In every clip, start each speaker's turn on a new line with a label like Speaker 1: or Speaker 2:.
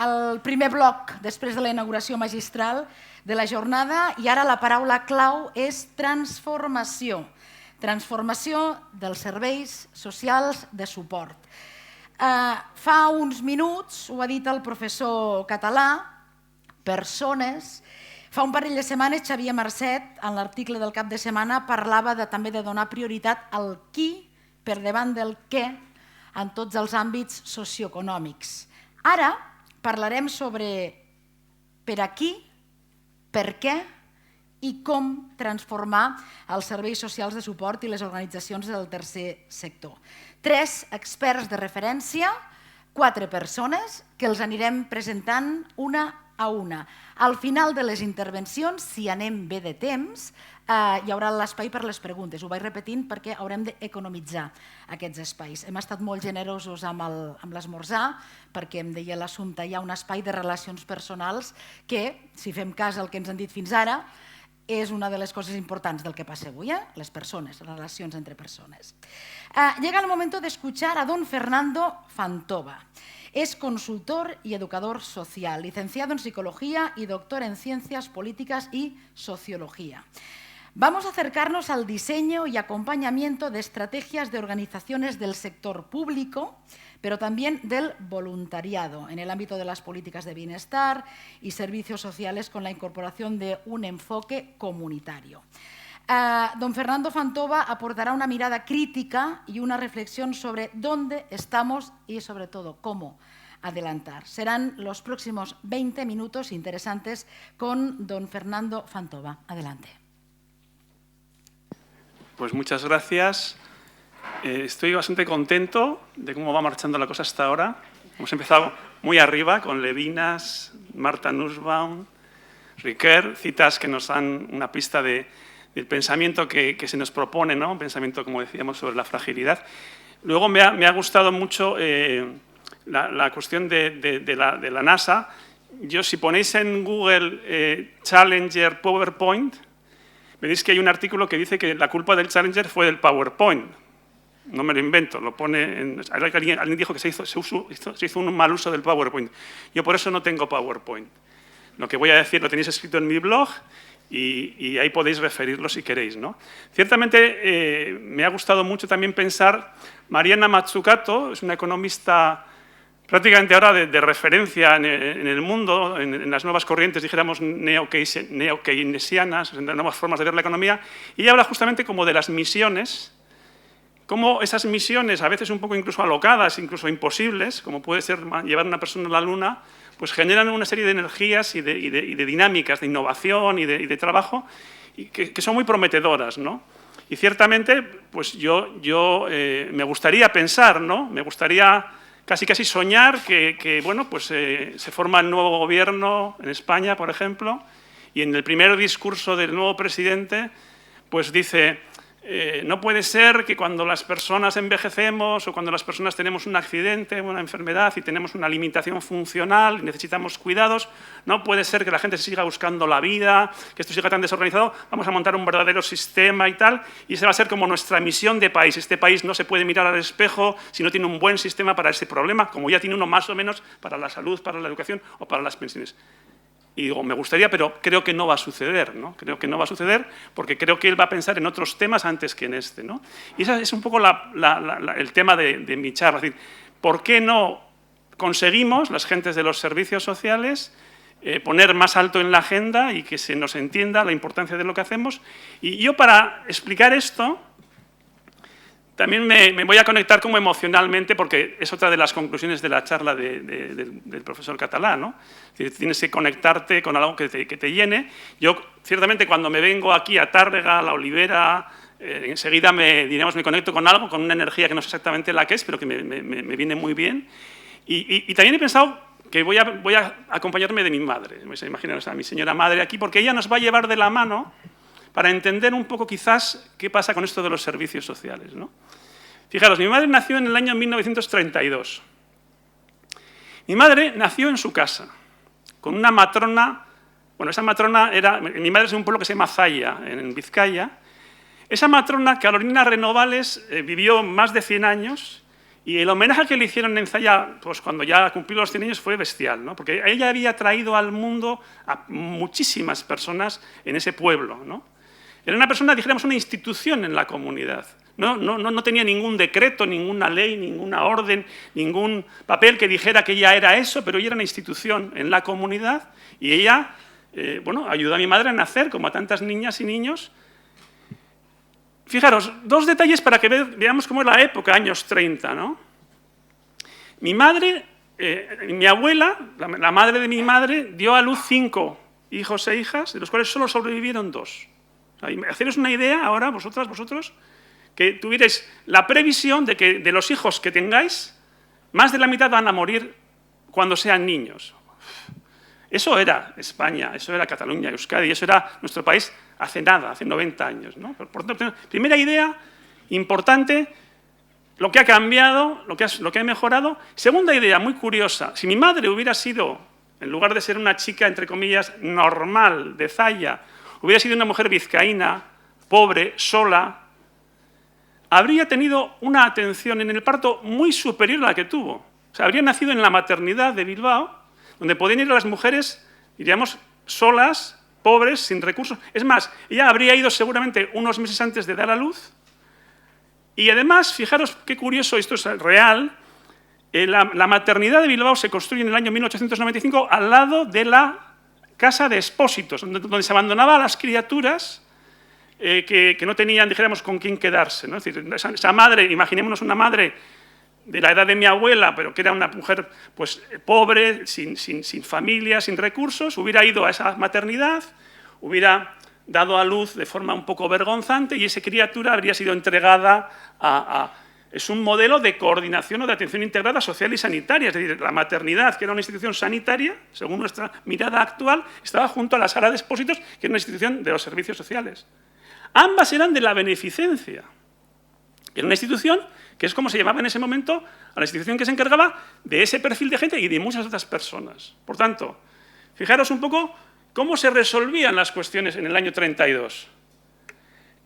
Speaker 1: el primer bloc després de la inauguració magistral de la jornada i ara la paraula clau és transformació. Transformació dels serveis socials de suport. Fa uns minuts, ho ha dit el professor català, persones. Fa un parell de setmanes Xavier Marcet, en l'article del cap de setmana, parlava també de donar prioritat al qui per davant del què en tots els àmbits socioeconòmics. Ara parlarem sobre per a qui, per què i com transformar els serveis socials de suport i les organitzacions del tercer sector. 3 experts de referència, 4 persones que els anirem presentant una a una. Al final de les intervencions, si anem bé de temps, hi haurà l'espai per les preguntes. Ho vaig repetint perquè haurem d'economitzar aquests espais. Hem estat molt generosos amb l'esmorzar perquè em deia l'Assumpta, hi ha un espai de relacions personals que, si fem cas al que ens han dit fins ara, és una de les coses importants del que passa avui, les persones, les relacions entre persones. Llega el momento de escuchar a don Fernando Fantova. Es consultor y educador social, licenciado en Psicología y doctor en Ciencias Políticas y Sociología. Vamos a acercarnos al diseño y acompañamiento de estrategias de organizaciones del sector público, pero también del voluntariado en el ámbito de las políticas de bienestar y servicios sociales con la incorporación de un enfoque comunitario. Don Fernando Fantova aportará una mirada crítica y una reflexión sobre dónde estamos y, sobre todo, cómo adelantar. Serán los próximos 20 minutos interesantes con don Fernando Fantova. Adelante.
Speaker 2: Pues muchas gracias. Estoy bastante contento de cómo va marchando la cosa hasta ahora. Hemos empezado muy arriba con Levinas, Marta Nussbaum, Riquer, citas que nos dan una pista del pensamiento que se nos propone, ¿no? Un pensamiento, como decíamos, sobre la fragilidad. Luego me ha gustado mucho la cuestión de la NASA. Yo, si ponéis en Google Challenger PowerPoint, veréis que hay un artículo que dice que la culpa del Challenger fue del PowerPoint. No me lo invento, lo pone alguien dijo que se hizo un mal uso del PowerPoint. Yo por eso no tengo PowerPoint. Lo que voy a decir lo tenéis escrito en mi blog y ahí podéis referirlo si queréis, ¿no? Ciertamente me ha gustado mucho también pensar, Mariana Mazzucato es una economista prácticamente ahora de referencia en el mundo, en las nuevas corrientes, dijéramos, neo-keynesianas, en las nuevas formas de ver la economía, y ella habla justamente como de las misiones, cómo esas misiones, a veces un poco incluso alocadas, incluso imposibles, como puede ser llevar a una persona a la Luna, pues generan una serie de energías y de dinámicas, de innovación y de trabajo, y que son muy prometedoras, ¿no? Y ciertamente, pues yo me gustaría pensar, ¿no? Me gustaría casi soñar que bueno, pues, se forma el nuevo gobierno en España, por ejemplo, y en el primer discurso del nuevo presidente, pues dice, no puede ser que cuando las personas envejecemos o cuando las personas tenemos un accidente, una enfermedad y tenemos una limitación funcional y necesitamos cuidados, no puede ser que la gente siga buscando la vida, que esto siga tan desorganizado, vamos a montar un verdadero sistema y tal, y esa va a ser como nuestra misión de país. Este país no se puede mirar al espejo si no tiene un buen sistema para ese problema, como ya tiene uno más o menos para la salud, para la educación o para las pensiones. Y digo, me gustaría, pero creo que no va a suceder, ¿no? Creo que no va a suceder porque creo que él va a pensar en otros temas antes que en este, ¿no? Y ese es un poco el tema de mi charla. Es decir, ¿por qué no conseguimos, las gentes de los servicios sociales, poner más alto en la agenda y que se nos entienda la importancia de lo que hacemos? Y yo, para explicar esto, también me voy a conectar como emocionalmente, porque es otra de las conclusiones de la charla del profesor Català, ¿no? Es decir, tienes que conectarte con algo que te llene. Yo, ciertamente, cuando me vengo aquí a Tárrega, a La Olivera, enseguida me conecto con algo, con una energía que no sé exactamente la que es, pero que me viene muy bien. Y también he pensado que voy a acompañarme de mi madre. Imaginaos a mi señora madre aquí, porque ella nos va a llevar de la mano para entender un poco, quizás, qué pasa con esto de los servicios sociales, ¿no? Fijaros, mi madre nació en el año 1932. Mi madre nació en su casa, con una matrona. Bueno, esa matrona mi madre es de un pueblo que se llama Zaya, en Vizcaya. Esa matrona, Carolina Renovales, vivió más de 100 años Y el homenaje que le hicieron en Zalla, pues cuando ya cumplió los 100 años, fue bestial, ¿no? Porque ella había traído al mundo a muchísimas personas en ese pueblo, ¿no? Era una persona, dijéramos, una institución en la comunidad. No tenía ningún decreto, ninguna ley, ninguna orden, ningún papel que dijera que ella era eso, pero ella era una institución en la comunidad y ella, bueno, ayudó a mi madre a nacer, como a tantas niñas y niños. Fijaros, dos detalles para que veamos cómo es la época, años 30, ¿no? Mi madre, mi abuela, la madre de mi madre, dio a luz 5 hijos e hijas, de los cuales solo sobrevivieron 2. O sea, haceros una idea ahora, vosotros, que tuvierais la previsión de que de los hijos que tengáis, más de la mitad van a morir cuando sean niños. Eso era España, eso era Cataluña, Euskadi, eso era nuestro país hace nada, hace 90 años, ¿no? Por tanto, primera idea importante, lo que ha cambiado, lo que ha mejorado. Segunda idea, muy curiosa, si mi madre hubiera sido, en lugar de ser una chica, entre comillas, normal, de Zalla, hubiera sido una mujer vizcaína, pobre, sola, habría tenido una atención en el parto muy superior a la que tuvo. O sea, habría nacido en la maternidad de Bilbao, donde podían ir las mujeres, diríamos, solas, pobres, sin recursos. Es más, ella habría ido seguramente unos meses antes de dar a luz. Y además, fijaros qué curioso, esto es real, la maternidad de Bilbao se construye en el año 1895 al lado de la casa de expósitos, donde se abandonaba a las criaturas que no tenían, dijéramos, con quién quedarse, ¿no? Es decir, esa madre, imaginémonos una madre de la edad de mi abuela, pero que era una mujer pues, pobre, sin familia, sin recursos, hubiera ido a esa maternidad, hubiera dado a luz de forma un poco vergonzante y esa criatura habría sido entregada Es un modelo de coordinación o de atención integrada social y sanitaria, es decir, la maternidad, que era una institución sanitaria, según nuestra mirada actual, estaba junto a la sala de expósitos, que era una institución de los servicios sociales. Ambas eran de la beneficencia. Era una institución que es como se llamaba en ese momento a la institución que se encargaba de ese perfil de gente y de muchas otras personas. Por tanto, fijaros un poco cómo se resolvían las cuestiones en el año 32.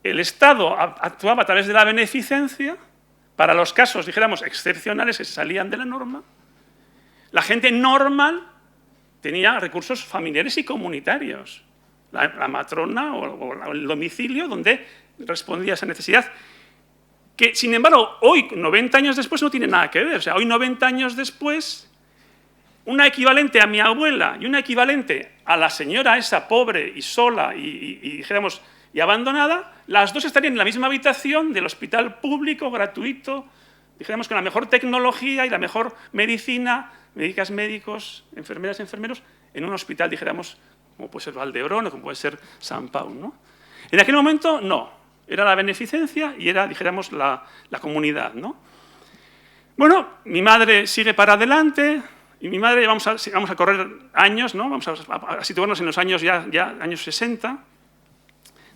Speaker 2: El Estado actuaba a través de la beneficencia para los casos, dijéramos, excepcionales que se salían de la norma. La gente normal tenía recursos familiares y comunitarios. La matrona o el domicilio donde respondía a esa necesidad. Que, sin embargo, hoy, 90 años después, no tiene nada que ver. O sea, hoy, 90 años después, una equivalente a mi abuela y una equivalente a la señora esa pobre y sola y dijéramos, y abandonada, las dos estarían en la misma habitación del hospital público, gratuito, dijéramos con la mejor tecnología y la mejor medicina, médicos, enfermeras, enfermeros, en un hospital, dijéramos, como puede ser Valdebrón o como puede ser San Pau, ¿no? En aquel momento, no. Era la beneficencia y era, dijéramos, la comunidad, ¿no? Bueno, mi madre sigue para adelante y mi madre, vamos a correr años, ¿no? Vamos a situarnos en los años años 60.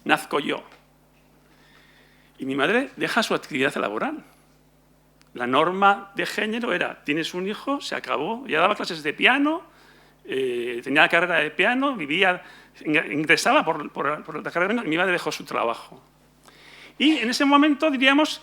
Speaker 2: Nazco yo. Y mi madre deja su actividad laboral. La norma de género era, tienes un hijo, se acabó, ya daba clases de piano, tenía la carrera de piano, ingresaba por la carrera de piano y mi madre dejó su trabajo. Y en ese momento, diríamos,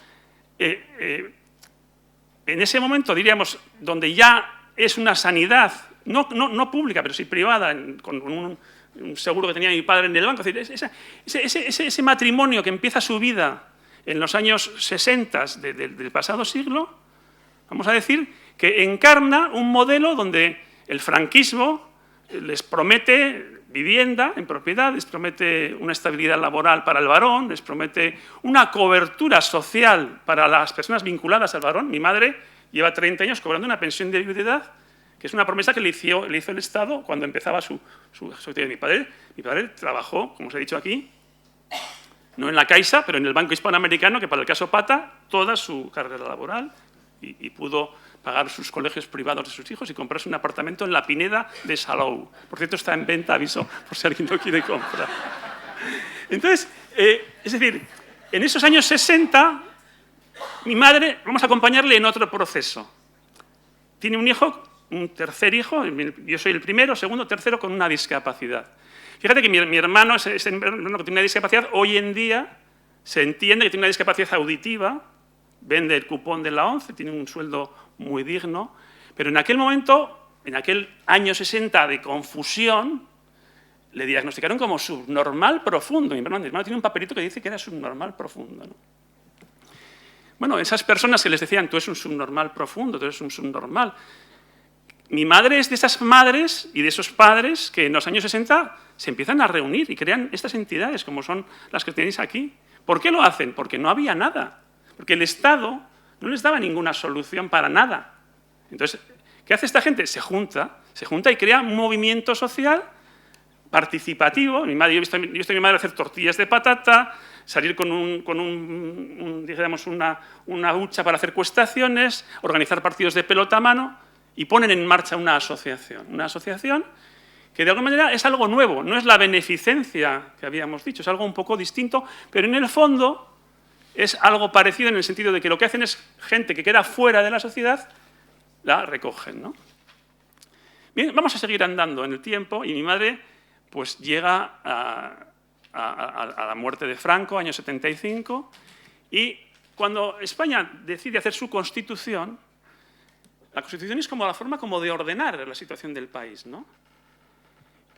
Speaker 2: donde ya es una sanidad, no pública, pero sí privada, con un seguro que tenía mi padre en el banco, es decir, ese matrimonio que empieza su vida en los años 60 del pasado siglo, vamos a decir, que encarna un modelo donde el franquismo les promete vivienda en propiedad, les promete una estabilidad laboral para el varón, les promete una cobertura social para las personas vinculadas al varón. Mi madre lleva 30 años cobrando una pensión de viudedad, que es una promesa que le hizo el Estado cuando empezaba su actividad. Mi padre trabajó, como os he dicho aquí, no en la Caixa, pero en el Banco Hispanoamericano, que para el caso Pata, toda su carrera laboral y pudo pagar sus colegios privados de sus hijos y comprarse un apartamento en la Pineda de Salou. Por cierto, está en venta, aviso, por si alguien lo quiere comprar. Entonces, es decir, en esos años 60, mi madre, vamos a acompañarle en otro proceso. Tiene un hijo, un tercer hijo, yo soy el primero, segundo, tercero, con una discapacidad. Fíjate que mi hermano, ese hermano que tiene una discapacidad, hoy en día se entiende que tiene una discapacidad auditiva, vende el cupón de la ONCE, tiene un sueldo muy digno, pero en aquel momento, en aquel año 60 de confusión, le diagnosticaron como subnormal profundo. Mi hermano tiene un papelito que dice que era subnormal profundo, ¿no? Bueno, esas personas que les decían, tú eres un subnormal profundo, tú eres un subnormal. Mi madre es de esas madres y de esos padres que en los años 60 se empiezan a reunir y crean estas entidades, como son las que tenéis aquí. ¿Por qué lo hacen? Porque no había nada. Porque el Estado no les daba ninguna solución para nada. Entonces, ¿qué hace esta gente? Se junta y crea un movimiento social participativo. Yo he visto a mi madre hacer tortillas de patata, salir digamos, una hucha para hacer cuestaciones, organizar partidos de pelota a mano y ponen en marcha una asociación que de alguna manera es algo nuevo, no es la beneficencia que habíamos dicho, es algo un poco distinto, pero en el fondo es algo parecido en el sentido de que lo que hacen es gente que queda fuera de la sociedad, la recogen, ¿no? Bien, vamos a seguir andando en el tiempo y mi madre pues llega a la muerte de Franco, año 75, y cuando España decide hacer su Constitución, la Constitución es como la forma como de ordenar la situación del país, ¿no?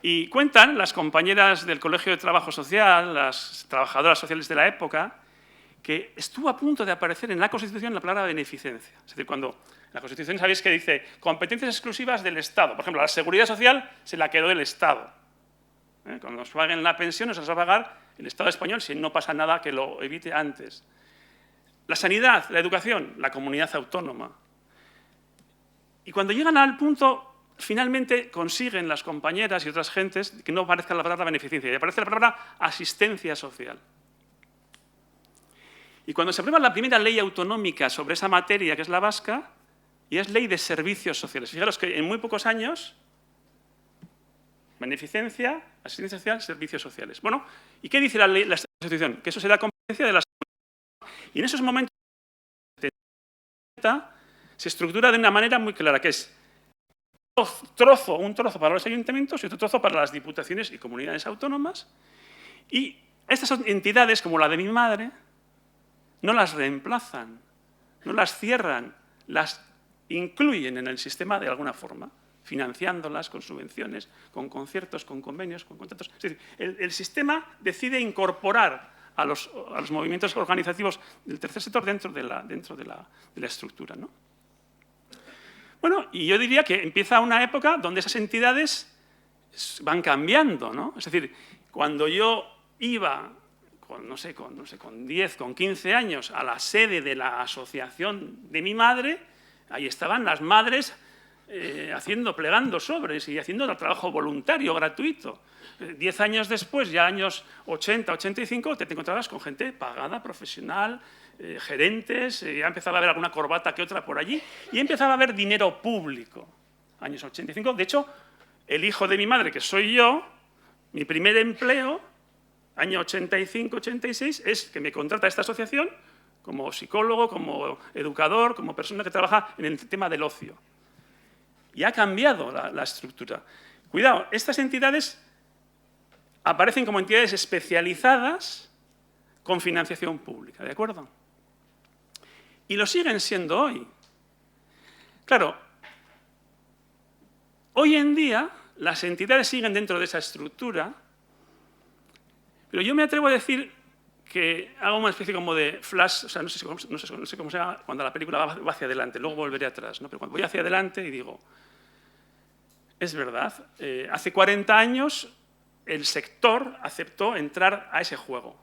Speaker 2: Y cuentan las compañeras del Colegio de Trabajo Social, las trabajadoras sociales de la época, que estuvo a punto de aparecer en la Constitución la palabra beneficencia. Es decir, cuando la Constitución, sabéis que dice competencias exclusivas del Estado. Por ejemplo, la seguridad social se la quedó el Estado. Cuando nos paguen la pensión, nos las va a pagar el Estado español si no pasa nada que lo evite antes. La sanidad, la educación, la comunidad autónoma. Y cuando llegan al punto, finalmente consiguen las compañeras y otras gentes que no aparezca la palabra beneficencia, y aparece la palabra asistencia social. Y cuando se aprueba la primera ley autonómica sobre esa materia, que es la vasca, y es ley de servicios sociales. Fijaros que en muy pocos años, beneficencia, asistencia social, servicios sociales. Bueno, ¿y qué dice la Constitución? Que eso será competencia de las comunidades. Y en esos momentos se estructura de una manera muy clara, que es un trozo para los ayuntamientos y otro trozo para las diputaciones y comunidades autónomas. Y estas entidades, como la de mi madre, no las reemplazan, no las cierran, las incluyen en el sistema de alguna forma, financiándolas con subvenciones, con conciertos, con convenios, con contratos. Es decir, el sistema decide incorporar a los movimientos organizativos del tercer sector dentro de la estructura, ¿no? Bueno, y yo diría que empieza una época donde esas entidades van cambiando, ¿no? Es decir, cuando yo iba con 10, con 15 años a la sede de la asociación de mi madre, ahí estaban las madres plegando sobres y haciendo el trabajo voluntario, gratuito. 10 años después, ya años 80, 85, te encontrabas con gente pagada, profesional, gerentes, ya empezaba a haber alguna corbata que otra por allí, y empezaba a haber dinero público. Años 85, de hecho, el hijo de mi madre, que soy yo, mi primer empleo, año 85-86, es que me contrata esta asociación como psicólogo, como educador, como persona que trabaja en el tema del ocio. Y ha cambiado la estructura. Cuidado, estas entidades aparecen como entidades especializadas con financiación pública, ¿de acuerdo? Y lo siguen siendo hoy. Claro, hoy en día las entidades siguen dentro de esa estructura, pero yo me atrevo a decir que hago una especie como de flash, o sea, no sé cómo se llama cuando la película va hacia adelante, luego volveré atrás, ¿no? Pero cuando voy hacia adelante y digo, es verdad, hace 40 años el sector aceptó entrar a ese juego,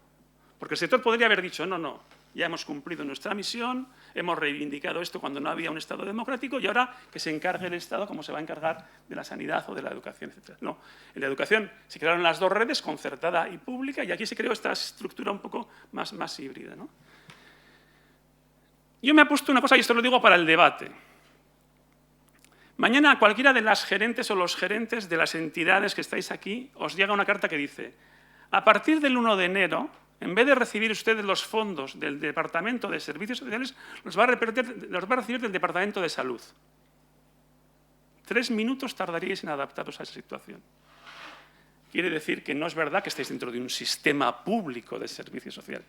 Speaker 2: porque el sector podría haber dicho, no, ya hemos cumplido nuestra misión, hemos reivindicado esto cuando no había un Estado democrático y ahora que se encargue el Estado como se va a encargar de la sanidad o de la educación, etc. No, en la educación se crearon las dos redes, concertada y pública, y aquí se creó esta estructura un poco más híbrida, ¿no? Yo me he puesto una cosa, y esto lo digo para el debate. Mañana cualquiera de las gerentes o los gerentes de las entidades que estáis aquí os llega una carta que dice, a partir del 1 de enero, en vez de recibir ustedes los fondos del Departamento de Servicios Sociales, los va a recibir del Departamento de Salud. 3 minutos tardaríais en adaptaros a esa situación. Quiere decir que no es verdad que estéis dentro de un sistema público de servicios sociales.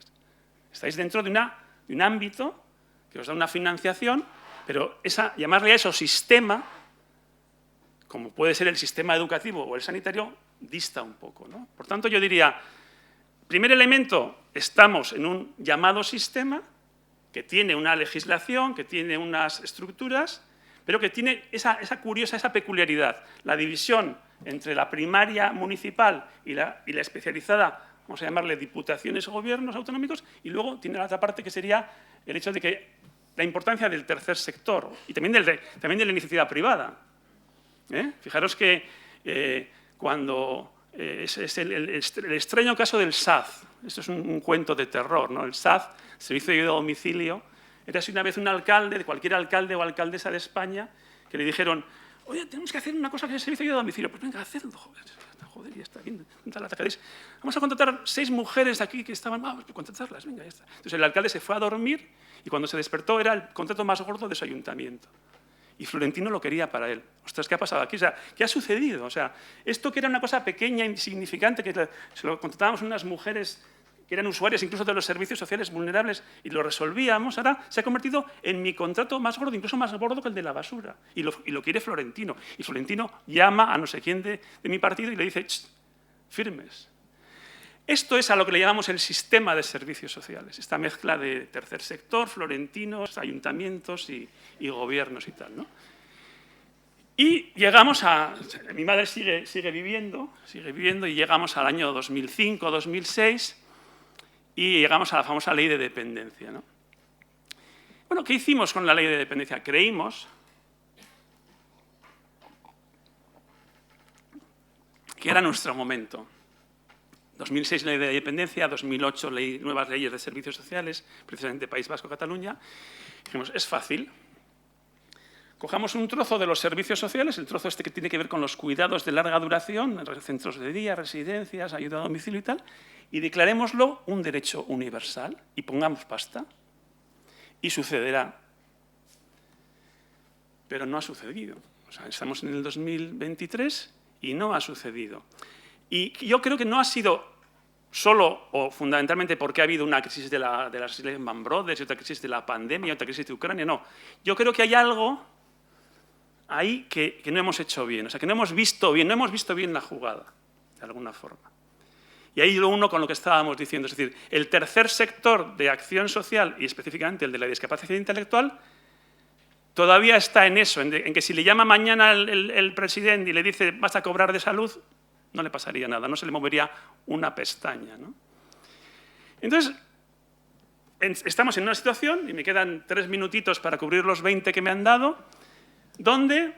Speaker 2: Estáis dentro de un ámbito que que os da una financiación, pero llamarle a eso sistema, como puede ser el sistema educativo o el sanitario, dista un poco, ¿no? Por tanto, yo diría, primer elemento, estamos en un llamado sistema que tiene una legislación, que tiene unas estructuras, pero que tiene esa peculiaridad, la división entre la primaria municipal y la especializada, vamos a llamarle diputaciones o gobiernos autonómicos, y luego tiene la otra parte que sería el hecho de que la importancia del tercer sector y también de la iniciativa privada. Fijaros que cuando es el extraño caso del SAD, esto es un cuento de terror, ¿no? El SAD, Servicio de Ayuda a Domicilio, era así una vez un alcalde, de cualquier alcalde o alcaldesa de España, que le dijeron, oye, tenemos que hacer una cosa que es el servicio de ayuda a domicilio. Pues venga, hacedlo, joder, ya está bien, vamos a contratar 6 mujeres de aquí que estaban, vamos a contratarlas, venga, ya está. Entonces el alcalde se fue a dormir y cuando se despertó era el contrato más gordo de su ayuntamiento. Y Florentino lo quería para él. Ostras, ¿qué ha pasado aquí? O sea, ¿qué ha sucedido? O sea, esto que era una cosa pequeña, insignificante, que se lo contratábamos unas mujeres que eran usuarios incluso de los servicios sociales vulnerables y lo resolvíamos, ahora se ha convertido en mi contrato más gordo, incluso más gordo que el de la basura. Y lo quiere Florentino. Y Florentino llama a no sé quién de mi partido y le dice, firmes. Esto es a lo que le llamamos el sistema de servicios sociales, esta mezcla de tercer sector, florentinos, ayuntamientos y gobiernos y tal, ¿no? Y llegamos mi madre sigue viviendo y llegamos al año 2005, 2006 y llegamos a la famosa ley de dependencia, ¿no? Bueno, ¿qué hicimos con la ley de dependencia? Creímos que era nuestro momento. 2006 ley de dependencia, 2008 nuevas leyes de servicios sociales, precisamente País Vasco, Cataluña. Dijimos, es fácil. Cojamos un trozo de los servicios sociales, el trozo este que tiene que ver con los cuidados de larga duración, centros de día, residencias, ayuda a domicilio y tal, y declarémoslo un derecho universal y pongamos pasta. Y sucederá. Pero no ha sucedido. O sea, estamos en el 2023 y no ha sucedido. Y yo creo que no ha sido solo o fundamentalmente porque ha habido una crisis de las Lehman Brothers, otra crisis de la pandemia, otra crisis de Ucrania, no. Yo creo que hay algo ahí que no hemos hecho bien, o sea, que no hemos visto bien la jugada, de alguna forma. Y ahí lo uno con lo que estábamos diciendo, es decir, el tercer sector de acción social y específicamente el de la discapacidad intelectual todavía está en eso, en que si le llama mañana el presidente y le dice vas a cobrar de salud, no le pasaría nada, no se le movería una pestaña, ¿no? Entonces, estamos en una situación, y me quedan 3 minutitos para cubrir los 20 que me han dado, donde,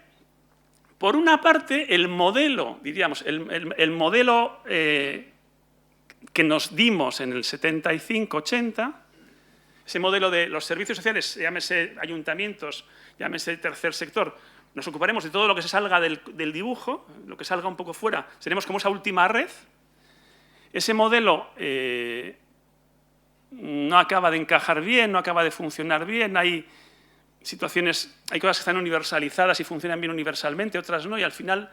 Speaker 2: por una parte, el modelo, diríamos, el modelo que nos dimos en el 75-80, ese modelo de los servicios sociales, llámese ayuntamientos, llámese tercer sector, nos ocuparemos de todo lo que se salga del dibujo, lo que salga un poco fuera, seremos como esa última red. Ese modelo no acaba de encajar bien, no acaba de funcionar bien, hay situaciones, hay cosas que están universalizadas y funcionan bien universalmente, otras no, y al final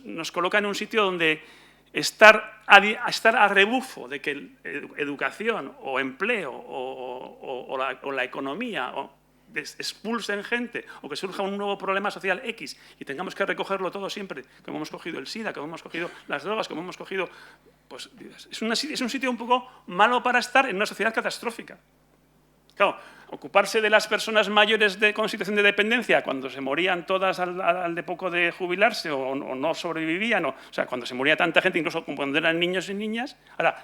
Speaker 2: nos coloca en un sitio donde estar a rebufo de que educación o empleo o la economía expulsen gente o que surja un nuevo problema social X y tengamos que recogerlo todo siempre, como hemos cogido el SIDA, como hemos cogido las drogas, como hemos cogido... Pues es un sitio un poco malo para estar en una sociedad catastrófica. Claro, ocuparse de las personas mayores con situación de dependencia cuando se morían todas al de poco de jubilarse o no sobrevivían, o sea, cuando se moría tanta gente, incluso cuando eran niños y niñas. Ahora,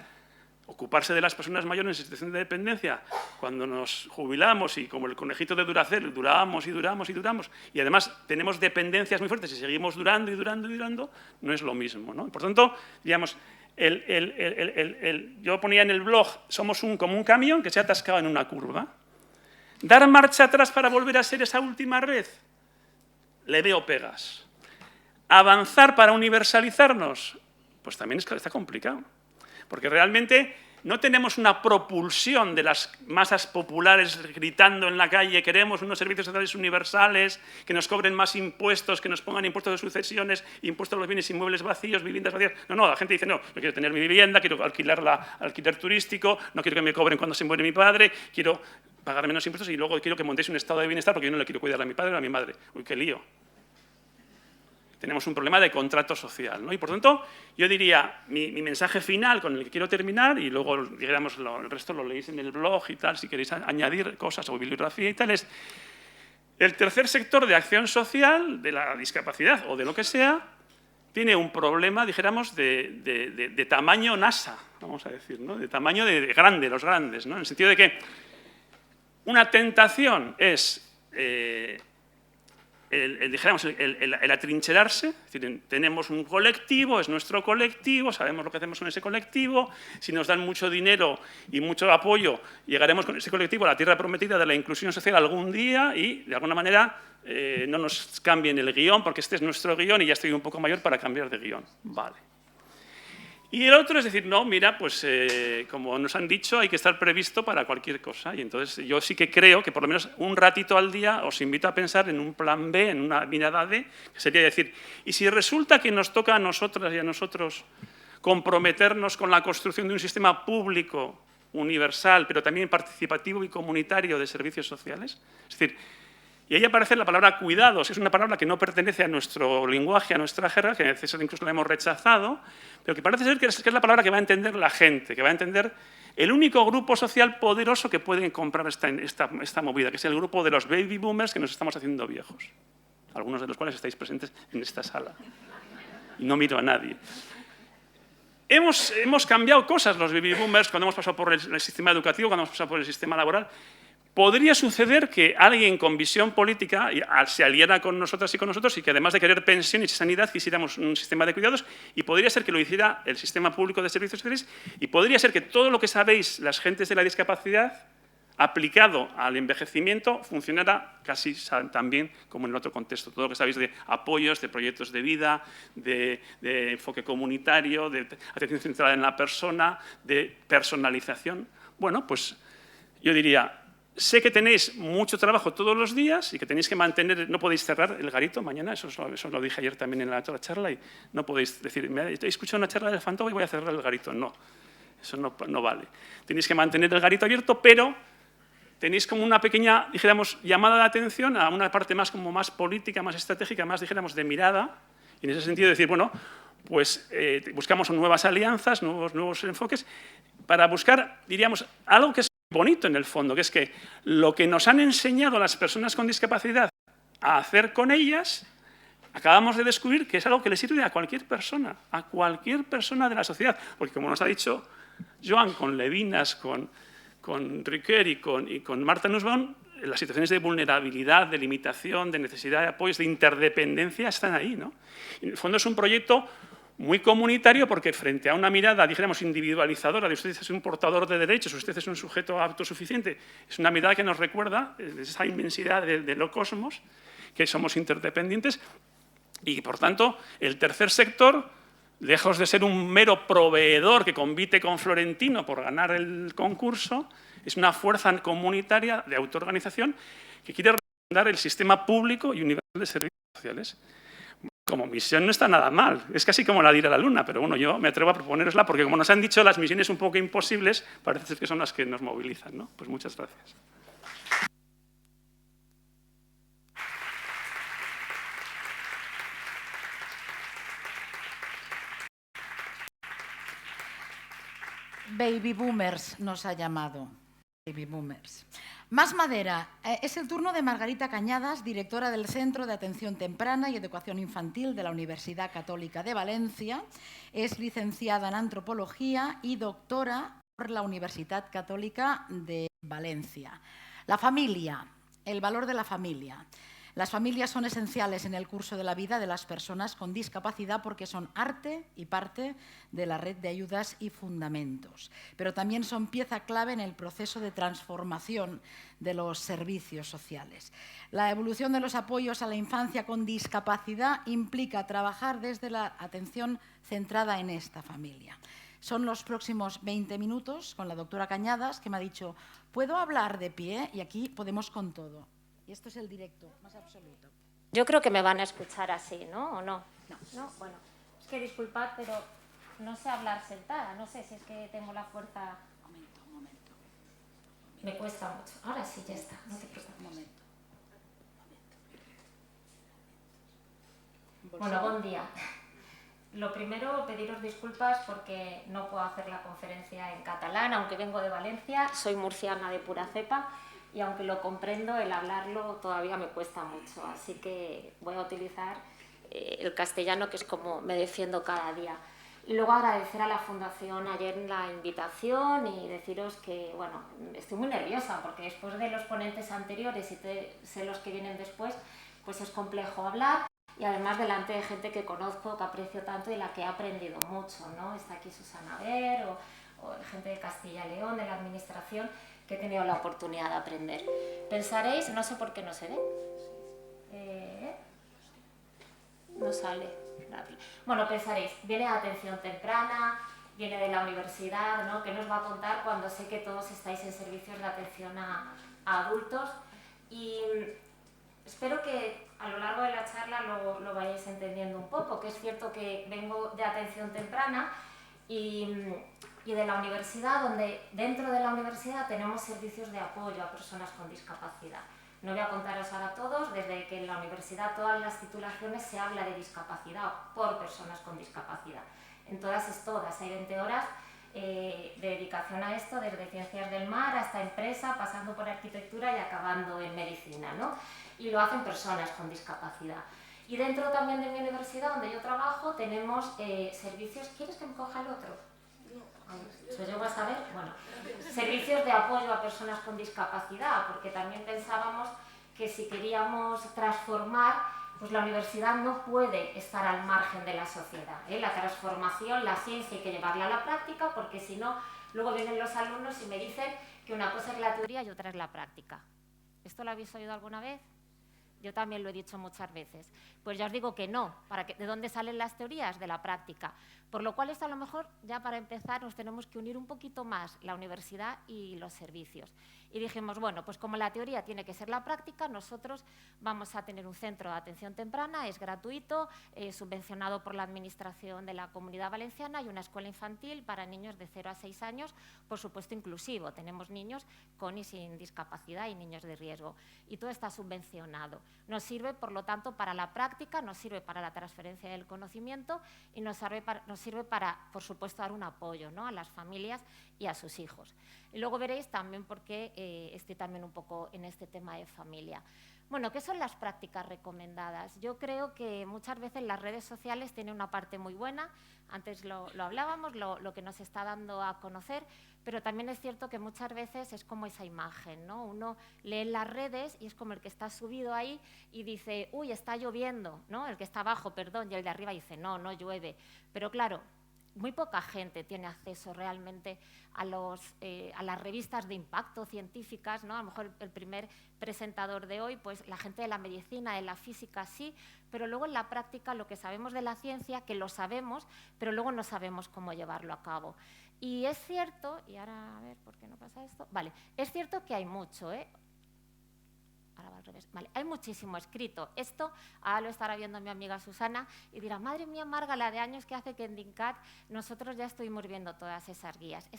Speaker 2: ocuparse de las personas mayores en situación de dependencia cuando nos jubilamos y como el conejito de Duracell, duramos y duramos y duramos, y además tenemos dependencias muy fuertes y seguimos durando y durando y durando, no es lo mismo, ¿no? Por tanto, digamos, yo ponía en el blog, somos como un camión que se ha atascado en una curva. Dar marcha atrás para volver a ser esa última red, le veo pegas. Avanzar para universalizarnos, pues también está complicado. Porque realmente no tenemos una propulsión de las masas populares gritando en la calle, queremos unos servicios sociales universales, que nos cobren más impuestos, que nos pongan impuestos de sucesiones, impuestos a los bienes inmuebles vacíos, viviendas vacías. No, la gente dice, no, yo quiero tener mi vivienda, quiero alquiler turístico, no quiero que me cobren cuando se muere mi padre, quiero pagar menos impuestos y luego quiero que montéis un estado de bienestar porque yo no le quiero cuidar a mi padre o a mi madre. Uy, qué lío. Tenemos un problema de contrato social, ¿no? Y por tanto, yo diría, mi mensaje final con el que quiero terminar, y luego, digamos, el resto lo leéis en el blog y tal, si queréis añadir cosas o bibliografía y tal, es el tercer sector de acción social, de la discapacidad o de lo que sea, tiene un problema, dijéramos, de tamaño NASA, vamos a decir, ¿no? De tamaño de grande, los grandes, ¿no? En el sentido de que una tentación es dijéramos, el atrincherarse, es decir, tenemos un colectivo, es nuestro colectivo, sabemos lo que hacemos con ese colectivo, si nos dan mucho dinero y mucho apoyo, llegaremos con ese colectivo a la tierra prometida de la inclusión social algún día y, de alguna manera, no nos cambien el guión, porque este es nuestro guión y ya estoy un poco mayor para cambiar de guión. Vale. Y el otro es decir, no, mira, pues como nos han dicho, hay que estar previsto para cualquier cosa. Y entonces yo sí que creo que por lo menos un ratito al día os invito a pensar en un plan B, en una mirada D, que sería decir, y si resulta que nos toca a nosotras y a nosotros comprometernos con la construcción de un sistema público, universal, pero también participativo y comunitario de servicios sociales, es decir, y ahí aparece la palabra cuidados, que es una palabra que no pertenece a nuestro lenguaje, a nuestra jerga, que a veces incluso la hemos rechazado, pero que parece ser que es la palabra que va a entender la gente, que va a entender el único grupo social poderoso que puede comprar esta movida, que es el grupo de los baby boomers que nos estamos haciendo viejos, algunos de los cuales estáis presentes en esta sala. Y no miro a nadie. Hemos cambiado cosas los baby boomers cuando hemos pasado por el sistema educativo, cuando hemos pasado por el sistema laboral. Podría suceder que alguien con visión política se aliara con nosotras y con nosotros y que además de querer pensión y sanidad quisiéramos un sistema de cuidados y podría ser que lo hiciera el sistema público de servicios sociales y podría ser que todo lo que sabéis las gentes de la discapacidad aplicado al envejecimiento funcionara casi tan bien como en el otro contexto. Todo lo que sabéis de apoyos, de proyectos de vida, de enfoque comunitario, de atención centrada en la persona, de personalización. Bueno, pues yo diría, sé que tenéis mucho trabajo todos los días y que tenéis que mantener, no podéis cerrar el garito mañana, eso lo dije ayer también en la otra charla, y no podéis decir, he escuchado una charla del Fantogo y voy a cerrar el garito. No, eso no vale. Tenéis que mantener el garito abierto, pero tenéis como una pequeña, dijéramos, llamada de atención a una parte más, como más política, más estratégica, más, dijéramos, de mirada, y en ese sentido decir, bueno, pues buscamos nuevas alianzas, nuevos enfoques, para buscar, diríamos, algo que es bonito en el fondo, que es que lo que nos han enseñado las personas con discapacidad a hacer con ellas, acabamos de descubrir que es algo que le sirve a cualquier persona de la sociedad, porque como nos ha dicho Joan, con Levinas, con Riquer y con Marta Nussbaum, las situaciones de vulnerabilidad, de limitación, de necesidad de apoyos, de interdependencia están ahí, ¿no? En el fondo es un proyecto muy comunitario porque frente a una mirada, dijéramos, individualizadora de usted es un portador de derechos, usted es un sujeto autosuficiente, es una mirada que nos recuerda esa inmensidad de lo cosmos, que somos interdependientes y, por tanto, el tercer sector, lejos de ser un mero proveedor que compite con Florentino por ganar el concurso, es una fuerza comunitaria de autoorganización que quiere dar el sistema público y universal de servicios sociales. Como misión no está nada mal, es casi como la de ir a la luna, pero bueno, yo me atrevo a proponerosla porque como nos han dicho las misiones un poco imposibles, parece ser que son las que nos movilizan, ¿no? Pues muchas gracias.
Speaker 1: Baby Boomers nos ha llamado. Baby Boomers. Más madera. Es el turno de Margarita Cañadas, directora del Centro de Atención Temprana y Educación Infantil de la Universidad Católica de Valencia. Es licenciada en Antropología y doctora por la Universidad Católica de Valencia. La familia, el valor de la familia. Las familias son esenciales en el curso de la vida de las personas con discapacidad porque son arte y parte de la red de ayudas y fundamentos, pero también son pieza clave en el proceso de transformación de los servicios sociales. La evolución de los apoyos a la infancia con discapacidad implica trabajar desde la atención centrada en esta familia. Son los próximos 20 minutos con la doctora Cañadas, que me ha dicho, ¿puedo hablar de pie? Y aquí podemos con todo. Y esto es el directo más absoluto.
Speaker 3: Yo creo que me van a escuchar así, ¿no? ¿O no?
Speaker 1: No.
Speaker 3: ¿No? Bueno, es que disculpad, pero no sé hablar sentada. No sé si es que tengo la fuerza...
Speaker 1: Un momento.
Speaker 3: me cuesta mucho. Ahora sí, ya está, no te preocupes.
Speaker 1: Un momento.
Speaker 3: Bueno, buen día. Lo primero, pediros disculpas porque no puedo hacer la conferencia en catalán, aunque vengo de Valencia, soy murciana de pura cepa y aunque lo comprendo, el hablarlo todavía me cuesta mucho, así que voy a utilizar el castellano, que es como me defiendo cada día. Y luego agradecer a la Fundación ayer la invitación y deciros que, bueno, estoy muy nerviosa porque después de los ponentes anteriores y sé los que vienen después, pues es complejo hablar. Y además delante de gente que conozco, que aprecio tanto y la que he aprendido mucho, ¿no? Está aquí Susana Ver o gente de Castilla y León, de la administración, que he tenido la oportunidad de aprender. Pensaréis, no sé por qué no se ve. No sale. Bueno, pensaréis, viene de atención temprana, viene de la universidad, ¿no? ¿Qué nos va a contar cuando sé que todos estáis en servicios de atención a adultos? Y espero que a lo largo de la charla lo vayáis entendiendo un poco, que es cierto que vengo de atención temprana y de la universidad, donde dentro de la universidad tenemos servicios de apoyo a personas con discapacidad. No voy a contaros ahora todos, desde que en la universidad todas las titulaciones se habla de discapacidad por personas con discapacidad. En todas hay 20 horas de dedicación a esto, desde ciencias del mar hasta empresa, pasando por arquitectura y acabando en medicina, ¿no? Y lo hacen personas con discapacidad. Y dentro también de mi universidad, donde yo trabajo, tenemos servicios... ¿Quieres que me coja el otro? ¿Se llego a saber? Bueno, servicios de apoyo a personas con discapacidad, porque también pensábamos que si queríamos transformar, pues la universidad no puede estar al margen de la sociedad, ¿eh? La transformación, la ciencia hay que llevarla a la práctica, porque si no, luego vienen los alumnos y me dicen que una cosa es la teoría y otra es la práctica. ¿Esto lo habéis oído alguna vez? Yo también lo he dicho muchas veces. Pues ya os digo que no. ¿De dónde salen las teorías? De la práctica. Por lo cual, esto a lo mejor, ya para empezar, nos tenemos que unir un poquito más la universidad y los servicios. Y dijimos, bueno, pues como la teoría tiene que ser la práctica, nosotros vamos a tener un centro de atención temprana, es gratuito, subvencionado por la Administración de la Comunidad Valenciana, y una escuela infantil para niños de 0 a 6 años, por supuesto inclusivo. Tenemos niños con y sin discapacidad y niños de riesgo. Y todo está subvencionado. Nos sirve, por lo tanto, para la práctica, nos sirve para la transferencia del conocimiento y nos sirve para, por supuesto, dar un apoyo, ¿no?, a las familias y a sus hijos. Y luego veréis también por qué estoy también un poco en este tema de familia. Bueno, ¿qué son las prácticas recomendadas? Yo creo que muchas veces las redes sociales tienen una parte muy buena, antes lo hablábamos, lo que nos está dando a conocer, pero también es cierto que muchas veces es como esa imagen, ¿no? Uno lee las redes y es como el que está subido ahí y dice, uy, está lloviendo, ¿no? El que está abajo, perdón, y el de arriba dice, no, no llueve. Pero claro, muy poca gente tiene acceso realmente a las revistas de impacto científicas, ¿no? A lo mejor el primer presentador de hoy, pues la gente de la medicina, de la física sí, pero luego en la práctica lo que sabemos de la ciencia, que lo sabemos, pero luego no sabemos cómo llevarlo a cabo. Y es cierto, y ahora a ver por qué no pasa esto, vale, es cierto que hay mucho, ahora va al revés. Vale, hay muchísimo escrito. Esto ahora lo estará viendo mi amiga Susana y dirá, madre mía, Marga, la de años que hace que en DINCAT nosotros ya estuvimos viendo todas esas guías.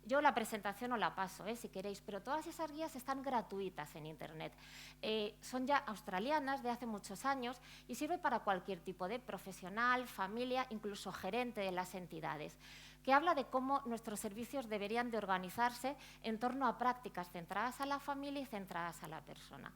Speaker 3: Yo la presentación os la paso, si queréis, pero todas esas guías están gratuitas en Internet. Son ya australianas de hace muchos años y sirve para cualquier tipo de profesional, familia, incluso gerente de las entidades, que habla de cómo nuestros servicios deberían de organizarse en torno a prácticas centradas a la familia y centradas a la persona.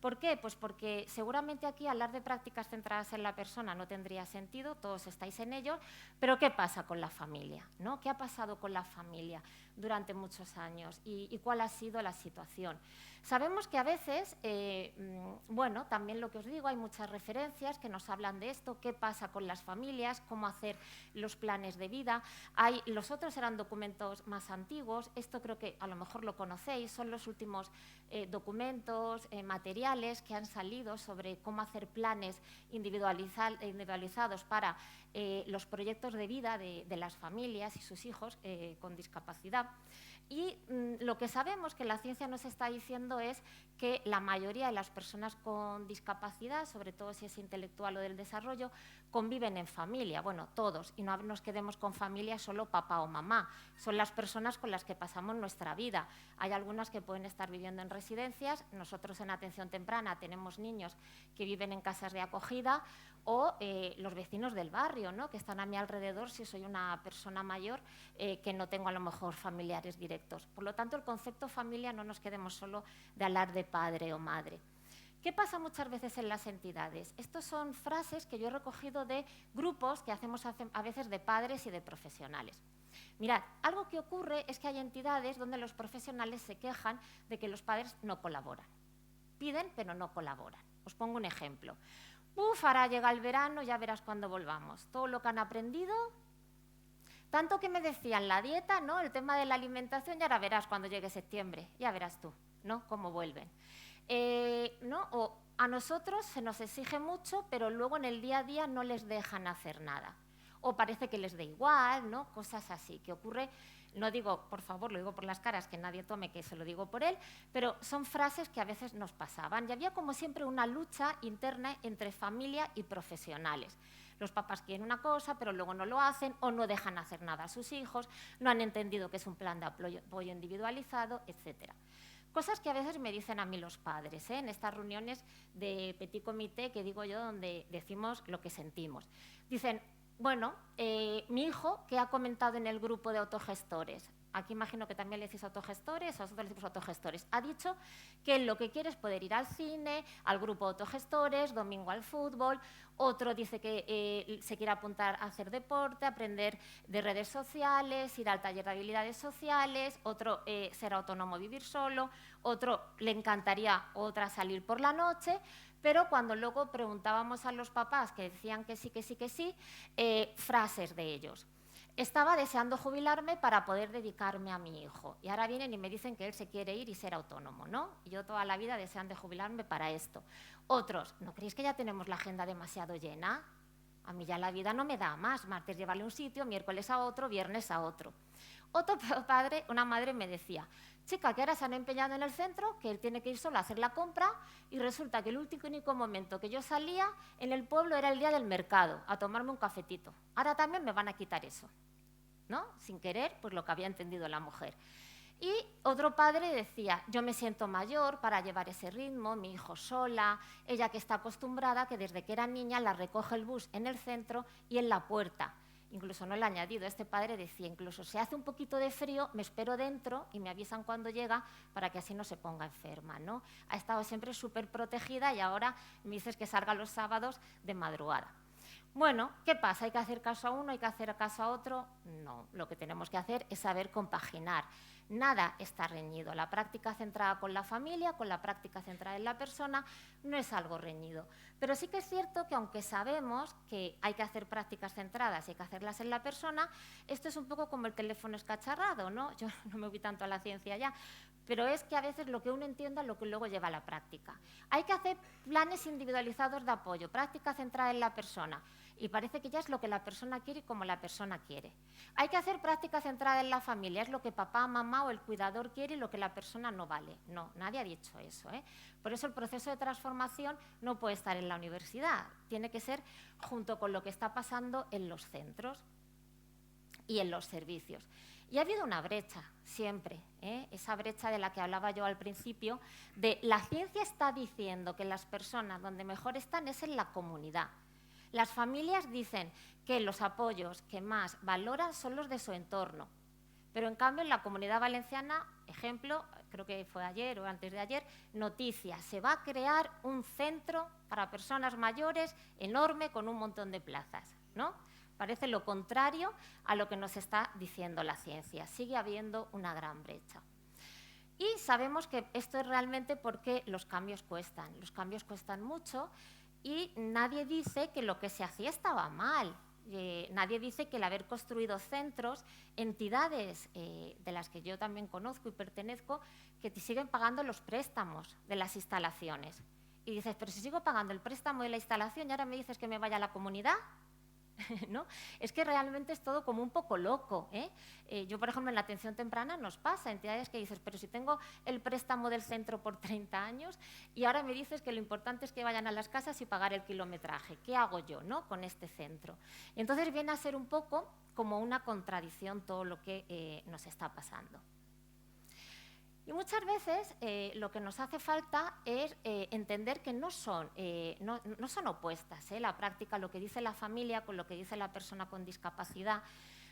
Speaker 3: ¿Por qué? Pues porque seguramente aquí hablar de prácticas centradas en la persona no tendría sentido, todos estáis en ello, pero ¿qué pasa con la familia, ¿no? ¿Qué ha pasado con la familia durante muchos años y cuál ha sido la situación? Sabemos que a veces, bueno, también lo que os digo, hay muchas referencias que nos hablan de esto, qué pasa con las familias, cómo hacer los planes de vida. Los otros eran documentos más antiguos, esto creo que a lo mejor lo conocéis, son los últimos documentos, materiales que han salido sobre cómo hacer planes individualizados para los proyectos de vida de las familias y sus hijos con discapacidad. Y lo que sabemos que la ciencia nos está diciendo es que la mayoría de las personas con discapacidad, sobre todo si es intelectual o del desarrollo, conviven en familia. Bueno, todos, y no nos quedemos con familia solo papá o mamá. Son las personas con las que pasamos nuestra vida. Hay algunas que pueden estar viviendo en residencias. Nosotros en atención temprana tenemos niños que viven en casas de acogida o los vecinos del barrio, ¿no?, que están a mi alrededor si soy una persona mayor que no tengo a lo mejor familiares directos. Por lo tanto, el concepto familia no nos quedemos solo de hablar de padre o madre. ¿Qué pasa muchas veces en las entidades? Estas son frases que yo he recogido de grupos que hacemos a veces de padres y de profesionales. Mirad, algo que ocurre es que hay entidades donde los profesionales se quejan de que los padres no colaboran. Piden, pero no colaboran. Os pongo un ejemplo. Ahora llega el verano, ya verás cuando volvamos. Todo lo que han aprendido, tanto que me decían la dieta, ¿no?, el tema de la alimentación, ya ahora verás cuando llegue septiembre, ya verás tú, ¿no?, cómo vuelven. ¿No? O a nosotros se nos exige mucho, pero luego en el día a día no les dejan hacer nada. O parece que les da igual, ¿no?, cosas así, que ocurre. No digo, por favor, lo digo por las caras, que nadie tome que se lo digo por él, pero son frases que a veces nos pasaban. Y había como siempre una lucha interna entre familia y profesionales. Los papás quieren una cosa, pero luego no lo hacen o no dejan hacer nada a sus hijos, no han entendido que es un plan de apoyo individualizado, etc. Cosas que a veces me dicen a mí los padres, en estas reuniones de petit comité que digo yo, donde decimos lo que sentimos. Dicen, bueno, mi hijo, que ha comentado en el grupo de autogestores, aquí imagino que también le decís autogestores, nosotros le decimos autogestores, ha dicho que lo que quiere es poder ir al cine, al grupo de autogestores, domingo al fútbol. Otro dice que se quiere apuntar a hacer deporte, aprender de redes sociales, ir al taller de habilidades sociales. Otro ser autónomo, vivir solo. Otro le encantaría salir por la noche. Pero cuando luego preguntábamos a los papás que decían que sí, frases de ellos. Estaba deseando jubilarme para poder dedicarme a mi hijo. Y ahora vienen y me dicen que él se quiere ir y ser autónomo, ¿no? Y yo toda la vida deseando jubilarme para esto. Otros, ¿no creéis que ya tenemos la agenda demasiado llena? A mí ya la vida no me da más. Martes llevarle a un sitio, miércoles a otro, viernes a otro. Otro padre, una madre me decía, chica, que ahora se han empeñado en el centro, que él tiene que ir solo a hacer la compra y resulta que el único momento que yo salía en el pueblo era el día del mercado, a tomarme un cafetito. Ahora también me van a quitar eso, ¿no? Sin querer, pues lo que había entendido la mujer. Y otro padre decía, yo me siento mayor para llevar ese ritmo, mi hijo sola, ella que está acostumbrada, que desde que era niña la recoge el bus en el centro y en la puerta. Incluso no le he añadido, este padre decía, incluso si hace un poquito de frío, me espero dentro y me avisan cuando llega para que así no se ponga enferma, ¿no? Ha estado siempre súper protegida y ahora me dices que salga los sábados de madrugada. Bueno, ¿qué pasa? ¿Hay que hacer caso a uno? ¿Hay que hacer caso a otro? No, lo que tenemos que hacer es saber compaginar. Nada está reñido. La práctica centrada con la familia, con la práctica centrada en la persona, no es algo reñido. Pero sí que es cierto que aunque sabemos que hay que hacer prácticas centradas y hay que hacerlas en la persona, esto es un poco como el teléfono escacharrado, ¿no? Yo no me voy tanto a la ciencia ya, pero es que a veces lo que uno entienda es lo que luego lleva a la práctica. Hay que hacer planes individualizados de apoyo, práctica centrada en la persona. Y parece que ya es lo que la persona quiere y como la persona quiere. Hay que hacer práctica centrada en la familia, es lo que papá, mamá o el cuidador quiere y lo que la persona no vale. No, nadie ha dicho eso, ¿eh? Por eso el proceso de transformación no puede estar en la universidad, tiene que ser junto con lo que está pasando en los centros y en los servicios. Y ha habido una brecha, siempre, esa brecha de la que hablaba yo al principio, de la ciencia está diciendo que las personas donde mejor están es en la comunidad. Las familias dicen que los apoyos que más valoran son los de su entorno, pero en cambio en la Comunidad Valenciana, ejemplo, creo que fue ayer o antes de ayer, noticia, se va a crear un centro para personas mayores enorme con un montón de plazas, ¿no? Parece lo contrario a lo que nos está diciendo la ciencia. Sigue habiendo una gran brecha. Y sabemos que esto es realmente porque los cambios cuestan mucho. Y nadie dice que lo que se hacía estaba mal. Nadie dice que el haber construido centros, entidades de las que yo también conozco y pertenezco, que te siguen pagando los préstamos de las instalaciones. Y dices, pero si sigo pagando el préstamo de la instalación y ahora me dices que me vaya a la comunidad, ¿no? Es que realmente es todo como un poco loco, ¿eh? Yo, por ejemplo, en la atención temprana nos pasa, entidades que dices, pero si tengo el préstamo del centro por 30 años y ahora me dices que lo importante es que vayan a las casas y pagar el kilometraje, ¿qué hago yo, no, con este centro? Y entonces viene a ser un poco como una contradicción todo lo que nos está pasando. Y muchas veces lo que nos hace falta es entender que no son opuestas. La práctica, lo que dice la familia con lo que dice la persona con discapacidad,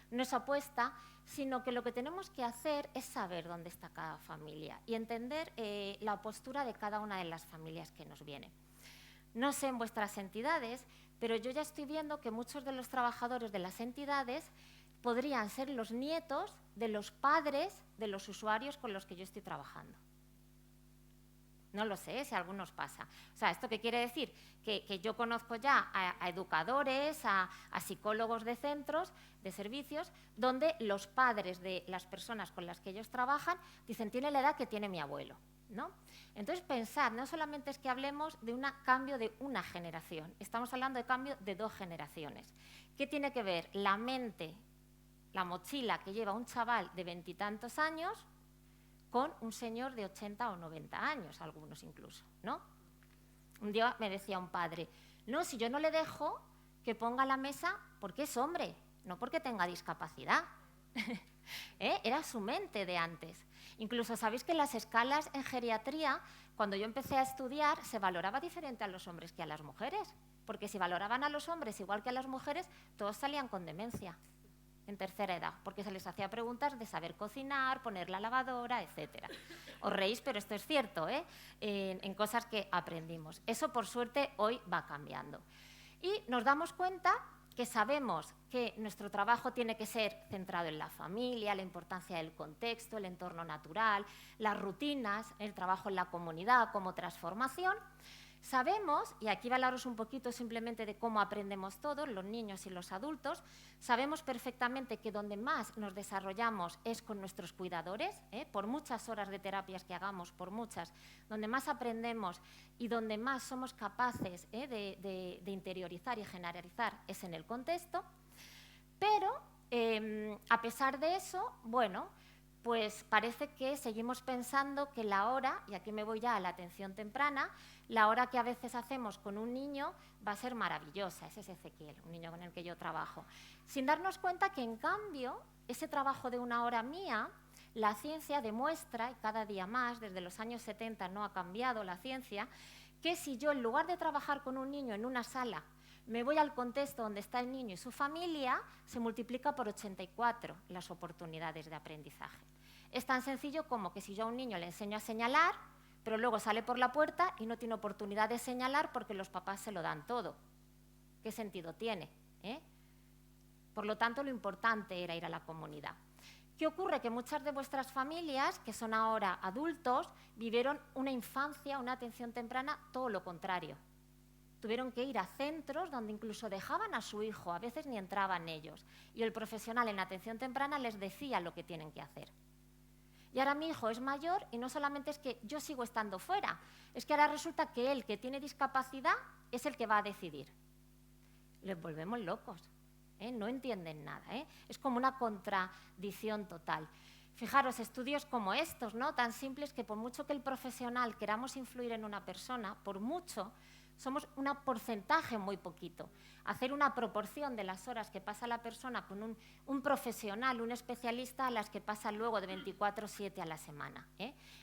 Speaker 3: no es opuesta, sino que lo que tenemos que hacer es saber dónde está cada familia y entender la postura de cada una de las familias que nos vienen. No sé en vuestras entidades, pero yo ya estoy viendo que muchos de los trabajadores de las entidades podrían ser los nietos de los padres de los usuarios con los que yo estoy trabajando. No lo sé, si a algunos pasa. O sea, ¿esto qué quiere decir? Que yo conozco ya a educadores, a psicólogos de centros, de servicios, donde los padres de las personas con las que ellos trabajan dicen, tiene la edad que tiene mi abuelo, ¿no? Entonces, pensad, no solamente es que hablemos de un cambio de una generación, estamos hablando de cambio de 2 generaciones. ¿Qué tiene que ver la mente, la mochila que lleva un chaval de 20 y tantos años con un señor de 80 o 90 años, algunos incluso, ¿no? Un día me decía un padre, no, si yo no le dejo que ponga la mesa porque es hombre, no porque tenga discapacidad. Era su mente de antes. Incluso sabéis que en las escalas en geriatría, cuando yo empecé a estudiar, se valoraba diferente a los hombres que a las mujeres, porque si valoraban a los hombres igual que a las mujeres, todos salían con demencia en tercera edad, porque se les hacía preguntas de saber cocinar, poner la lavadora, etc. Os reís, pero esto es cierto, en cosas que aprendimos. Eso, por suerte, hoy va cambiando. Y nos damos cuenta que sabemos que nuestro trabajo tiene que ser centrado en la familia, la importancia del contexto, el entorno natural, las rutinas, el trabajo en la comunidad como transformación. Sabemos, y aquí voy a hablaros un poquito simplemente de cómo aprendemos todos, los niños y los adultos, sabemos perfectamente que donde más nos desarrollamos es con nuestros cuidadores, por muchas horas de terapias que hagamos, por muchas, donde más aprendemos y donde más somos capaces de interiorizar y generalizar es en el contexto, pero a pesar de eso, bueno, pues parece que seguimos pensando que la hora, y aquí me voy ya a la atención temprana, la hora que a veces hacemos con un niño va a ser maravillosa. Ese es Ezequiel, un niño con el que yo trabajo. Sin darnos cuenta que, en cambio, ese trabajo de una hora mía, la ciencia demuestra, y cada día más, desde los años 70 no ha cambiado la ciencia, que si yo, en lugar de trabajar con un niño en una sala, me voy al contexto donde está el niño y su familia, se multiplica por 84 las oportunidades de aprendizaje. Es tan sencillo como que si yo a un niño le enseño a señalar, pero luego sale por la puerta y no tiene oportunidad de señalar porque los papás se lo dan todo. ¿Qué sentido tiene? Por lo tanto, lo importante era ir a la comunidad. ¿Qué ocurre? Que muchas de vuestras familias, que son ahora adultos, vivieron una infancia, una atención temprana, todo lo contrario. Tuvieron que ir a centros donde incluso dejaban a su hijo, a veces ni entraban ellos, y el profesional en atención temprana les decía lo que tienen que hacer. Y ahora mi hijo es mayor y no solamente es que yo sigo estando fuera, es que ahora resulta que él, que tiene discapacidad, es el que va a decidir. Les volvemos locos, no entienden nada, es como una contradicción total. Fijaros, estudios como estos, ¿no? Tan simples que por mucho que el profesional queramos influir en una persona, por mucho, somos un porcentaje muy poquito. Hacer una proporción de las horas que pasa la persona con un profesional, un especialista, a las que pasa luego de 24/7 a la semana.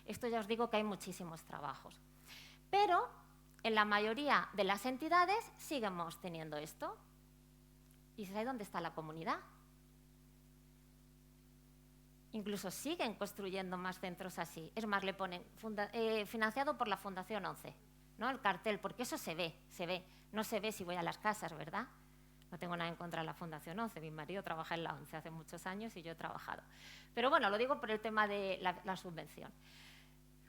Speaker 3: Esto ya os digo que hay muchísimos trabajos. Pero en la mayoría de las entidades seguimos teniendo esto. ¿Y sabéis dónde está la comunidad? Incluso siguen construyendo más centros así. Es más, le ponen financiado por la Fundación 11. ¿No? El cartel, porque eso se ve. No se ve si voy a las casas, ¿verdad? No tengo nada en contra de la Fundación 11. Mi marido trabaja en la 11 hace muchos años y yo he trabajado. Pero bueno, lo digo por el tema de la subvención.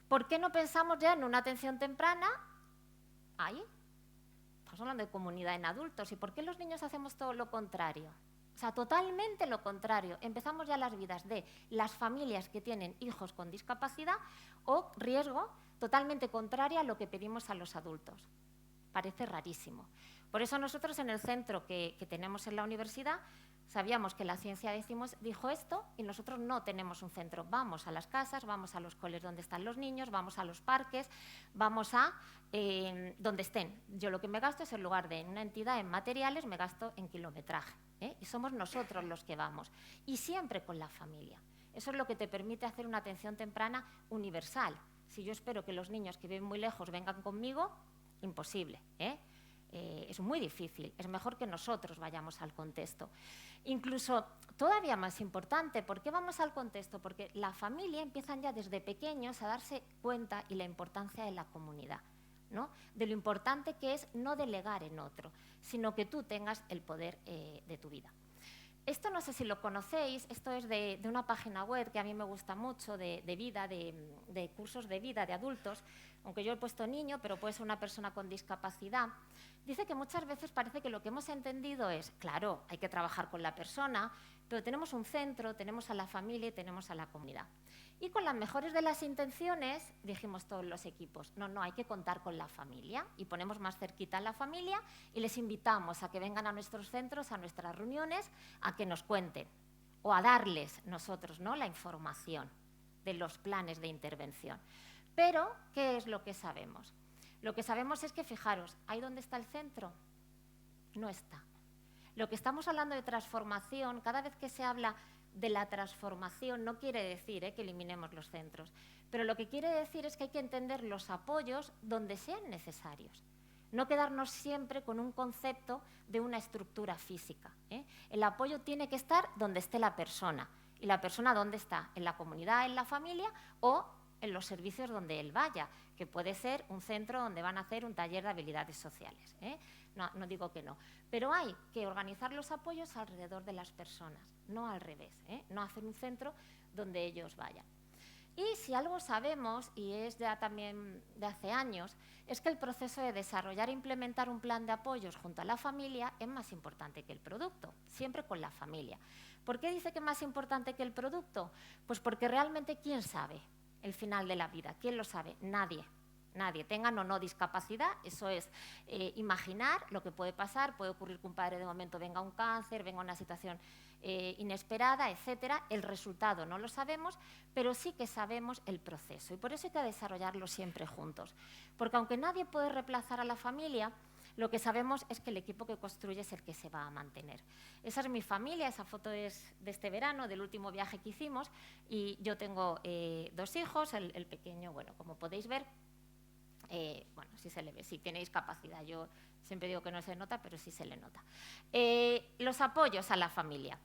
Speaker 3: ¿Por qué no pensamos ya en una atención temprana? Ahí. Estamos hablando de comunidad en adultos. ¿Y por qué los niños hacemos todo lo contrario? O sea, totalmente lo contrario. Empezamos ya las vidas de las familias que tienen hijos con discapacidad o riesgo totalmente contraria a lo que pedimos a los adultos. Parece rarísimo. Por eso nosotros en el centro que tenemos en la universidad sabíamos que la ciencia dijo esto y nosotros no tenemos un centro. Vamos a las casas, vamos a los coles donde están los niños, vamos a los parques, vamos a donde estén. Yo lo que me gasto es en lugar de en una entidad en materiales, me gasto en kilometraje. Y somos nosotros los que vamos. Y siempre con la familia. Eso es lo que te permite hacer una atención temprana universal. Si yo espero que los niños que viven muy lejos vengan conmigo, imposible. Es muy difícil, es mejor que nosotros vayamos al contexto. Incluso todavía más importante, ¿por qué vamos al contexto? Porque la familia empiezan ya desde pequeños a darse cuenta y la importancia de la comunidad, ¿no? De lo importante que es no delegar en otro, sino que tú tengas el poder de tu vida. Esto no sé si lo conocéis, esto es de una página web que a mí me gusta mucho, de vida, de cursos de vida de adultos, aunque yo he puesto niño, pero puede ser una persona con discapacidad. Dice que muchas veces parece que lo que hemos entendido es, claro, hay que trabajar con la persona, pero tenemos un centro, tenemos a la familia y tenemos a la comunidad. Y con las mejores de las intenciones, dijimos todos los equipos, no, hay que contar con la familia y ponemos más cerquita a la familia y les invitamos a que vengan a nuestros centros, a nuestras reuniones, a que nos cuenten o a darles nosotros, ¿no?, la información de los planes de intervención. Pero, ¿qué es lo que sabemos? Lo que sabemos es que, fijaros, ¿ahí dónde está el centro? No está. Lo que estamos hablando de transformación, cada vez que se habla de la transformación, no quiere decir que eliminemos los centros, pero lo que quiere decir es que hay que entender los apoyos donde sean necesarios. No quedarnos siempre con un concepto de una estructura física. El apoyo tiene que estar donde esté la persona. ¿Y la persona dónde está? ¿En la comunidad, en la familia o en los servicios donde él vaya? Que puede ser un centro donde van a hacer un taller de habilidades sociales. No digo que no. Pero hay que organizar los apoyos alrededor de las personas, no al revés. No hacer un centro donde ellos vayan. Y si algo sabemos, y es ya también de hace años, es que el proceso de desarrollar e implementar un plan de apoyos junto a la familia es más importante que el producto, siempre con la familia. ¿Por qué dice que es más importante que el producto? Pues porque realmente ¿quién sabe el final de la vida? ¿Quién lo sabe? Nadie. Nadie, tengan o no discapacidad, eso es imaginar lo que puede pasar, puede ocurrir que un padre de momento venga un cáncer, venga una situación inesperada, etcétera. El resultado no lo sabemos, pero sí que sabemos el proceso y por eso hay que desarrollarlo siempre juntos. Porque aunque nadie puede reemplazar a la familia, lo que sabemos es que el equipo que construye es el que se va a mantener. Esa es mi familia, esa foto es de este verano, del último viaje que hicimos, y yo tengo 2 hijos, el pequeño, bueno, como podéis ver, bueno, sí se le ve, sí tiene discapacidad. Yo siempre digo que no se nota, pero sí se le nota. Los apoyos a la familia.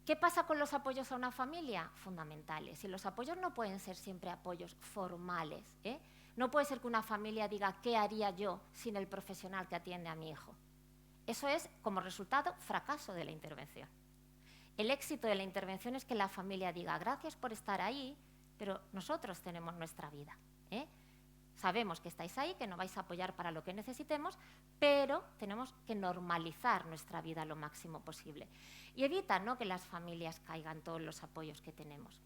Speaker 3: ¿Qué pasa con los apoyos a una familia? Fundamentales. Y los apoyos no pueden ser siempre apoyos formales. No puede ser que una familia diga ¿qué haría yo sin el profesional que atiende a mi hijo? Eso es, como resultado, fracaso de la intervención. El éxito de la intervención es que la familia diga gracias por estar ahí, pero nosotros tenemos nuestra vida. Sabemos que estáis ahí, que nos vais a apoyar para lo que necesitemos, pero tenemos que normalizar nuestra vida lo máximo posible. Y evita, ¿no?, que las familias caigan todos los apoyos que tenemos.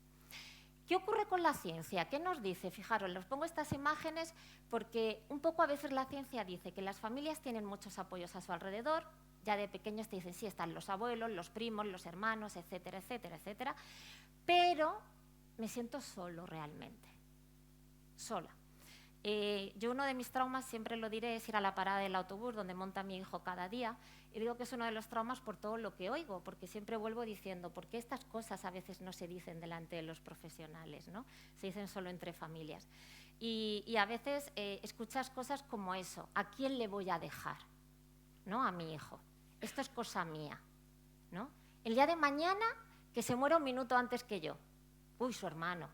Speaker 3: ¿Qué ocurre con la ciencia? ¿Qué nos dice? Fijaros, les pongo estas imágenes porque un poco a veces la ciencia dice que las familias tienen muchos apoyos a su alrededor. Ya de pequeños te dicen, sí, están los abuelos, los primos, los hermanos, etcétera, etcétera, etcétera. Pero me siento solo realmente, sola. Yo uno de mis traumas, siempre lo diré, es ir a la parada del autobús donde monta mi hijo cada día y digo que es uno de los traumas por todo lo que oigo, porque siempre vuelvo diciendo, ¿por qué estas cosas a veces no se dicen delante de los profesionales, ¿no? Se dicen solo entre familias. Y a veces escuchas cosas como eso, ¿a quién le voy a dejar? ¿No? A mi hijo. Esto es cosa mía, ¿no? El día de mañana que se muera un minuto antes que yo. Uy, su hermano,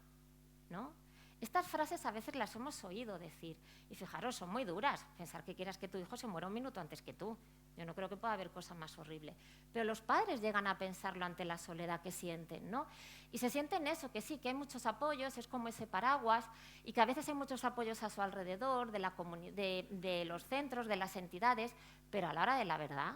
Speaker 3: ¿no? Estas frases a veces las hemos oído decir y fijaros, son muy duras, pensar que quieras que tu hijo se muera un minuto antes que tú. Yo no creo que pueda haber cosa más horrible. Pero los padres llegan a pensarlo ante la soledad que sienten, ¿no? Y se sienten eso, que sí, que hay muchos apoyos, es como ese paraguas y que a veces hay muchos apoyos a su alrededor, de los centros, de las entidades, pero a la hora de la verdad,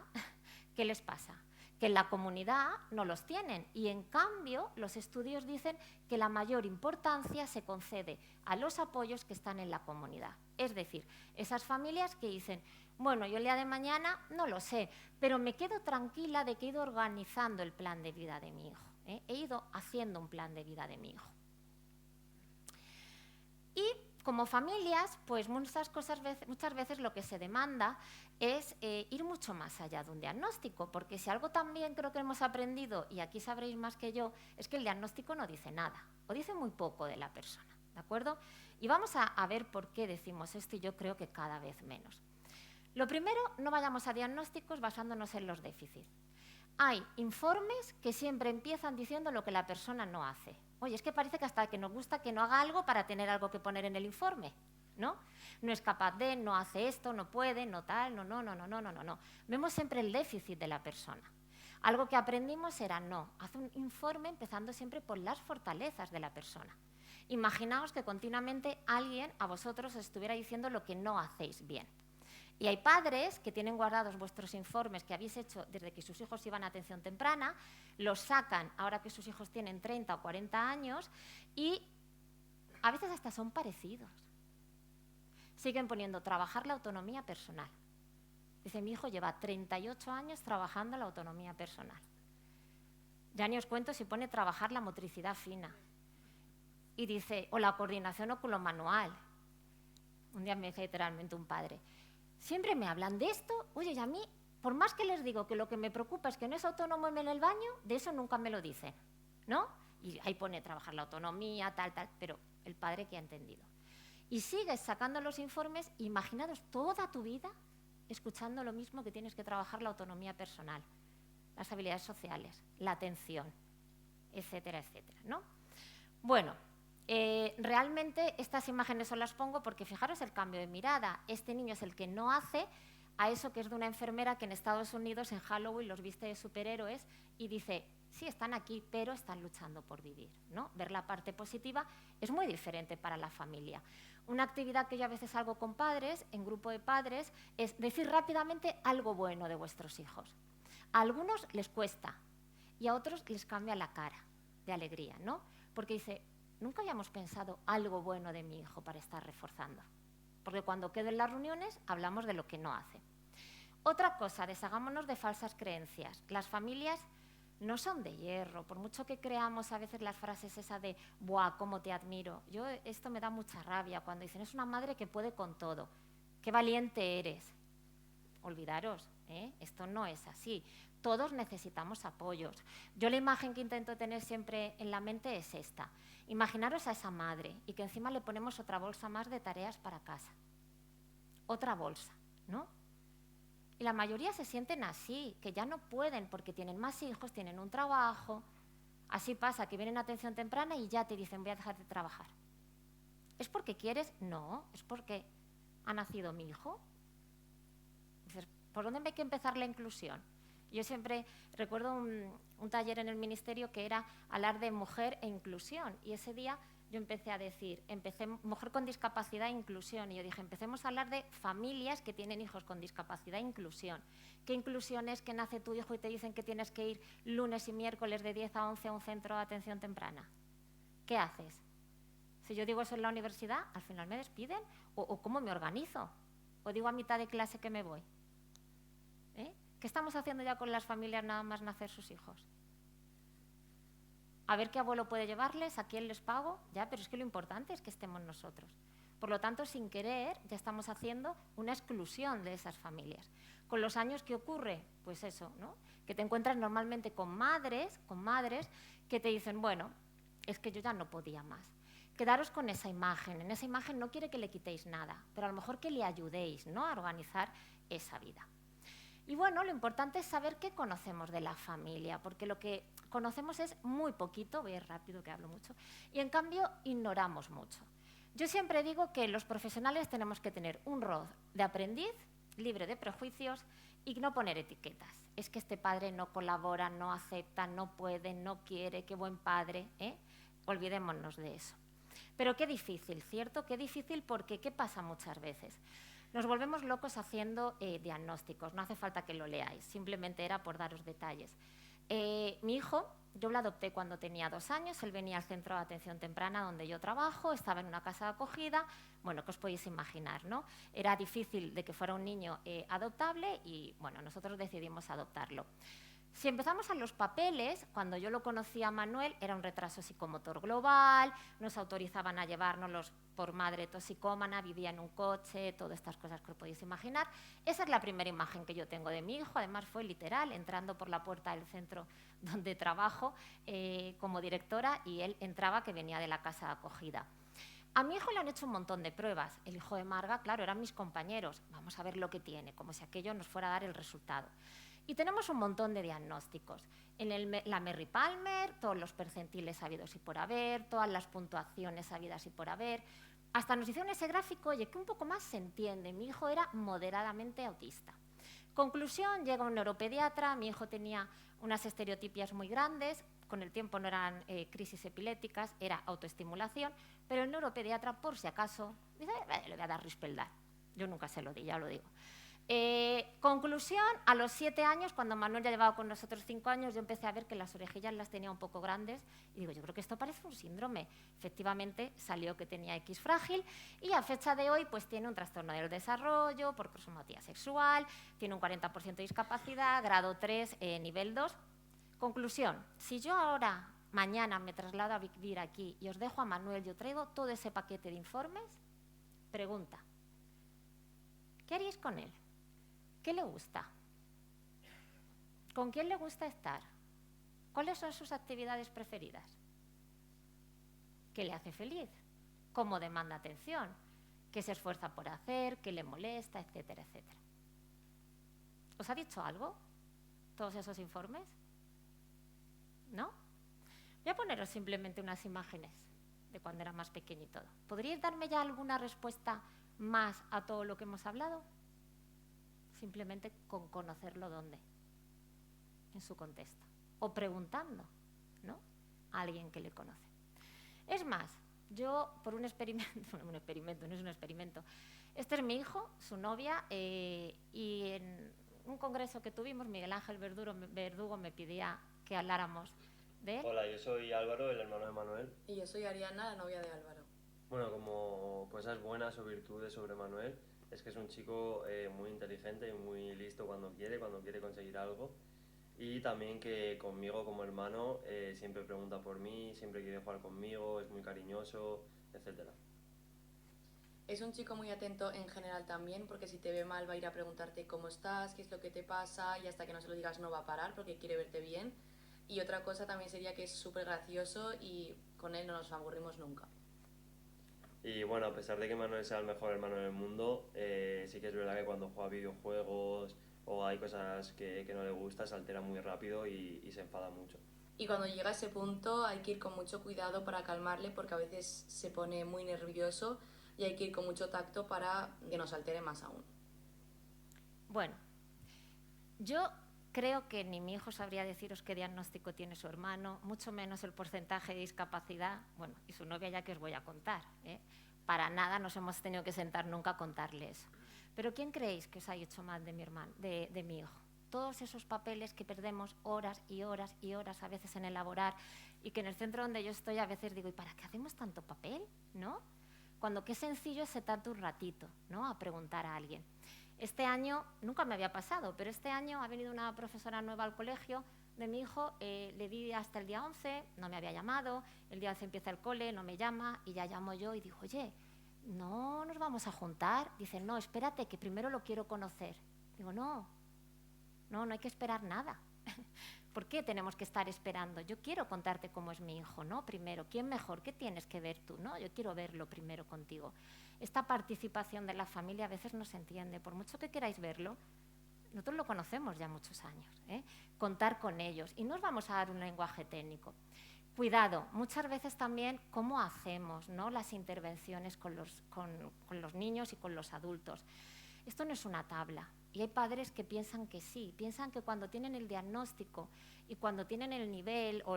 Speaker 3: ¿qué les pasa? que en la comunidad no los tienen. Y en cambio, los estudios dicen que la mayor importancia se concede a los apoyos que están en la comunidad. Es decir, esas familias que dicen, bueno, yo el día de mañana no lo sé, pero me quedo tranquila de que he ido organizando el plan de vida de mi hijo. He ido haciendo un plan de vida de mi hijo. Y como familias, pues muchas veces lo que se demanda es ir mucho más allá de un diagnóstico, porque si algo también creo que hemos aprendido, y aquí sabréis más que yo, es que el diagnóstico no dice nada, o dice muy poco de la persona, ¿de acuerdo? Y vamos a ver por qué decimos esto, y yo creo que cada vez menos. Lo primero, no vayamos a diagnósticos basándonos en los déficits. Hay informes que siempre empiezan diciendo lo que la persona no hace. Oye, es que parece que hasta que nos gusta que no haga algo para tener algo que poner en el informe, ¿no? No es capaz de, no hace esto, no puede, no tal, no. Vemos siempre el déficit de la persona. Algo que aprendimos era no, haz un informe empezando siempre por las fortalezas de la persona. Imaginaos que continuamente alguien a vosotros os estuviera diciendo lo que no hacéis bien. Y hay padres que tienen guardados vuestros informes que habéis hecho desde que sus hijos iban a atención temprana, los sacan ahora que sus hijos tienen 30 o 40 años y a veces hasta son parecidos. Siguen poniendo trabajar la autonomía personal. Dice, mi hijo lleva 38 años trabajando la autonomía personal. Ya ni os cuento si pone trabajar la motricidad fina. Y dice, o la coordinación oculomanual. Un día me dice literalmente un padre, siempre me hablan de esto, oye, y a mí, por más que les digo que lo que me preocupa es que no es autónomo en el baño, de eso nunca me lo dicen, ¿no? Y ahí pone trabajar la autonomía, tal, pero el padre que ha entendido. Y sigues sacando los informes, imaginaros toda tu vida escuchando lo mismo, que tienes que trabajar la autonomía personal, las habilidades sociales, la atención, etcétera, etcétera, ¿no? Bueno, realmente estas imágenes os las pongo porque fijaros el cambio de mirada. Este niño es el que no hace a eso que es de una enfermera que en Estados Unidos en Halloween los viste de superhéroes y dice, sí, están aquí, pero están luchando por vivir, ¿no? Ver la parte positiva es muy diferente para la familia. Una actividad que yo a veces hago con padres, en grupo de padres, es decir rápidamente algo bueno de vuestros hijos. A algunos les cuesta y a otros les cambia la cara de alegría, ¿no? Porque dice, nunca habíamos pensado algo bueno de mi hijo para estar reforzando. Porque cuando quedo en las reuniones hablamos de lo que no hace. Otra cosa, deshagámonos de falsas creencias. Las familias no son de hierro, por mucho que creamos a veces las frases esa de ¡buah, cómo te admiro! Esto me da mucha rabia cuando dicen, es una madre que puede con todo. ¡Qué valiente eres! Olvidaros, esto no es así. Todos necesitamos apoyos. Yo la imagen que intento tener siempre en la mente es esta. Imaginaros a esa madre y que encima le ponemos otra bolsa más de tareas para casa. Otra bolsa, ¿no? Y la mayoría se sienten así, que ya no pueden porque tienen más hijos, tienen un trabajo. Así pasa, que vienen a atención temprana y ya te dicen, voy a dejar de trabajar. ¿Es porque quieres? No, es porque ha nacido mi hijo. Dices, ¿por dónde hay que empezar la inclusión? Yo siempre recuerdo un taller en el ministerio que era hablar de mujer e inclusión. Y ese día yo empecé a decir, mujer con discapacidad e inclusión. Y yo dije, empecemos a hablar de familias que tienen hijos con discapacidad e inclusión. ¿Qué inclusión es que nace tu hijo y te dicen que tienes que ir lunes y miércoles de 10 a 11 a un centro de atención temprana? ¿Qué haces? Si yo digo eso en la universidad, al final me despiden. ¿O cómo me organizo? ¿O digo a mitad de clase que me voy? ¿Qué estamos haciendo ya con las familias nada más nacer sus hijos? A ver qué abuelo puede llevarles, a quién les pago, ya, pero es que lo importante es que estemos nosotros. Por lo tanto, sin querer, ya estamos haciendo una exclusión de esas familias. Con los años, ¿qué ocurre? Pues eso, ¿no? Que te encuentras normalmente con madres que te dicen, bueno, es que yo ya no podía más. Quedaros con esa imagen. En esa imagen no quiere que le quitéis nada, pero a lo mejor que le ayudéis, ¿no?, a organizar esa vida. Y bueno, lo importante es saber qué conocemos de la familia, porque lo que conocemos es muy poquito, voy a ir rápido que hablo mucho, y en cambio ignoramos mucho. Yo siempre digo que los profesionales tenemos que tener un rol de aprendiz, libre de prejuicios y no poner etiquetas. Es que este padre no colabora, no acepta, no puede, no quiere, qué buen padre, Olvidémonos de eso. Pero qué difícil, ¿cierto? Qué difícil porque ¿qué pasa muchas veces? Nos volvemos locos haciendo diagnósticos, no hace falta que lo leáis, simplemente era por daros detalles. Mi hijo, yo lo adopté cuando tenía 2 años, él venía al centro de atención temprana donde yo trabajo, estaba en una casa de acogida, bueno, que os podéis imaginar, ¿no? Era difícil de que fuera un niño adoptable y, bueno, nosotros decidimos adoptarlo. Si empezamos a los papeles, cuando yo lo conocí a Manuel, era un retraso psicomotor global, nos autorizaban a llevárnoslos por madre toxicómana, vivía en un coche, todas estas cosas que os podéis imaginar. Esa es la primera imagen que yo tengo de mi hijo, además fue literal, entrando por la puerta del centro donde trabajo como directora y él entraba que venía de la casa de acogida. A mi hijo le han hecho un montón de pruebas. El hijo de Marga, claro, eran mis compañeros. Vamos a ver lo que tiene, como si aquello nos fuera a dar el resultado. Y tenemos un montón de diagnósticos. En la Merry Palmer, todos los percentiles habidos y por haber, todas las puntuaciones habidas y por haber. Hasta nos hicieron ese gráfico, oye, que un poco más se entiende. Mi hijo era moderadamente autista. Conclusión, llega un neuropediatra, mi hijo tenía unas estereotipias muy grandes, con el tiempo no eran crisis epilépticas, era autoestimulación, pero el neuropediatra, por si acaso, dice, le voy a dar Risperdal. Yo nunca se lo di, ya lo digo. Conclusión, a los 7 años, cuando Manuel ya llevaba con nosotros 5 años, yo empecé a ver que las orejillas las tenía un poco grandes y digo, yo creo que esto parece un síndrome. Efectivamente, salió que tenía X frágil y a fecha de hoy pues tiene un trastorno del desarrollo por crosomatía sexual, tiene un 40% de discapacidad, grado 3, nivel 2. Conclusión, si yo ahora, mañana, me traslado a vivir aquí y os dejo a Manuel, yo traigo todo ese paquete de informes, pregunta, ¿qué haríais con él? ¿Qué le gusta? ¿Con quién le gusta estar? ¿Cuáles son sus actividades preferidas? ¿Qué le hace feliz? ¿Cómo demanda atención? ¿Qué se esfuerza por hacer? ¿Qué le molesta? Etcétera, etcétera. ¿Os ha dicho algo todos esos informes? ¿No? Voy a poneros simplemente unas imágenes de cuando era más pequeño y todo. ¿Podríais darme ya alguna respuesta más a todo lo que hemos hablado? Simplemente con conocerlo dónde, en su contexto, o preguntando, ¿no?, a alguien que le conoce. Es más, yo por un experimento, no es un experimento, este es mi hijo, su novia, y en un congreso que tuvimos, Miguel Ángel Verdugo me pedía que habláramos de él.
Speaker 4: Hola, yo soy Álvaro, el hermano de Manuel.
Speaker 5: Y yo soy Ariana, la novia de Álvaro.
Speaker 4: Bueno, como cosas buenas o virtudes sobre Manuel, es que es un chico muy inteligente y muy listo cuando quiere conseguir algo. Y también que conmigo como hermano siempre pregunta por mí, siempre quiere jugar conmigo, es muy cariñoso, etc.
Speaker 5: Es un chico muy atento en general también, porque si te ve mal va a ir a preguntarte cómo estás, qué es lo que te pasa, y hasta que no se lo digas no va a parar porque quiere verte bien. Y otra cosa también sería que es súper gracioso y con él no nos aburrimos nunca.
Speaker 4: Y bueno, a pesar de que Manuel sea el mejor hermano del mundo, sí que es verdad que cuando juega videojuegos o hay cosas que no le gusta, se altera muy rápido y se enfada mucho.
Speaker 5: Y cuando llega a ese punto hay que ir con mucho cuidado para calmarle, porque a veces se pone muy nervioso y hay que ir con mucho tacto para que no se altere más aún.
Speaker 3: Bueno, yo creo que ni mi hijo sabría deciros qué diagnóstico tiene su hermano, mucho menos el porcentaje de discapacidad, bueno, y su novia ya que os voy a contar, ¿eh? Para nada nos hemos tenido que sentar nunca a contarle eso. Pero ¿quién creéis que os ha hecho mal de mi hermano, de mi hijo? Todos esos papeles que perdemos horas y horas y horas a veces en elaborar y que en el centro donde yo estoy a veces digo, ¿y para qué hacemos tanto papel? ¿No? Cuando qué sencillo es sentarte un ratito, ¿no?, a preguntar a alguien. Este año, nunca me había pasado, pero este año ha venido una profesora nueva al colegio de mi hijo, le di hasta el día 11, no me había llamado, el día 11 empieza el cole, no me llama y ya llamo yo y digo, oye, ¿no nos vamos a juntar? Dice, no, espérate, que primero lo quiero conocer. Digo, no hay que esperar nada. ¿Por qué tenemos que estar esperando? Yo quiero contarte cómo es mi hijo, ¿no? Primero, ¿quién mejor? ¿Qué tienes que ver tú, no? Yo quiero verlo primero contigo. Esta participación de la familia a veces no se entiende. Por mucho que queráis verlo, nosotros lo conocemos ya muchos años, ¿eh? Contar con ellos. Y no os vamos a dar un lenguaje técnico. Cuidado, muchas veces también cómo hacemos, ¿no?, las intervenciones con los niños y con los adultos. Esto no es una tabla. Y hay padres que piensan que sí, piensan que cuando tienen el diagnóstico y cuando tienen el nivel o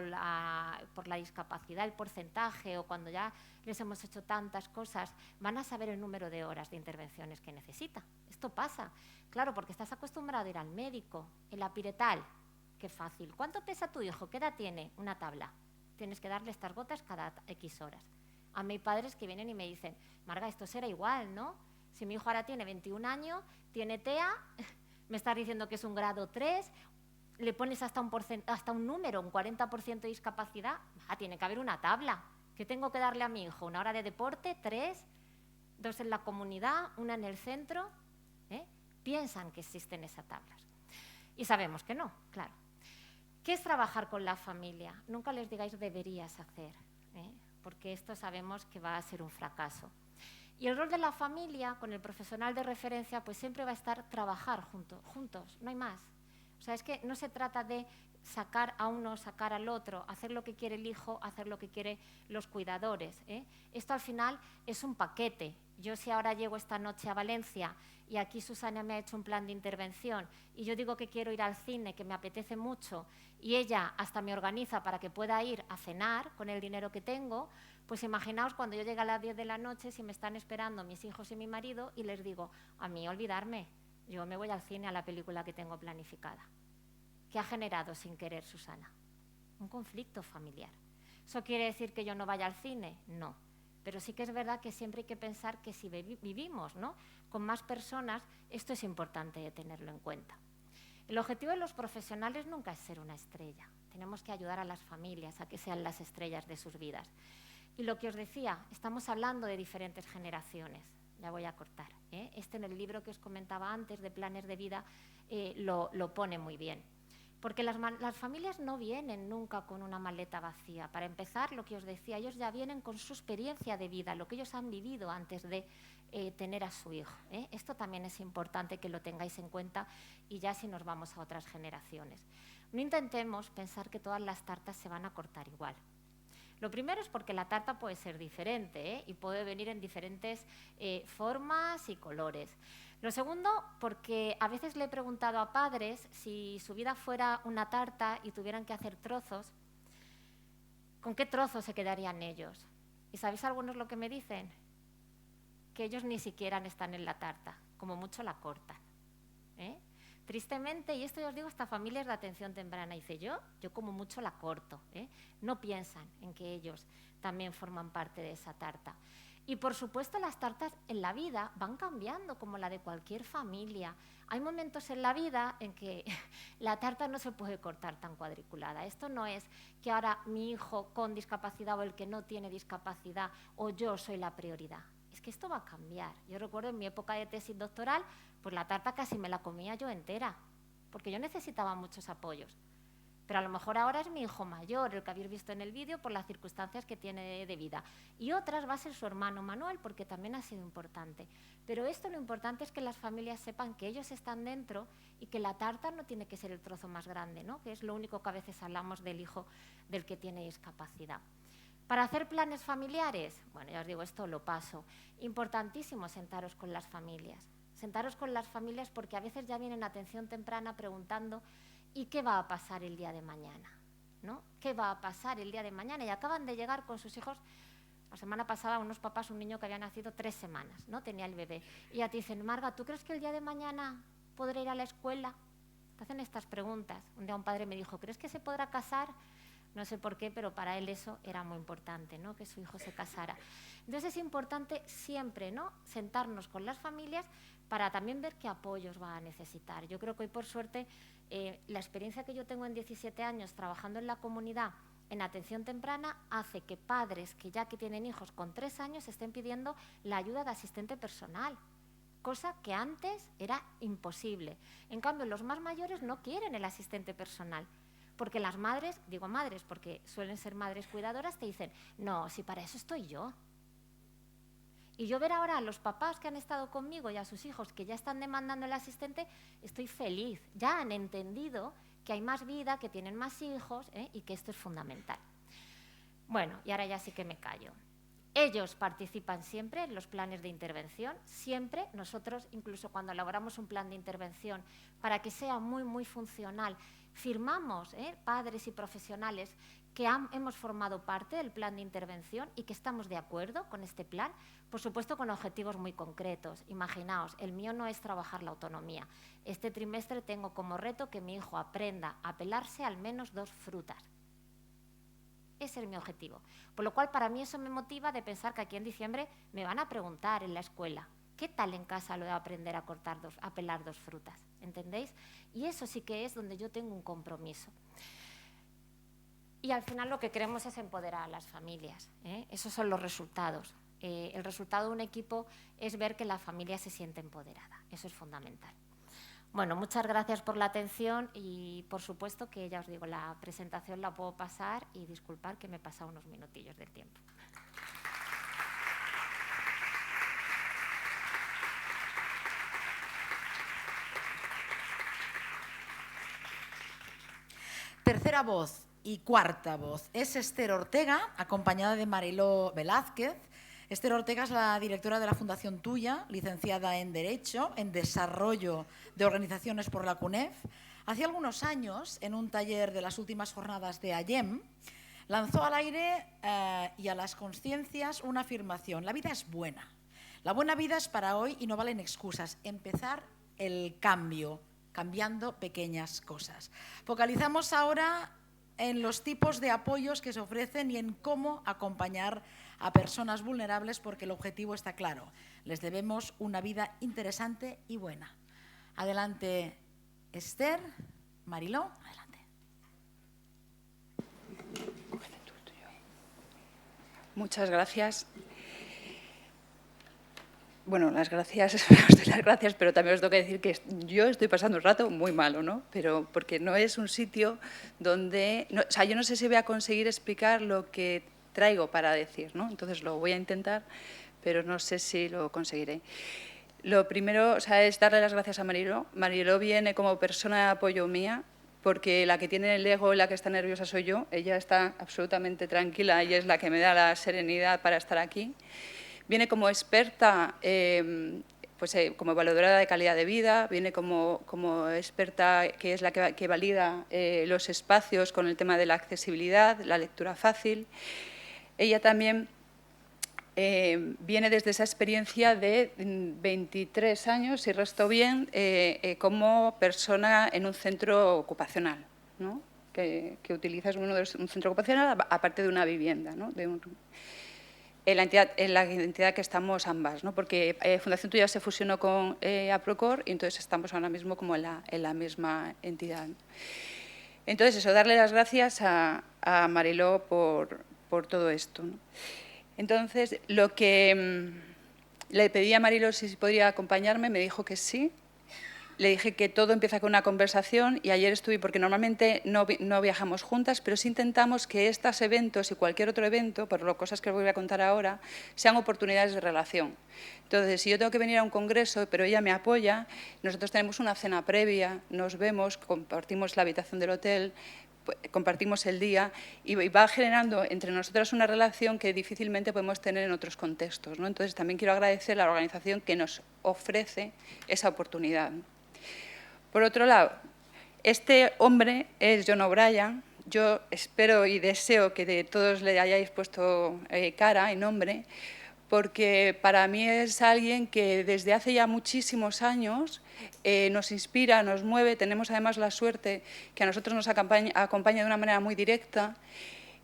Speaker 3: por la discapacidad, el porcentaje, o cuando ya les hemos hecho tantas cosas, van a saber el número de horas de intervenciones que necesita. Esto pasa, claro, porque estás acostumbrado a ir al médico, el apiretal, qué fácil. ¿Cuánto pesa tu hijo? ¿Qué edad tiene? Una tabla. Tienes que darle estas gotas cada X horas. A mí hay padres que vienen y me dicen, Marga, esto será igual, ¿no? Si mi hijo ahora tiene 21 años, tiene TEA, me estás diciendo que es un grado 3, le pones hasta un número, un 40% de discapacidad, tiene que haber una tabla. ¿Qué tengo que darle a mi hijo? ¿Una hora de deporte? 3, 2 en la comunidad, 1 en el centro. Piensan que existen esas tablas. Y sabemos que no, claro. ¿Qué es trabajar con la familia? Nunca les digáis deberías hacer, porque esto sabemos que va a ser un fracaso. Y el rol de la familia, con el profesional de referencia, pues siempre va a estar trabajar juntos, no hay más. O sea, es que no se trata de sacar a uno, sacar al otro, hacer lo que quiere el hijo, hacer lo que quieren los cuidadores. Esto al final es un paquete. Yo si ahora llego esta noche a Valencia y aquí Susana me ha hecho un plan de intervención y yo digo que quiero ir al cine, que me apetece mucho, y ella hasta me organiza para que pueda ir a cenar con el dinero que tengo, pues imaginaos cuando yo llegue a las 10 de la noche, si me están esperando mis hijos y mi marido, y les digo, a mí olvidarme, yo me voy al cine a la película que tengo planificada. ¿Qué ha generado sin querer Susana? Un conflicto familiar. ¿Eso quiere decir que yo no vaya al cine? No. Pero sí que es verdad que siempre hay que pensar que si vivimos, ¿no?, con más personas, esto es importante tenerlo en cuenta. El objetivo de los profesionales nunca es ser una estrella. Tenemos que ayudar a las familias a que sean las estrellas de sus vidas. Y lo que os decía, estamos hablando de diferentes generaciones. Ya voy a cortar. Este en el libro que os comentaba antes de Planes de Vida lo pone muy bien. Porque las familias no vienen nunca con una maleta vacía. Para empezar, lo que os decía, ellos ya vienen con su experiencia de vida, lo que ellos han vivido antes de tener a su hijo. Esto también es importante que lo tengáis en cuenta, y ya si nos vamos a otras generaciones. No intentemos pensar que todas las tartas se van a cortar igual. Lo primero es porque la tarta puede ser diferente y puede venir en diferentes formas y colores. Lo segundo, porque a veces le he preguntado a padres si su vida fuera una tarta y tuvieran que hacer trozos, ¿con qué trozos se quedarían ellos? ¿Y sabéis algunos lo que me dicen? Que ellos ni siquiera están en la tarta, como mucho la cortan. Tristemente, y esto ya os digo, hasta familias de atención temprana, dice yo como mucho la corto. No piensan en que ellos también forman parte de esa tarta. Y por supuesto las tartas en la vida van cambiando como la de cualquier familia. Hay momentos en la vida en que la tarta no se puede cortar tan cuadriculada. Esto no es que ahora mi hijo con discapacidad o el que no tiene discapacidad o yo soy la prioridad. Es que esto va a cambiar. Yo recuerdo en mi época de tesis doctoral, pues la tarta casi me la comía yo entera, porque yo necesitaba muchos apoyos. Pero a lo mejor ahora es mi hijo mayor, el que habéis visto en el vídeo, por las circunstancias que tiene de vida. Y otras va a ser su hermano Manuel, porque también ha sido importante. Pero esto, lo importante es que las familias sepan que ellos están dentro y que la tarta no tiene que ser el trozo más grande, ¿no?, que es lo único que a veces hablamos del hijo del que tiene discapacidad. Para hacer planes familiares, bueno, ya os digo, esto lo paso. Importantísimo sentaros con las familias. Sentaros con las familias porque a veces ya vienen a atención temprana preguntando ¿y qué va a pasar el día de mañana? ¿No? ¿Qué va a pasar el día de mañana? Y acaban de llegar con sus hijos. La semana pasada unos papás, un niño que había nacido 3 semanas, ¿no?, tenía el bebé. Y ya te dicen, Marga, ¿tú crees que el día de mañana podré ir a la escuela? Te hacen estas preguntas. Un día un padre me dijo, ¿crees que se podrá casar? No sé por qué, pero para él eso era muy importante, ¿no?, que su hijo se casara. Entonces es importante siempre, ¿no?, sentarnos con las familias para también ver qué apoyos va a necesitar. Yo creo que hoy, por suerte, la experiencia que yo tengo en 17 años trabajando en la comunidad en atención temprana hace que padres que tienen hijos con 3 años estén pidiendo la ayuda de asistente personal, cosa que antes era imposible. En cambio, los más mayores no quieren el asistente personal, porque las madres, digo madres porque suelen ser madres cuidadoras, te dicen, no, si para eso estoy yo. Y yo ver ahora a los papás que han estado conmigo y a sus hijos que ya están demandando el asistente, estoy feliz. Ya han entendido que hay más vida, que tienen más hijos y que esto es fundamental. Bueno, y ahora ya sí que me callo. Ellos participan siempre en los planes de intervención, siempre. Nosotros, incluso cuando elaboramos un plan de intervención, para que sea muy, muy funcional, firmamos, padres y profesionales que hemos formado parte del plan de intervención y que estamos de acuerdo con este plan, por supuesto con objetivos muy concretos. Imaginaos, el mío no es trabajar la autonomía. Este trimestre tengo como reto que mi hijo aprenda a pelarse al menos 2 frutas. Ese es mi objetivo. Por lo cual, para mí eso me motiva de pensar que aquí en diciembre me van a preguntar en la escuela, ¿qué tal en casa lo de aprender a pelar 2 frutas? ¿Entendéis? Y eso sí que es donde yo tengo un compromiso. Y al final lo que queremos es empoderar a las familias. Esos son los resultados. El resultado de un equipo es ver que la familia se siente empoderada. Eso es fundamental. Bueno, muchas gracias por la atención y, por supuesto, que ya os digo, la presentación la puedo pasar y disculpad que me he pasado unos minutillos del tiempo.
Speaker 1: Tercera voz y cuarta voz es Esther Ortega, acompañada de Mariló Velázquez. Esther Ortega es la directora de la Fundación Tuya, licenciada en Derecho, en Desarrollo de Organizaciones por la CUNEF. Hace algunos años, en un taller de las últimas jornadas de AYEM, lanzó al aire y a las conciencias una afirmación: la vida es buena. La buena vida es para hoy y no valen excusas. Empezar el cambio, cambiando pequeñas cosas. Focalizamos ahora en los tipos de apoyos que se ofrecen y en cómo acompañar a personas vulnerables, porque el objetivo está claro: les debemos una vida interesante y buena. Adelante, Esther. Mariló, adelante.
Speaker 6: Muchas gracias. Bueno, las gracias, os doy las gracias, pero también os tengo que decir que yo estoy pasando un rato muy malo, ¿no? Pero porque no es un sitio donde... o sea, yo no sé si voy a conseguir explicar lo que traigo para decir, ¿no? Entonces lo voy a intentar, pero no sé si lo conseguiré. Lo primero, o sea, es darle las gracias a Mariló. Mariló viene como persona de apoyo mía, porque la que tiene el ego y la que está nerviosa soy yo. Ella está absolutamente tranquila, ella es la que me da la serenidad para estar aquí. Viene como experta, como evaluadora de calidad de vida, viene como experta que es la que valida los espacios con el tema de la accesibilidad, la lectura fácil. Ella también viene desde esa experiencia de 23 años, si resto bien, como persona en un centro ocupacional, ¿no? que utiliza un centro ocupacional aparte de una vivienda, ¿no? En la entidad que estamos ambas, ¿no? Porque Fundación Tuya se fusionó con APROCOR y entonces estamos ahora mismo como en la misma entidad. Entonces, eso, darle las gracias a Mariló por todo esto, ¿no? Entonces, lo que le pedí a Mariló si podría acompañarme, me dijo que sí. Le dije que todo empieza con una conversación y ayer estuve, porque normalmente no viajamos juntas, pero sí intentamos que estos eventos y cualquier otro evento, por las cosas que os voy a contar ahora, sean oportunidades de relación. Entonces, si yo tengo que venir a un congreso, pero ella me apoya, nosotros tenemos una cena previa, nos vemos, compartimos la habitación del hotel, compartimos el día y va generando entre nosotras una relación que difícilmente podemos tener en otros contextos, ¿no? Entonces, también quiero agradecer a la organización que nos ofrece esa oportunidad. Por otro lado, este hombre es John O'Brien. Yo espero y deseo que de todos le hayáis puesto cara y nombre, porque para mí es alguien que desde hace ya muchísimos años nos inspira, nos mueve. Tenemos además la suerte que a nosotros nos acompaña de una manera muy directa.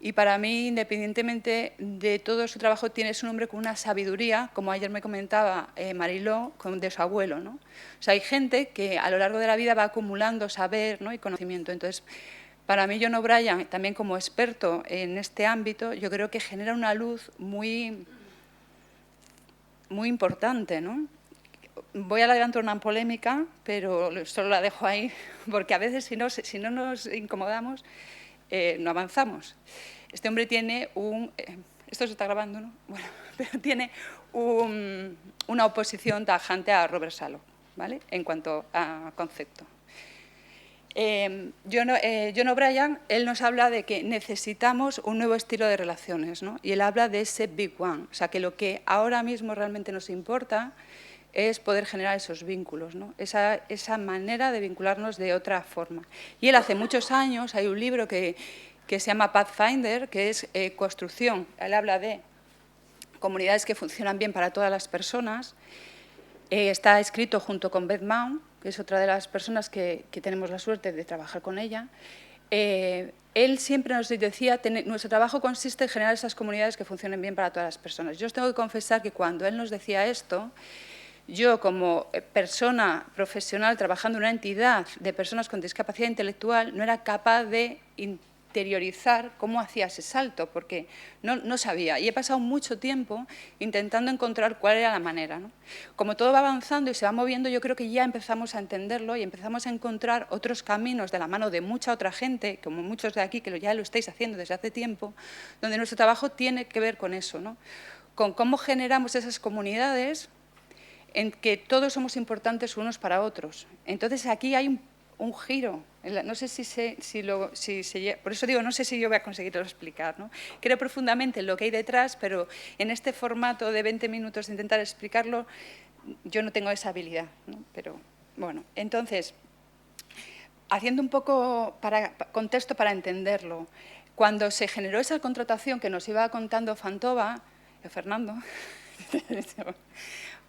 Speaker 6: Y para mí, independientemente de todo su trabajo, tiene su nombre con una sabiduría, como ayer me comentaba Mariló, de su abuelo, ¿no? O sea, hay gente que a lo largo de la vida va acumulando saber, ¿no? y conocimiento. Entonces, para mí, John O'Brien, también como experto en este ámbito, yo creo que genera una luz muy importante, ¿no? Voy a adelantar una polémica, pero solo la dejo ahí, porque a veces si no nos incomodamos, no avanzamos. Este hombre tiene esto se está grabando, ¿no? Bueno, pero tiene una oposición tajante a Robert Solow, ¿vale? En cuanto a concepto. John O'Brien, él nos habla de que necesitamos un nuevo estilo de relaciones, ¿no? Y él habla de ese Big One, o sea, que lo que ahora mismo realmente nos importa es poder generar esos vínculos, ¿no? Esa manera de vincularnos de otra forma. Y él hace muchos años, hay un libro que se llama Pathfinder, que es construcción. Él habla de comunidades que funcionan bien para todas las personas. Está escrito junto con Beth Mount, que es otra de las personas que tenemos la suerte de trabajar con ella. Él siempre nos decía, nuestro trabajo consiste en generar esas comunidades que funcionen bien para todas las personas. Yo os tengo que confesar que cuando él nos decía esto, yo como persona profesional trabajando en una entidad de personas con discapacidad intelectual no era capaz de interiorizar cómo hacía ese salto, porque no sabía. Y he pasado mucho tiempo intentando encontrar cuál era la manera, ¿no? Como todo va avanzando y se va moviendo, yo creo que ya empezamos a entenderlo y empezamos a encontrar otros caminos de la mano de mucha otra gente, como muchos de aquí que ya lo estáis haciendo desde hace tiempo, donde nuestro trabajo tiene que ver con eso, ¿no? Con cómo generamos esas comunidades en que todos somos importantes unos para otros. Entonces, aquí hay un giro. No sé por eso digo, no sé si yo voy a conseguirlo explicar, ¿no? Creo profundamente en lo que hay detrás, pero en este formato de 20 minutos de intentar explicarlo, yo no tengo esa habilidad, ¿no? Pero, bueno, entonces, haciendo un poco contexto para entenderlo, cuando se generó esa contratación que nos iba contando Fernando,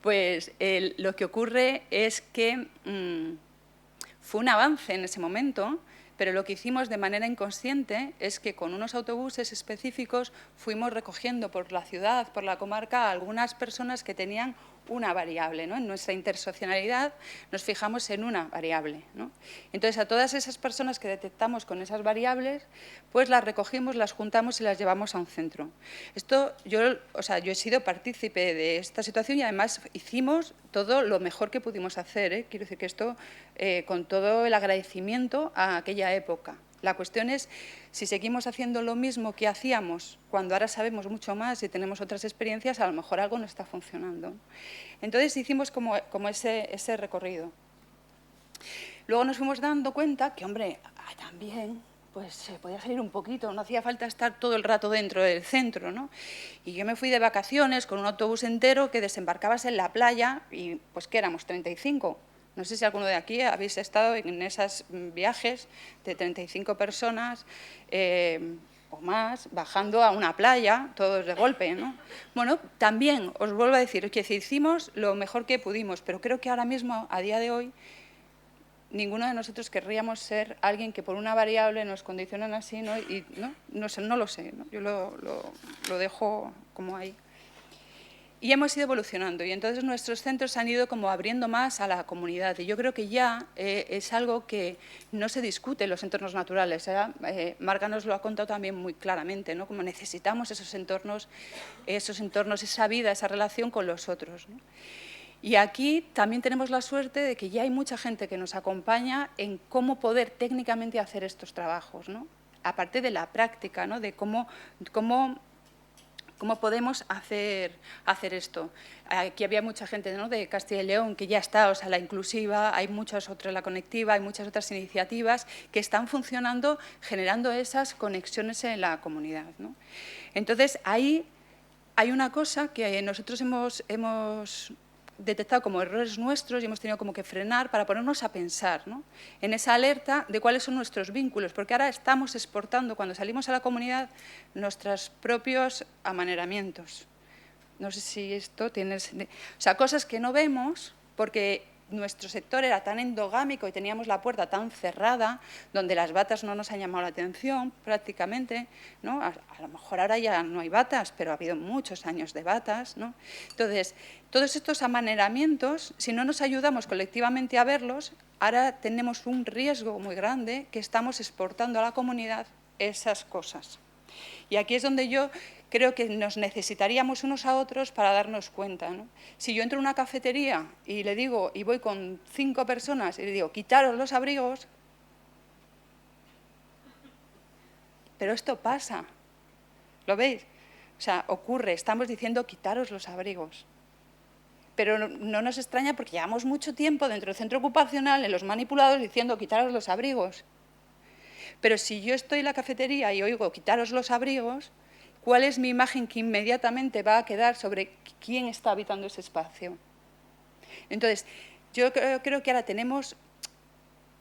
Speaker 6: pues lo que ocurre es que fue un avance en ese momento, pero lo que hicimos de manera inconsciente es que con unos autobuses específicos fuimos recogiendo por la ciudad, por la comarca, a algunas personas que tenían una variable, ¿no? En nuestra interseccionalidad nos fijamos en una variable, ¿no? Entonces, a todas esas personas que detectamos con esas variables, pues las recogimos, las juntamos y las llevamos a un centro. Esto, yo he sido partícipe de esta situación y además hicimos todo lo mejor que pudimos hacer, ¿eh? Quiero decir que esto, con todo el agradecimiento a aquella época. La cuestión es si seguimos haciendo lo mismo que hacíamos cuando ahora sabemos mucho más y tenemos otras experiencias, a lo mejor algo no está funcionando. Entonces hicimos como ese recorrido. Luego nos fuimos dando cuenta que, hombre, también pues se podía salir un poquito, no hacía falta estar todo el rato dentro del centro, ¿no? Y yo me fui de vacaciones con un autobús entero que desembarcabas en la playa y pues que éramos 35. No sé si alguno de aquí habéis estado en esos viajes de 35 personas o más, bajando a una playa, todos de golpe, ¿no? Bueno, también os vuelvo a decir que hicimos lo mejor que pudimos, pero creo que ahora mismo, a día de hoy, ninguno de nosotros querríamos ser alguien que por una variable nos condicionan así, ¿no? Y no lo sé, ¿no? Yo lo dejo como ahí. Y hemos ido evolucionando y entonces nuestros centros han ido como abriendo más a la comunidad y yo creo que ya es algo que no se discute en los entornos naturales. Marga nos lo ha contado también muy claramente, ¿no? Como necesitamos esos entornos, esa vida, esa relación con los otros, ¿no? Y aquí también tenemos la suerte de que ya hay mucha gente que nos acompaña en cómo poder técnicamente hacer estos trabajos, ¿no? Aparte de la práctica, ¿no? De cómo podemos hacer esto. Aquí había mucha gente, ¿no? De Castilla y León que ya está, o sea, la inclusiva, hay muchas otras, la conectiva, hay muchas otras iniciativas que están funcionando, generando esas conexiones en la comunidad, ¿no? Entonces, ahí hay una cosa que nosotros hemos detectado como errores nuestros y hemos tenido como que frenar para ponernos a pensar, ¿no? En esa alerta de cuáles son nuestros vínculos, porque ahora estamos exportando, cuando salimos a la comunidad, nuestros propios amaneramientos. No sé si esto tiene... O sea, cosas que no vemos porque nuestro sector era tan endogámico y teníamos la puerta tan cerrada, donde las batas no nos han llamado la atención prácticamente, ¿no? A lo mejor ahora ya no hay batas, pero ha habido muchos años de batas, ¿no? Entonces, todos estos amaneramientos, si no nos ayudamos colectivamente a verlos, ahora tenemos un riesgo muy grande que estamos exportando a la comunidad esas cosas. Y aquí es donde yo creo que nos necesitaríamos unos a otros para darnos cuenta, ¿no? Si yo entro en una cafetería y le digo, y voy con 5 personas y le digo, quitaros los abrigos, pero esto pasa, ¿lo veis? O sea, ocurre, estamos diciendo quitaros los abrigos. pero no nos extraña porque llevamos mucho tiempo dentro del centro ocupacional, en los manipulados, diciendo quitaros los abrigos. Pero si yo estoy en la cafetería y oigo quitaros los abrigos, ¿cuál es mi imagen que inmediatamente va a quedar sobre quién está habitando ese espacio? Entonces, yo creo que ahora tenemos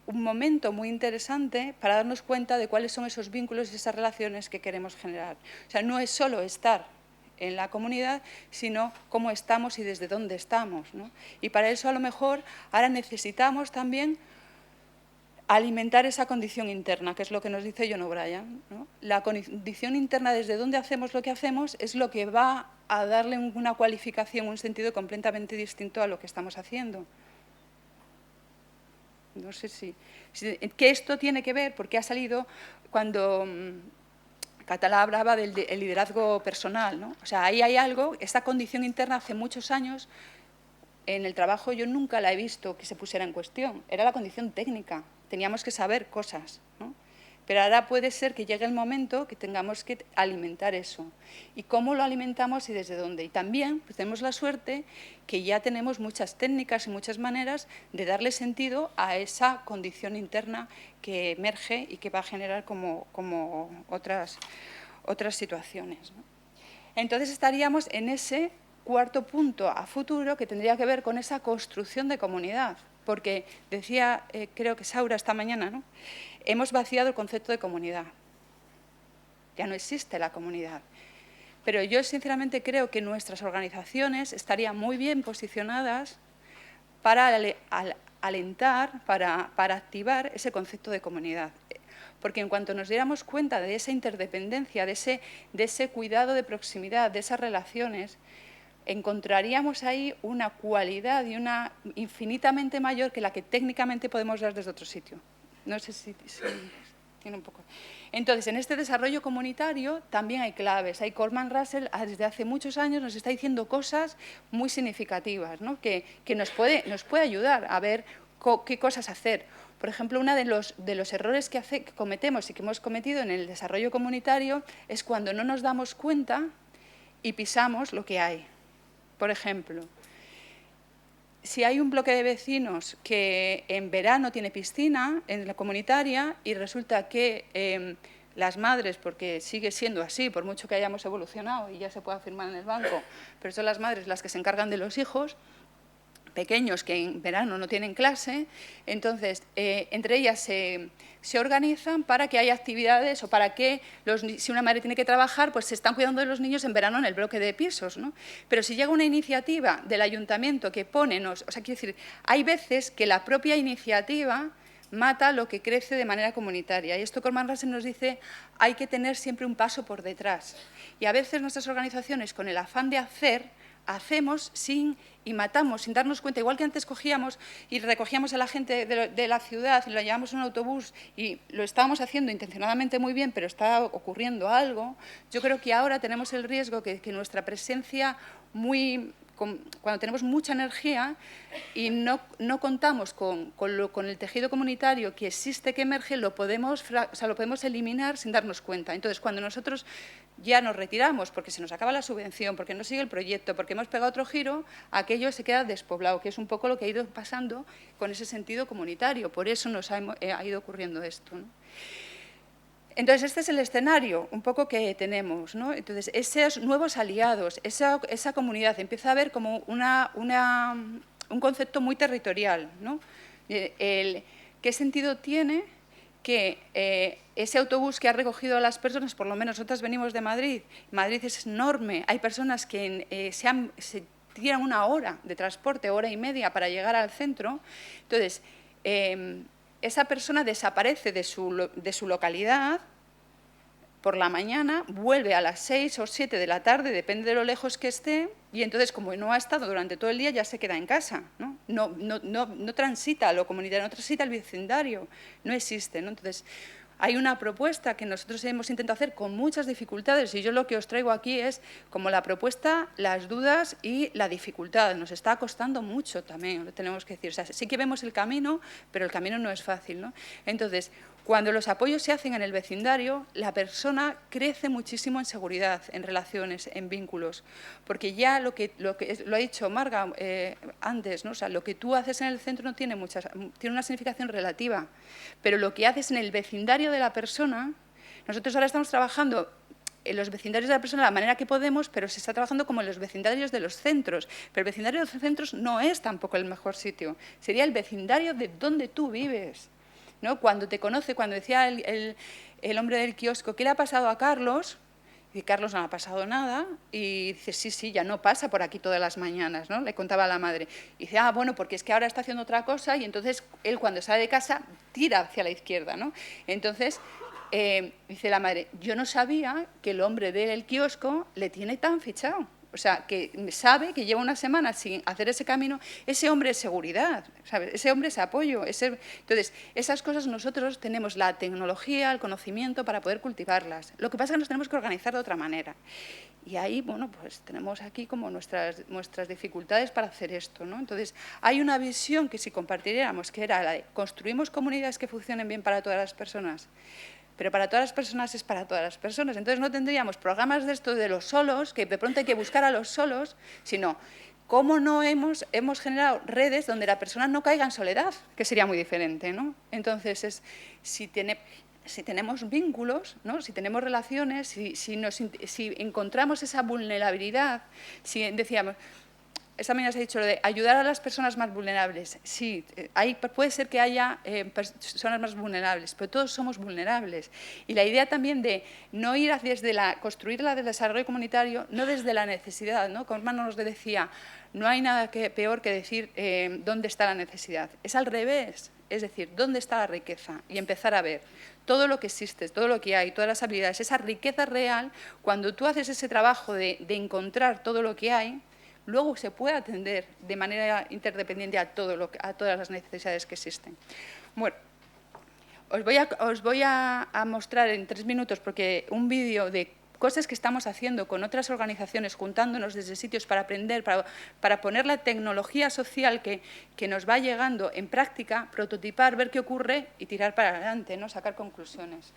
Speaker 6: un momento muy interesante para darnos cuenta de cuáles son esos vínculos y esas relaciones que queremos generar. O sea, no es solo estar en la comunidad, sino cómo estamos y desde dónde estamos, ¿no? Y para eso, a lo mejor, ahora necesitamos también alimentar esa condición interna, que es lo que nos dice John O'Brien, ¿no? La condición interna, desde donde hacemos lo que hacemos, es lo que va a darle una cualificación, un sentido completamente distinto a lo que estamos haciendo. No sé que esto tiene que ver, porque ha salido cuando Catalá hablaba del liderazgo personal, ¿no? O sea, ahí hay algo, esta condición interna hace muchos años, en el trabajo yo nunca la he visto que se pusiera en cuestión, era la condición técnica, teníamos que saber cosas, ¿no? Pero ahora puede ser que llegue el momento que tengamos que alimentar eso. ¿Y cómo lo alimentamos y desde dónde? Y también pues, tenemos la suerte que ya tenemos muchas técnicas y muchas maneras de darle sentido a esa condición interna que emerge y que va a generar como otras situaciones, ¿no? Entonces estaríamos en ese cuarto punto a futuro que tendría que ver con esa construcción de comunidad. Porque decía, creo que Saura esta mañana, ¿no? Hemos vaciado el concepto de comunidad. Ya no existe la comunidad. Pero yo sinceramente creo que nuestras organizaciones estarían muy bien posicionadas para alentar, para activar ese concepto de comunidad. Porque en cuanto nos diéramos cuenta de esa interdependencia, de ese cuidado de proximidad, de esas relaciones, encontraríamos ahí una cualidad y una infinitamente mayor que la que técnicamente podemos dar desde otro sitio. No sé si tiene un poco. Entonces, en este desarrollo comunitario también hay claves. Hay Coleman Russell, desde hace muchos años, nos está diciendo cosas muy significativas, ¿no? que nos puede ayudar a ver qué cosas hacer. Por ejemplo, uno de los errores que cometemos y que hemos cometido en el desarrollo comunitario es cuando no nos damos cuenta y pisamos lo que hay. Por ejemplo, si hay un bloque de vecinos que en verano tiene piscina en la comunitaria y resulta que las madres, porque sigue siendo así, por mucho que hayamos evolucionado y ya se pueda firmar en el banco, pero son las madres las que se encargan de los hijos pequeños que en verano no tienen clase, entonces entre ellas se organizan para que haya actividades o para que si una madre tiene que trabajar, pues se están cuidando de los niños en verano en el bloque de pisos, ¿no? Pero si llega una iniciativa del ayuntamiento que pone, o sea, quiero decir, hay veces que la propia iniciativa mata lo que crece de manera comunitaria. Y esto Coleman Russell nos dice, hay que tener siempre un paso por detrás. Y a veces nuestras organizaciones, con el afán de hacemos y matamos sin darnos cuenta, igual que antes cogíamos y recogíamos a la gente de la ciudad y lo llevábamos en un autobús y lo estábamos haciendo intencionadamente muy bien, pero está ocurriendo algo. Yo creo que ahora tenemos el riesgo que nuestra presencia cuando tenemos mucha energía y no contamos con el tejido comunitario que existe, que emerge, lo podemos eliminar sin darnos cuenta. Entonces, cuando nosotros ya nos retiramos porque se nos acaba la subvención, porque no sigue el proyecto, porque hemos pegado otro giro, aquello se queda despoblado, que es un poco lo que ha ido pasando con ese sentido comunitario. Por eso nos ha ido ocurriendo esto, ¿no? Entonces, este es el escenario un poco que tenemos, ¿no? Entonces, esos nuevos aliados, esa comunidad empieza a ver como un concepto muy territorial, ¿no? ¿Qué sentido tiene que ese autobús que ha recogido a las personas, por lo menos nosotras venimos de Madrid, Madrid es enorme, hay personas que se tiran una hora de transporte, hora y media para llegar al centro, entonces esa persona desaparece de su localidad por la mañana, vuelve a las 6 o 7 de la tarde, depende de lo lejos que esté, y entonces, como no ha estado durante todo el día, ya se queda en casa, ¿no? No transita a lo comunitario, no transita al vecindario, no existe, ¿no? Entonces, hay una propuesta que nosotros hemos intentado hacer con muchas dificultades, y yo lo que os traigo aquí es como la propuesta, las dudas y la dificultad. Nos está costando mucho también, lo tenemos que decir. O sea, sí que vemos el camino, pero el camino no es fácil, ¿no? Entonces, Cuando los apoyos se hacen en el vecindario, la persona crece muchísimo en seguridad, en relaciones, en vínculos, porque ya lo ha dicho Marga antes, ¿no? O sea, lo que tú haces en el centro no tiene una significación relativa, pero lo que haces en el vecindario de la persona, nosotros ahora estamos trabajando en los vecindarios de la persona de la manera que podemos, pero se está trabajando como en los vecindarios de los centros. Pero el vecindario de los centros no es tampoco el mejor sitio, sería el vecindario de donde tú vives, ¿no? Cuando te conoce, cuando decía el hombre del kiosco, ¿qué le ha pasado a Carlos? Y Carlos no le ha pasado nada, y dice, sí, ya no pasa por aquí todas las mañanas, ¿no? Le contaba a la madre. Y dice, bueno, porque es que ahora está haciendo otra cosa, y entonces él cuando sale de casa tira hacia la izquierda, ¿no? Entonces, dice la madre, yo no sabía que el hombre del kiosco le tiene tan fichado. O sea, que sabe que lleva una semana sin hacer ese camino, ese hombre es seguridad, ¿sabes? Ese hombre es apoyo. Entonces, esas cosas nosotros tenemos la tecnología, el conocimiento para poder cultivarlas. Lo que pasa es que nos tenemos que organizar de otra manera. Y ahí, bueno, pues tenemos aquí como nuestras dificultades para hacer esto, ¿no? Entonces, hay una visión que si compartiéramos, que era la de construimos comunidades que funcionen bien para todas las personas, pero para todas las personas es para todas las personas. Entonces no tendríamos programas de esto de los solos, que de pronto hay que buscar a los solos, sino cómo no hemos generado redes donde la persona no caiga en soledad, que sería muy diferente, ¿no? Entonces, si tenemos vínculos, ¿no? Si tenemos relaciones, si encontramos esa vulnerabilidad, si decíamos... Esta mañana se ha dicho lo de ayudar a las personas más vulnerables. Sí, puede ser que haya personas más vulnerables, pero todos somos vulnerables. Y la idea también de no ir desde construirla del desarrollo comunitario, no desde la necesidad, ¿no? Como hermano nos decía, no hay nada peor que decir dónde está la necesidad. Es al revés, es decir, dónde está la riqueza y empezar a ver todo lo que existe, todo lo que hay, todas las habilidades, esa riqueza real, cuando tú haces ese trabajo de encontrar todo lo que hay, luego se puede atender de manera interdependiente a todas las necesidades que existen. Bueno, os voy a mostrar en 3 minutos porque un vídeo de cosas que estamos haciendo con otras organizaciones, juntándonos desde sitios para aprender, para poner la tecnología social que nos va llegando en práctica, prototipar, ver qué ocurre y tirar para adelante, ¿no? Sacar conclusiones.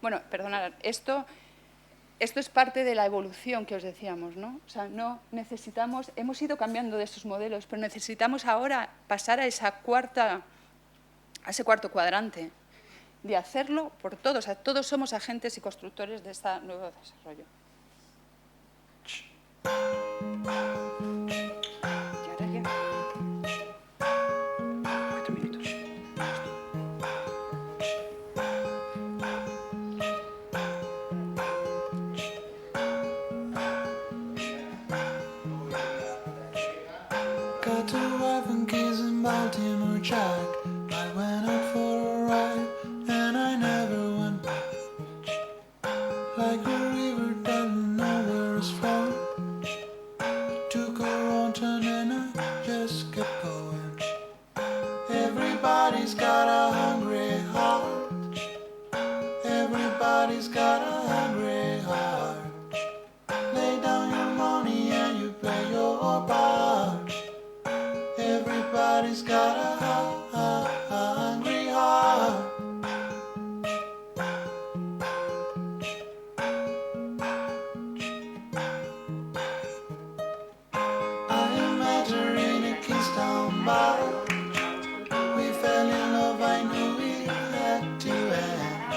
Speaker 6: Bueno, perdonad, Esto es parte de la evolución que os decíamos, ¿no? O sea, hemos ido cambiando de esos modelos, pero necesitamos ahora pasar a ese cuarto cuadrante, de hacerlo por todos. O sea, todos somos agentes y constructores de este nuevo desarrollo. Y ahora ya. 4 minutos.
Speaker 7: Got to wife and kids in Baltimore, Jack. I went out for a ride and I never went back. Like a river that nowhere is from. Took a wrong turn and I just kept going. Everybody's got a hungry heart. Everybody's got a hungry heart. Lay down your money and you play your part. Everybody's got a hungry heart. I met her in a Kingston bar. We fell in love, I knew we had to end.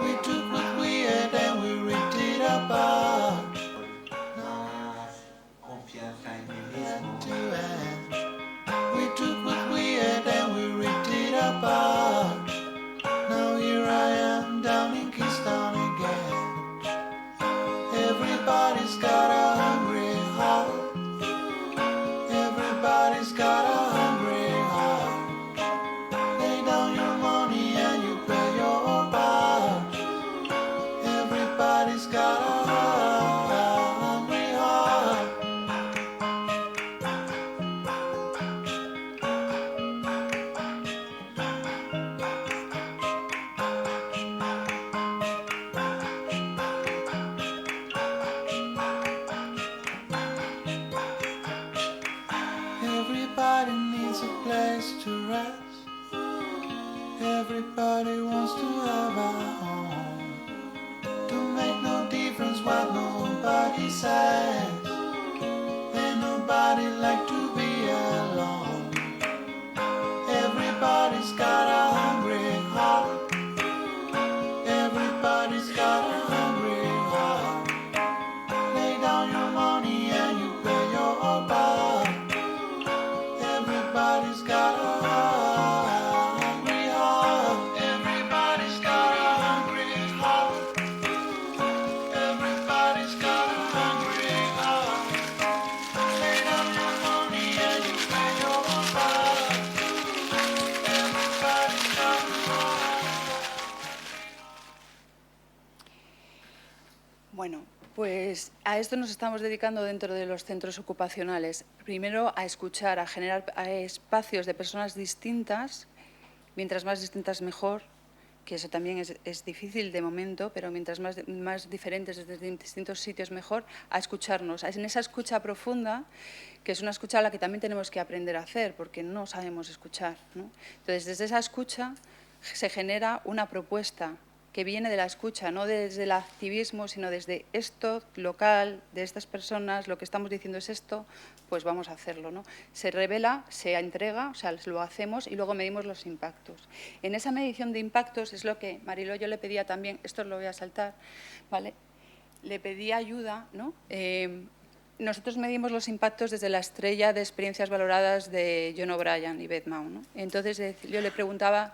Speaker 7: We took what we had and we ripped it apart. We had to end. We took what we had and we ripped it apart. Now here I am down in Kingston again. Everybody's got a hungry heart. Everybody's got a hungry heart. Lay down your money and you play your part. Everybody's got a hungry heart. Everybody needs a place to rest. Everybody wants to have a home. To make no difference what nobody says. Ain't nobody like to be alone. Everybody's got a hungry heart. Everybody's got a hungry heart. Lay down your money and you pay your back. Everybody's got a hungry heart. Everybody's got a hungry heart. Everybody's got a hungry heart. Lay down your money and you pay your back. Everybody's got a
Speaker 6: Bueno, pues a esto nos estamos dedicando dentro de los centros ocupacionales. Primero a escuchar, a generar espacios de personas distintas, mientras más distintas mejor, que eso también es difícil de momento, pero mientras más diferentes desde distintos sitios mejor, a escucharnos. En esa escucha profunda, que es una escucha a la que también tenemos que aprender a hacer, porque no sabemos escuchar, ¿no? Entonces, desde esa escucha se genera una propuesta que viene de la escucha, no desde el activismo, sino desde esto local, de estas personas, lo que estamos diciendo es esto, pues vamos a hacerlo, ¿no? Se revela, se entrega, o sea, lo hacemos y luego medimos los impactos. En esa medición de impactos es lo que, Mariló, yo le pedía también, esto lo voy a saltar, ¿vale? Le pedí ayuda, ¿no? Nosotros medimos los impactos desde la estrella de experiencias valoradas de John O'Brien y Beth Mau, ¿no? Entonces yo le preguntaba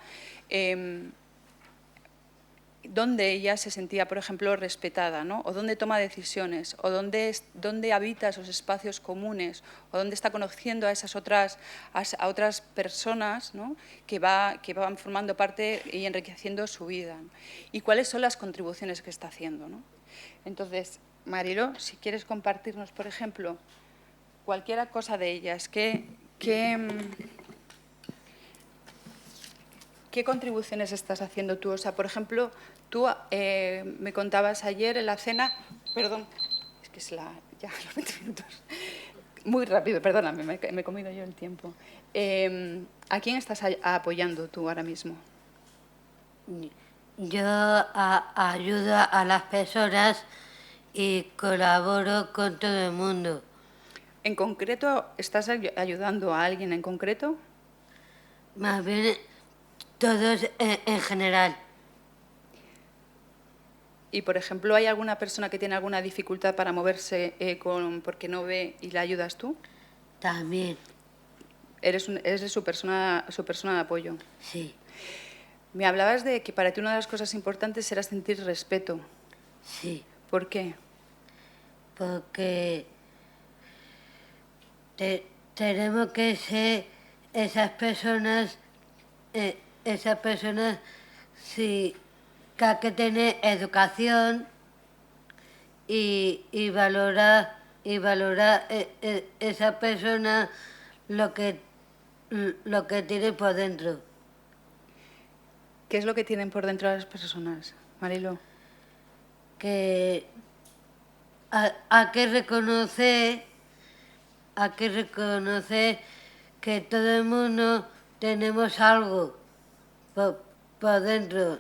Speaker 6: dónde ella se sentía, por ejemplo, respetada, ¿no? O dónde toma decisiones, o dónde habita esos espacios comunes, o dónde está conociendo a esas otras personas, ¿no? que van formando parte y enriqueciendo su vida, ¿no? Y cuáles son las contribuciones que está haciendo, ¿no? Entonces, Mariló, si quieres compartirnos, por ejemplo, cualquier cosa de ellas, ¿qué contribuciones estás haciendo tú? O sea, por ejemplo, tú me contabas ayer en la cena, perdón, es que ya los 20 minutos, muy rápido, perdóname, me he comido yo el tiempo. ¿A quién estás apoyando tú ahora mismo?
Speaker 8: Yo ayudo a las personas y colaboro con todo el mundo.
Speaker 6: ¿En concreto estás ayudando a alguien en concreto?
Speaker 8: Más bien todos en general.
Speaker 6: Y, por ejemplo, ¿hay alguna persona que tiene alguna dificultad para moverse porque no ve y la ayudas tú?
Speaker 8: También.
Speaker 6: Eres su persona de apoyo.
Speaker 8: Sí.
Speaker 6: Me hablabas de que para ti una de las cosas importantes era sentir respeto.
Speaker 8: Sí.
Speaker 6: ¿Por qué?
Speaker 8: Porque tenemos que ser esas personas sí, que hay que tener educación y valorar esa persona lo que tiene por dentro.
Speaker 6: ¿Qué es lo que tienen por dentro las personas, Mariló?
Speaker 8: Que hay que reconocer que todo el mundo tenemos algo por dentro.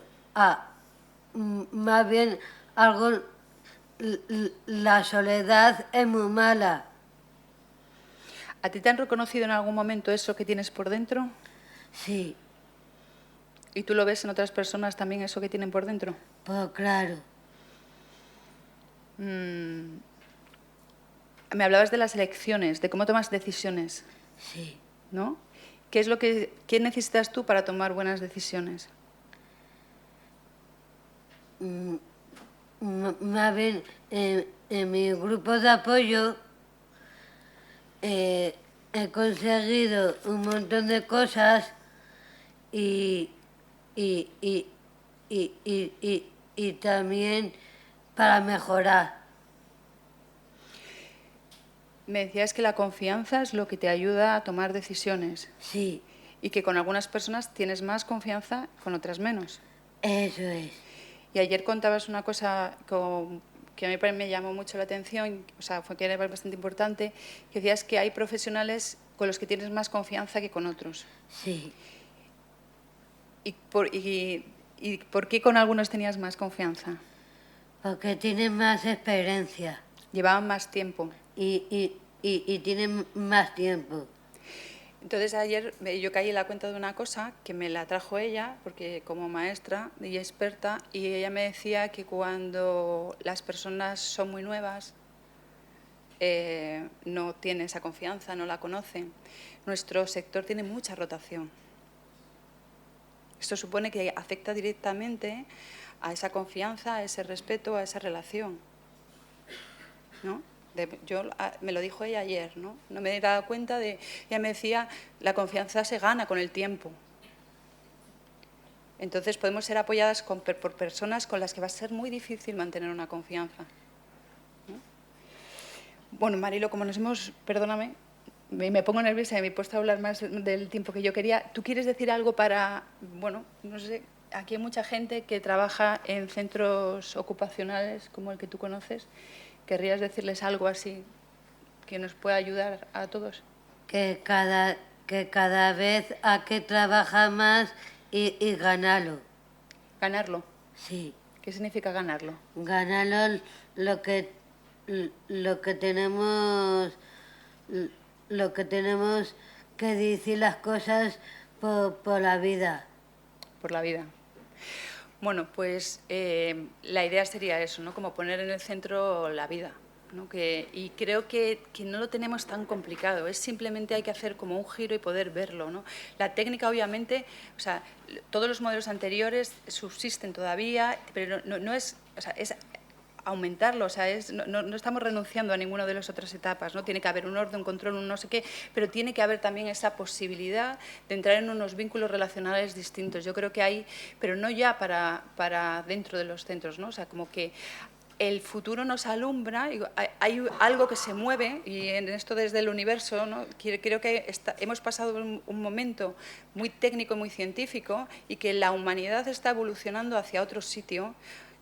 Speaker 8: Más bien algo, la soledad es muy mala.
Speaker 6: ¿A ti te han reconocido en algún momento eso que tienes por dentro?
Speaker 8: Sí.
Speaker 6: ¿Y tú lo ves en otras personas también eso que tienen por dentro?
Speaker 8: Pues claro.
Speaker 6: Me hablabas de las elecciones, de cómo tomas decisiones.
Speaker 8: Sí.
Speaker 6: ¿No? ¿Qué necesitas tú para tomar buenas decisiones?
Speaker 8: Más bien, en mi grupo de apoyo he conseguido un montón de cosas y también para mejorar.
Speaker 6: Me decías que la confianza es lo que te ayuda a tomar decisiones.
Speaker 8: Sí.
Speaker 6: Y que con algunas personas tienes más confianza, con otras menos.
Speaker 8: Eso es.
Speaker 6: Y ayer contabas una cosa que a mí me llamó mucho la atención, o sea, que era bastante importante, que decías que hay profesionales con los que tienes más confianza que con otros.
Speaker 8: Sí.
Speaker 6: ¿Y por qué con algunos tenías más confianza?
Speaker 8: Porque tienen más experiencia
Speaker 6: Llevaban más tiempo.
Speaker 8: y tienen más tiempo.
Speaker 6: Entonces ayer yo caí en la cuenta de una cosa que me la trajo ella, porque como maestra y experta, y ella me decía que cuando las personas son muy nuevas, no tienen esa confianza, no la conocen. Nuestro sector tiene mucha rotación. Esto supone que afecta directamente a esa confianza, a ese respeto, a esa relación, ¿no? Me lo dijo ella ayer, ¿no? No me he dado cuenta de... Ella me decía, la confianza se gana con el tiempo. Entonces podemos ser apoyadas por personas con las que va a ser muy difícil mantener una confianza, ¿no? Bueno, Marilo, como nos hemos... Perdóname, me pongo nerviosa y me he puesto a hablar más del tiempo que yo quería. ¿Tú quieres decir algo para... Bueno, no sé, aquí hay mucha gente que trabaja en centros ocupacionales como el que tú conoces. ¿Querrías decirles algo así que nos pueda ayudar a todos?
Speaker 8: Que cada vez hay que trabajar más y ganarlo.
Speaker 6: ¿Ganarlo?
Speaker 8: Sí.
Speaker 6: ¿Qué significa ganarlo?
Speaker 8: Ganarlo lo que tenemos que decir las cosas por la vida.
Speaker 6: Por la vida. Bueno, pues la idea sería eso, ¿no? Como poner en el centro la vida, ¿no? Y creo que no lo tenemos tan complicado, es simplemente hay que hacer como un giro y poder verlo, ¿no? La técnica, obviamente, o sea, todos los modelos anteriores subsisten todavía, pero no es, o sea, es aumentarlo, o sea, no estamos renunciando a ninguna de las otras etapas, ¿no? Tiene que haber un orden, un control, un no sé qué, pero tiene que haber también esa posibilidad de entrar en unos vínculos relacionales distintos. Yo creo que hay, pero no ya para dentro de los centros, ¿no? O sea, como que el futuro nos alumbra, hay algo que se mueve, y en esto desde el universo, ¿no? Creo que hemos pasado un momento muy técnico, muy científico, y que la humanidad está evolucionando hacia otro sitio,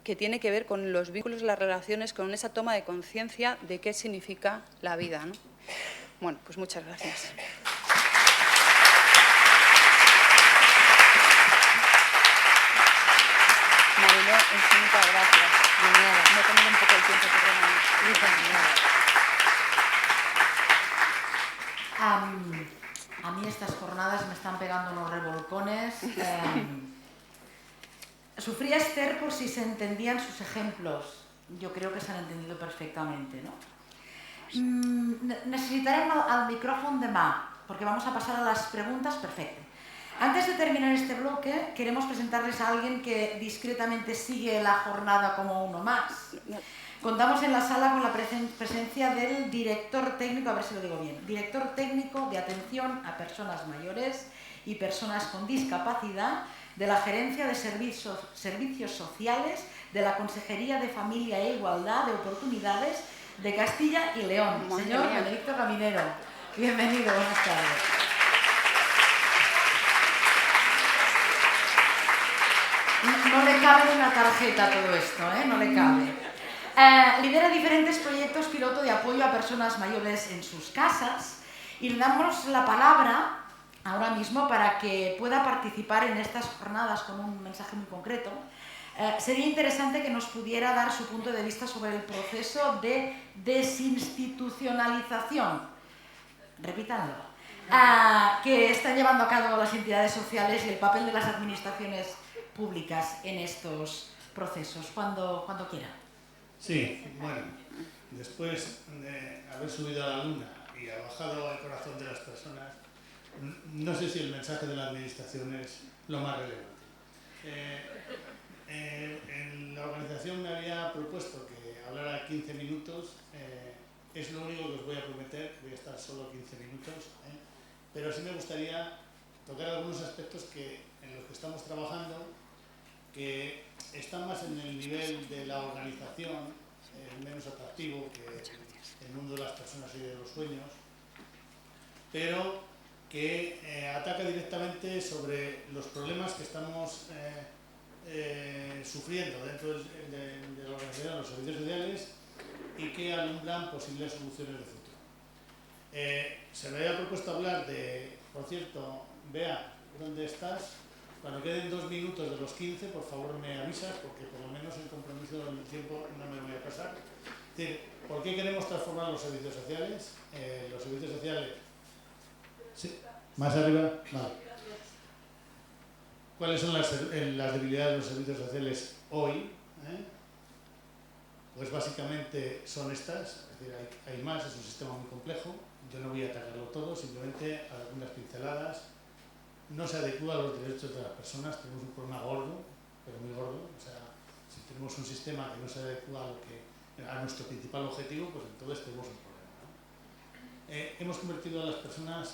Speaker 6: que tiene que ver con los vínculos, las relaciones, con esa toma de conciencia de qué significa la vida, ¿no? Bueno, pues muchas gracias. Mariló, infinitas gracias. Me he tenido un poco el tiempo que
Speaker 1: A mí estas jornadas me están pegando unos revolcones. Sufría Esther por si se entendían sus ejemplos. Yo creo que se han entendido perfectamente, ¿no? Necesitarem el micrófono de mà, porque vamos a pasar a las preguntas. Perfecto. Antes de terminar este bloque, queremos presentarles a alguien que discretamente sigue la jornada como uno más. Contamos en la sala con la presencia del director técnico, a ver si lo digo bien, director técnico de atención a personas mayores y personas con discapacidad de la Gerencia de Servicios Sociales de la Consejería de Familia e Igualdad de Oportunidades de Castilla y León. Señor Benedicto Caminero, bienvenido, buenas tardes. No le cabe una tarjeta todo esto, ¿eh? No le cabe. Lidera diferentes proyectos piloto de apoyo a personas mayores en sus casas y le damos la palabra ahora mismo para que pueda participar en estas jornadas con un mensaje muy concreto. Sería interesante que nos pudiera dar su punto de vista sobre el proceso de desinstitucionalización, repítanlo, que están llevando a cabo las entidades sociales y el papel de las administraciones públicas en estos procesos. Cuando quiera.
Speaker 9: Sí, bueno, después de haber subido a la luna y ha bajado al corazón de las personas, no sé si el mensaje de la administración es lo más relevante. En la organización me había propuesto que hablara 15 minutos, es lo único que os voy a prometer, voy a estar solo 15 minutos, pero sí me gustaría tocar algunos aspectos en los que estamos trabajando, que están más en el nivel de la organización, menos atractivo que el mundo de las personas y de los sueños, pero que ataca directamente sobre los problemas que estamos sufriendo dentro de la organización de los servicios sociales y que alumbran posibles soluciones de futuro. Se me había propuesto hablar de, por cierto, Bea, ¿dónde estás? Cuando queden 2 minutos de los 15, por favor me avisas, porque por lo menos el compromiso del tiempo no me voy a pasar. Es decir, ¿por qué queremos transformar los servicios sociales? Los servicios sociales... ¿Sí? ¿Más arriba? Vale. ¿Cuáles son las debilidades de los servicios sociales hoy? Pues básicamente son estas, es decir, hay más, es un sistema muy complejo, yo no voy a atacarlo todo, simplemente algunas pinceladas. No se adecúa a los derechos de las personas, tenemos un problema gordo, pero muy gordo, o sea, si tenemos un sistema que no se adecúa a nuestro principal objetivo, pues entonces tenemos un problema, ¿no? Hemos convertido a las personas,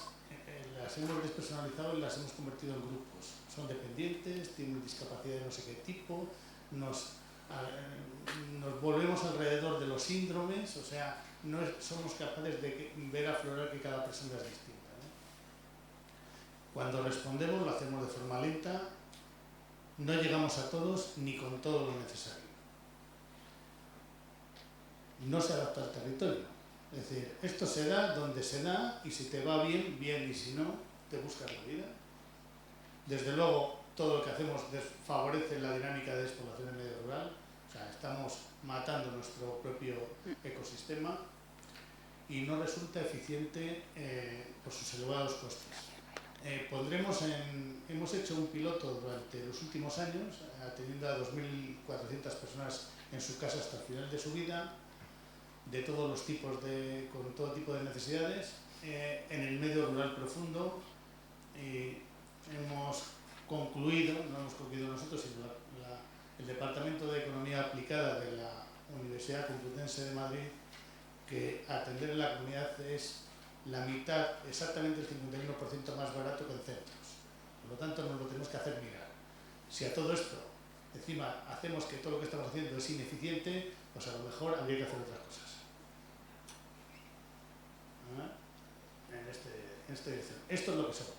Speaker 9: las hemos despersonalizado y las hemos convertido en grupos. Son dependientes, tienen discapacidad de no sé qué tipo, nos volvemos alrededor de los síndromes, o sea, no somos capaces de ver aflorar que cada persona es distinta, ¿no? Cuando respondemos lo hacemos de forma lenta, no llegamos a todos ni con todo lo necesario. No se adapta al territorio. Es decir, esto se da donde se da y si te va bien, bien, y si no, te buscas la vida. Desde luego, todo lo que hacemos favorece la dinámica de despoblación en medio rural, o sea, estamos matando nuestro propio ecosistema y no resulta eficiente por sus elevados costes. Hemos hecho un piloto durante los últimos años, atendiendo a 2.400 personas en su casa hasta el final de su vida, de todos los tipos, con todo tipo de necesidades, en el medio rural profundo. Hemos concluido, no hemos concluido nosotros, sino el Departamento de Economía Aplicada de la Universidad Complutense de Madrid, que atender en la comunidad es la mitad, exactamente el 51% más barato que en centros. Por lo tanto, nos lo tenemos que hacer mirar. Si a todo esto, encima, hacemos que todo lo que estamos haciendo es ineficiente, pues a lo mejor habría que hacer otras cosas. En esta dirección. Esto es lo que somos.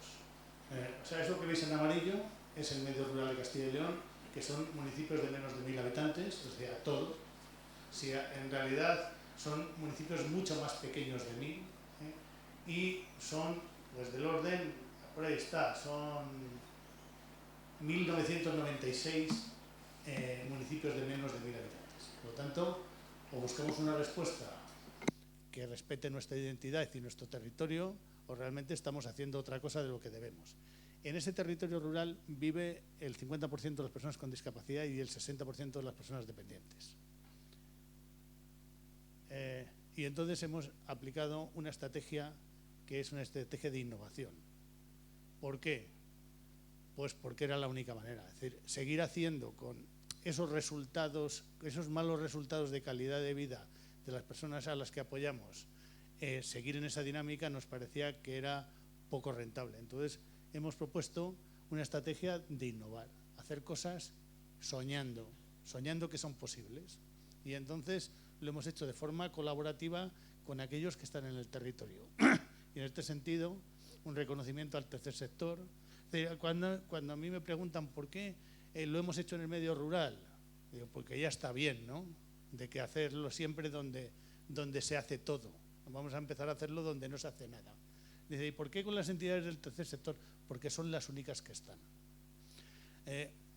Speaker 9: O sea, eso que veis en amarillo es el medio rural de Castilla y León, que son municipios de menos de 1.000 habitantes, o sea, todo. Si en realidad son municipios mucho más pequeños de 1.000, y son, pues del orden, por ahí está, son 1.996 municipios de menos de 1.000 habitantes. Por lo tanto, o buscamos una respuesta que respete nuestra identidad y nuestro territorio, o realmente estamos haciendo otra cosa de lo que debemos. En ese territorio rural vive el 50% de las personas con discapacidad y el 60% de las personas dependientes. Y entonces hemos aplicado una estrategia que es una estrategia de innovación. ¿Por qué? Pues porque era la única manera. Es decir, seguir haciendo con esos resultados, esos malos resultados de calidad de vida de las personas a las que apoyamos, seguir en esa dinámica nos parecía que era poco rentable. Entonces hemos propuesto una estrategia de innovar, hacer cosas soñando que son posibles. Y entonces lo hemos hecho de forma colaborativa con aquellos que están en el territorio. Y en este sentido, un reconocimiento al tercer sector. Cuando a mí me preguntan por qué lo hemos hecho en el medio rural, digo, porque ya está bien, ¿no? De que hacerlo siempre donde se hace todo. Vamos a empezar a hacerlo donde no se hace nada. Dice, ¿y por qué con las entidades del tercer sector? Porque son las únicas que están.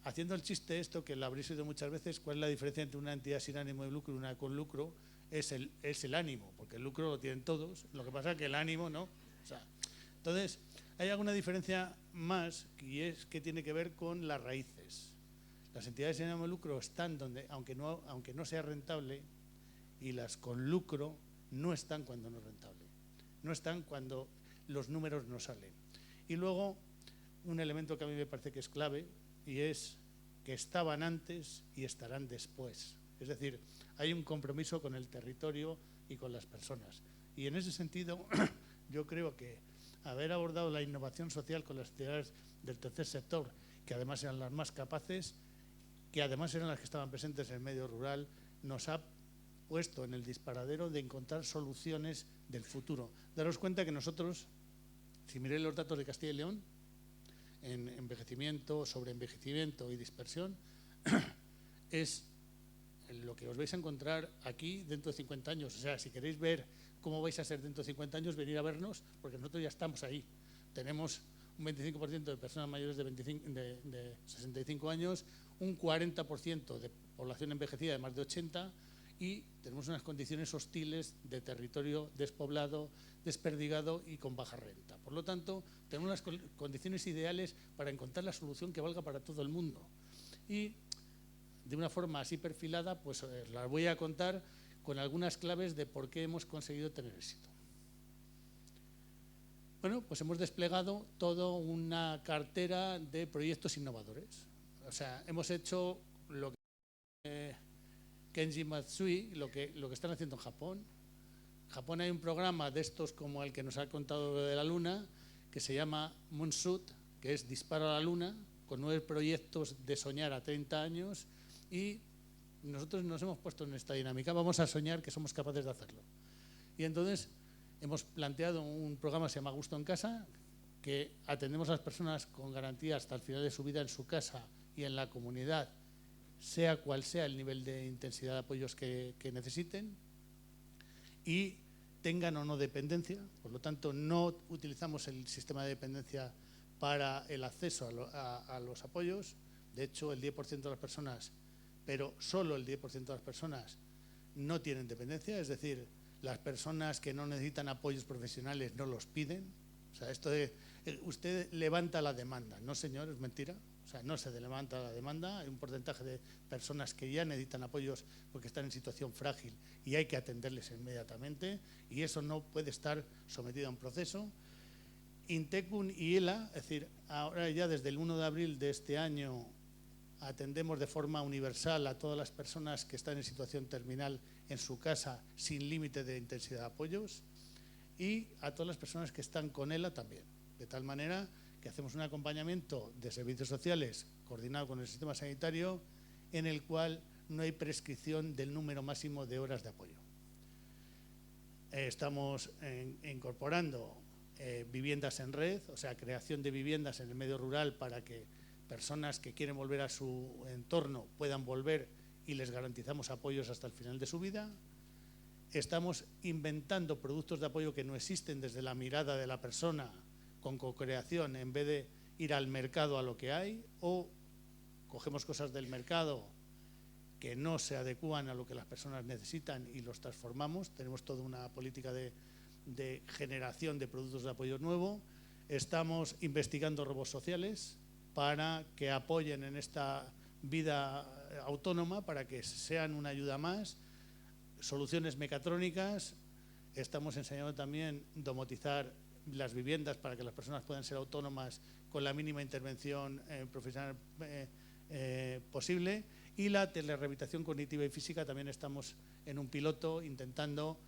Speaker 9: Haciendo el chiste esto, que lo habréis oído muchas veces, ¿cuál es la diferencia entre una entidad sin ánimo de lucro y una con lucro? Es el ánimo, porque el lucro lo tienen todos, lo que pasa es que el ánimo no. O sea, entonces, hay alguna diferencia más, y es que tiene que ver con las raíces. Las entidades sin ánimo de lucro están donde, aunque no sea rentable, y las con lucro no están cuando no es rentable. No están cuando los números no salen. Y luego, un elemento que a mí me parece que es clave, y es que estaban antes y estarán después. Es decir, hay un compromiso con el territorio y con las personas. Y en ese sentido, yo creo que haber abordado la innovación social con las entidades del tercer sector, que además eran las más capaces, que además eran las que estaban presentes en el medio rural, nos ha puesto en el disparadero de encontrar soluciones del futuro. Daros cuenta que nosotros, si miréis los datos de Castilla y León, en envejecimiento, sobreenvejecimiento y dispersión, es lo que os vais a encontrar aquí dentro de 50 años. O sea, si queréis ver cómo vais a ser dentro de 50 años, venir a vernos, porque nosotros ya estamos ahí. Tenemos un 25% de personas mayores de 65 años, un 40% de población envejecida de más de 80, y tenemos unas condiciones hostiles de territorio despoblado, desperdigado y con baja renta. Por lo tanto, tenemos las condiciones ideales para encontrar la solución que valga para todo el mundo. Y de una forma así perfilada, pues las voy a contar con algunas claves de por qué hemos conseguido tener éxito. Bueno, pues hemos desplegado toda una cartera de proyectos innovadores. O sea, hemos hecho lo que Kenji Matsui, lo que están haciendo en Japón. En Japón hay un programa de estos como el que nos ha contado de la Luna, que se llama Moonshoot, que es Disparo a la Luna, con 9 proyectos de soñar a 30 años, y nosotros nos hemos puesto en esta dinámica. Vamos a soñar que somos capaces de hacerlo. Y entonces hemos planteado un programa que se llama Gusto en Casa, que atendemos a las personas con garantía hasta el final de su vida en su casa y en la comunidad, sea cual sea el nivel de intensidad de apoyos que necesiten, y tengan o no dependencia. Por lo tanto, no utilizamos el sistema de dependencia para el acceso a los apoyos. De hecho, el 10% de las personas, pero solo el 10% de las personas no tienen dependencia, es decir, las personas que no necesitan apoyos profesionales no los piden. O sea, esto de usted levanta la demanda. No, señor, es mentira. O sea, no se levanta la demanda. Hay un porcentaje de personas que ya necesitan apoyos porque están en situación frágil y hay que atenderles inmediatamente, y eso no puede estar sometido a un proceso. Intecun y ELA, es decir, ahora ya desde el 1 de abril de este año atendemos de forma universal a todas las personas que están en situación terminal en su casa sin límite de intensidad de apoyos, y a todas las personas que están con ELA también, de tal manera que hacemos un acompañamiento de servicios sociales coordinado con el sistema sanitario, en el cual no hay prescripción del número máximo de horas de apoyo. Estamos incorporando viviendas en red, o sea, creación de viviendas en el medio rural para que personas que quieren volver a su entorno puedan volver, y les garantizamos apoyos hasta el final de su vida. Estamos inventando productos de apoyo que no existen desde la mirada de la persona, con co-creación, en vez de ir al mercado a lo que hay, o cogemos cosas del mercado que no se adecúan a lo que las personas necesitan y los transformamos. Tenemos toda una política de generación de productos de apoyo nuevo. Estamos investigando robots sociales para que apoyen en esta vida autónoma, para que sean una ayuda más. Soluciones mecatrónicas. Estamos enseñando también domotizar las viviendas para que las personas puedan ser autónomas con la mínima intervención profesional posible. Y la telerehabilitación cognitiva y física, también estamos en un piloto intentando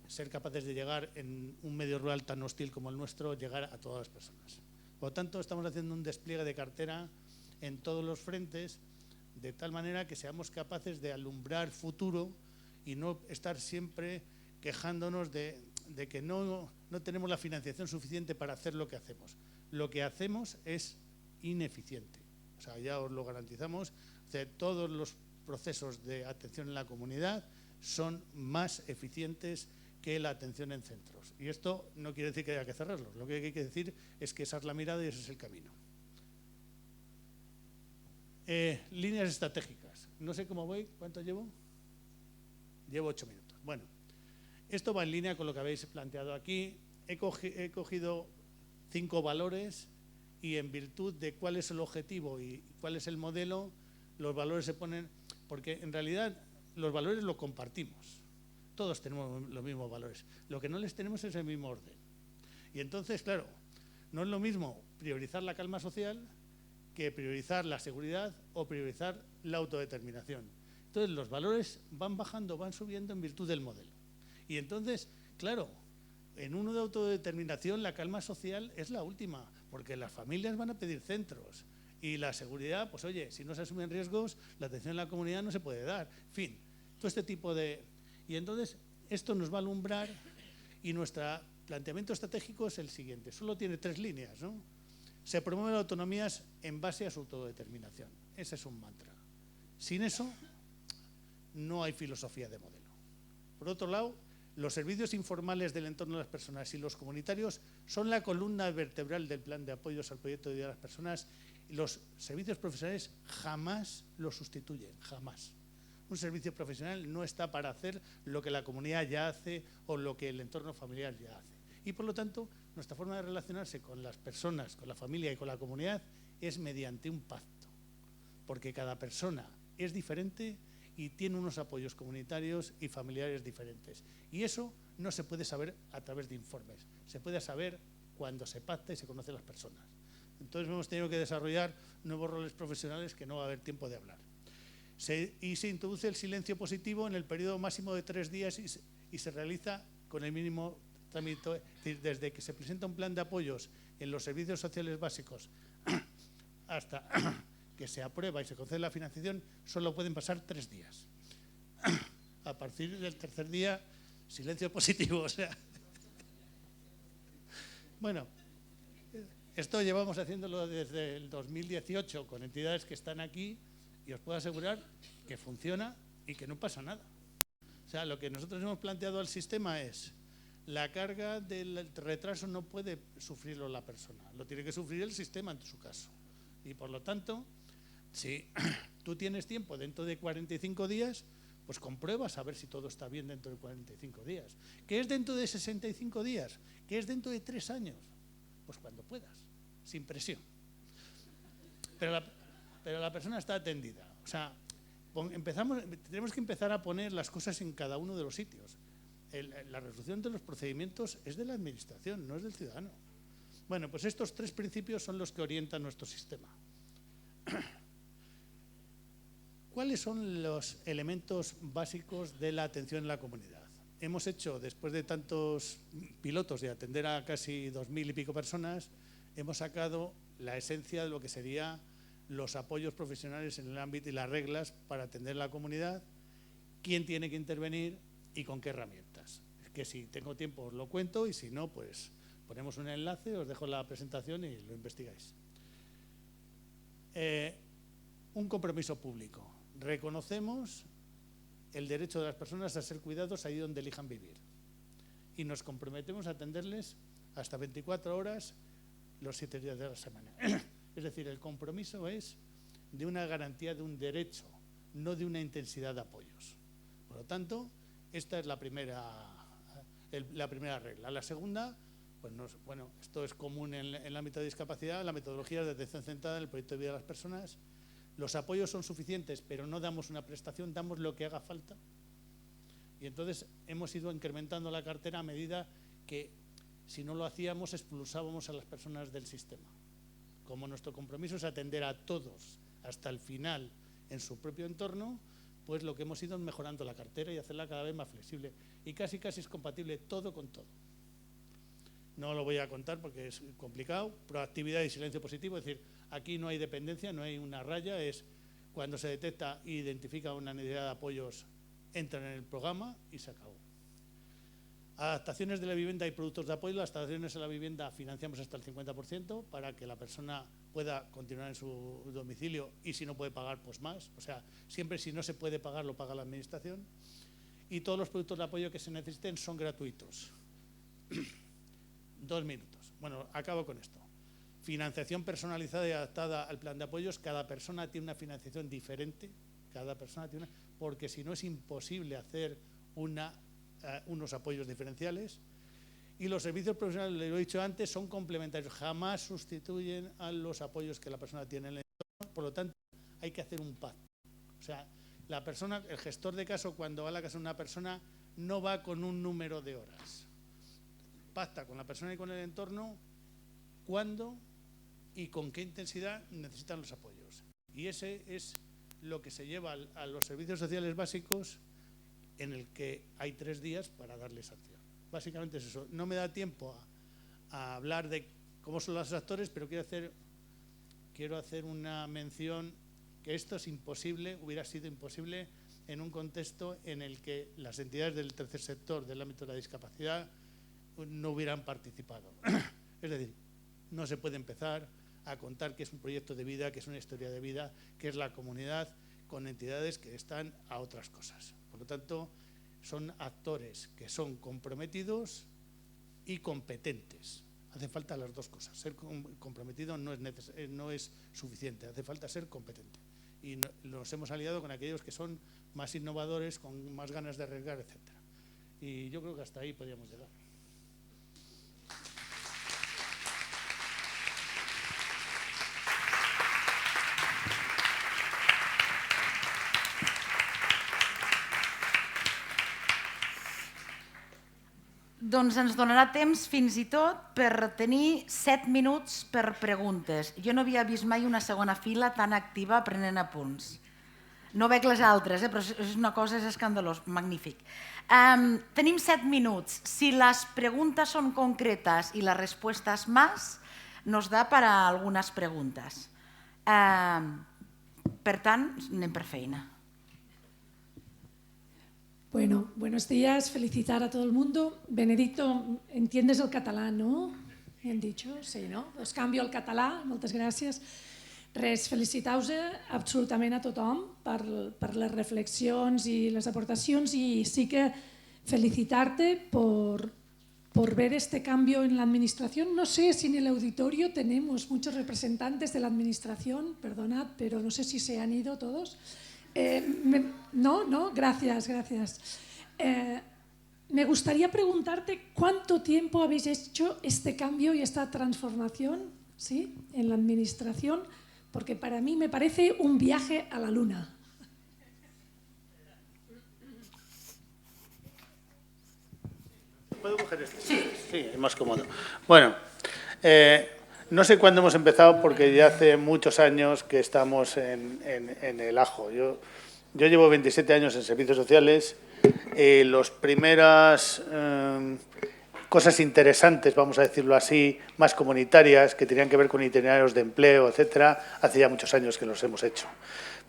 Speaker 9: ser capaces de llegar, en un medio rural tan hostil como el nuestro, llegar a todas las personas. Por lo tanto, estamos haciendo un despliegue de cartera en todos los frentes, de tal manera que seamos capaces de alumbrar futuro y no estar siempre quejándonos de que no tenemos la financiación suficiente para hacer lo que hacemos. Lo que hacemos es ineficiente. O sea, ya os lo garantizamos. O sea, todos los procesos de atención en la comunidad son más eficientes que la atención en centros. Y esto no quiere decir que haya que cerrarlos. Lo que hay que decir es que esa es la mirada y ese es el camino. Líneas estratégicas. No sé cómo voy. ¿Cuánto llevo? Llevo 8 minutos. Bueno, esto va en línea con lo que habéis planteado aquí. He cogido 5 valores, y en virtud de cuál es el objetivo y cuál es el modelo, los valores se ponen, porque en realidad los valores los compartimos. Todos tenemos los mismos valores. Lo que no les tenemos es el mismo orden. Y entonces, claro, no es lo mismo priorizar la calma social que priorizar la seguridad o priorizar la autodeterminación. Entonces, los valores van bajando, van subiendo en virtud del modelo. Y entonces, claro, en uno de autodeterminación la calma social es la última, porque las familias van a pedir centros. Y la seguridad, pues oye, si no se asumen riesgos, la atención en la comunidad no se puede dar. En fin, todo este tipo de... Y entonces, esto nos va a alumbrar, y nuestro planteamiento estratégico es el siguiente. Solo tiene 3 líneas, ¿no? Se promueven autonomías en base a su autodeterminación. Ese es un mantra. Sin eso, no hay filosofía de modelo. Por otro lado, Los servicios informales del entorno de las personas y los comunitarios son la columna vertebral del plan de apoyos al proyecto de vida de las personas y los servicios profesionales jamás los sustituyen, jamás. Un servicio profesional no está para hacer lo que la comunidad ya hace o lo que el entorno familiar ya hace. Y por lo tanto, nuestra forma de relacionarse con las personas, con la familia y con la comunidad es mediante un pacto, porque cada persona es diferente y tiene unos apoyos comunitarios y familiares diferentes. Y eso no se puede saber a través de informes, se puede saber cuando se pacta y se conocen las personas. Entonces hemos tenido que desarrollar nuevos roles profesionales que no va a haber tiempo de hablar. Y se introduce el silencio positivo en el periodo máximo de 3 días y se realiza con el mínimo trámite, es decir, desde que se presenta un plan de apoyos en los servicios sociales básicos hasta que se aprueba y se concede la financiación, solo pueden pasar 3 días. A partir del 3er día, silencio positivo. O sea, bueno, esto llevamos haciéndolo desde el 2018 con entidades que están aquí y os puedo asegurar que funciona y que no pasa nada. O sea, lo que nosotros hemos planteado al sistema es la carga del retraso no puede sufrirlo la persona, lo tiene que sufrir el sistema en su caso. Y por lo tanto, si tú tienes tiempo dentro de 45 días, pues compruebas a ver si todo está bien dentro de 45 días. ¿Qué es dentro de 65 días? ¿Qué es dentro de 3 años? Pues cuando puedas, sin presión. Pero la persona está atendida. O sea, tenemos que empezar a poner las cosas en cada uno de los sitios. La resolución de los procedimientos es de la administración, no es del ciudadano. Bueno, pues estos 3 principios son los que orientan nuestro sistema. ¿Cuáles son los elementos básicos de la atención en la comunidad? Hemos hecho, después de tantos pilotos de atender a casi 2000 y pico personas, hemos sacado la esencia de lo que serían los apoyos profesionales en el ámbito y las reglas para atender a la comunidad, quién tiene que intervenir y con qué herramientas. Es que si tengo tiempo os lo cuento y si no, pues ponemos un enlace, os dejo la presentación y lo investigáis. Un compromiso público. Reconocemos el derecho de las personas a ser cuidados ahí donde elijan vivir y nos comprometemos a atenderles hasta 24 horas los 7 días de la semana. Es decir, el compromiso es de una garantía de un derecho, no de una intensidad de apoyos. Por lo tanto, esta es la primera regla. La segunda, pues bueno, esto es común en el ámbito de discapacidad, la metodología de atención centrada en el proyecto de vida de las personas. Los apoyos son suficientes, pero no damos una prestación, damos lo que haga falta. Y entonces hemos ido incrementando la cartera a medida que, si no lo hacíamos, expulsábamos a las personas del sistema. Como nuestro compromiso es atender a todos hasta el final en su propio entorno, pues lo que hemos ido es mejorando la cartera y hacerla cada vez más flexible. Y casi es compatible todo con todo. No lo voy a contar porque es complicado. Proactividad y silencio positivo, es decir, aquí no hay dependencia, no hay una raya, es cuando se detecta e identifica una necesidad de apoyos, entran en el programa y se acabó. Adaptaciones de la vivienda y productos de apoyo. Las adaptaciones a la vivienda financiamos hasta el 50% para que la persona pueda continuar en su domicilio y si no puede pagar, pues más. O sea, siempre si no se puede pagar, lo paga la administración. Y todos los productos de apoyo que se necesiten son gratuitos. 2 minutos. Bueno, acabo con esto. Financiación personalizada y adaptada al plan de apoyos. Cada persona tiene una financiación diferente. Porque si no es imposible hacer unos apoyos diferenciales. Y los servicios profesionales, lo he dicho antes, son complementarios, jamás sustituyen a los apoyos que la persona tiene en el entorno, por lo tanto hay que hacer un pacto. O sea, la persona, el gestor de caso, cuando va a la casa de una persona, no va con un número de horas. Pacta con la persona y con el entorno cuándo y con qué intensidad necesitan los apoyos. Y ese es lo que se lleva a los servicios sociales básicos, en el que hay 3 días para darles acción. Básicamente es eso. No me da tiempo a hablar de cómo son los actores, pero quiero hacer una mención que esto es imposible, hubiera sido imposible en un contexto en el que las entidades del tercer sector del ámbito de la discapacidad no hubieran participado. Es decir, no se puede empezar a contar que es un proyecto de vida, que es una historia de vida, que es la comunidad, con entidades que están a otras cosas. Por lo tanto, son actores que son comprometidos y competentes. Hace falta las dos cosas. Ser comprometido no es suficiente, hace falta ser competente. Y nos hemos aliado con aquellos que son más innovadores, con más ganas de arriesgar, etc. Y yo creo que hasta ahí podríamos llegar.
Speaker 1: Doncs ens donarà temps fins i tot per tenir 7 minuts per preguntes. Jo no havia vist mai una segona fila tan activa prenent apunts. No veig les altres, però és una cosa, és escandalós, magnífic. Tenim 7 minuts. Si les preguntes són concretes i les respostes más, nos da per a algunes preguntes. Per tant, anem per feina.
Speaker 10: Bueno, buenos días, felicitar a todo el mundo. Benedicto, entiendes el catalán, ¿no? ¿Me han dicho? Sí, no? Doncs canvio al català, moltes gràcies. Res, felicitar-vos absolutament a tothom per les reflexions i les aportacions y sí que felicitarte por ver este cambio en la administración. No sé si en el auditorio tenemos muchos representantes de la administración, perdonad, pero no sé si se han ido todos. No, gracias. Me gustaría preguntarte cuánto tiempo habéis hecho este cambio y esta transformación, ¿sí?, en la administración, porque para mí me parece un viaje a la luna.
Speaker 9: ¿Puedo coger este? Sí, es más cómodo. Bueno, no sé cuándo hemos empezado porque ya hace muchos años que estamos en el ajo. Yo llevo 27 años en servicios sociales. Las primeras cosas interesantes, vamos a decirlo así, más comunitarias, que tenían que ver con itinerarios de empleo, etcétera, hace ya muchos años que los hemos hecho.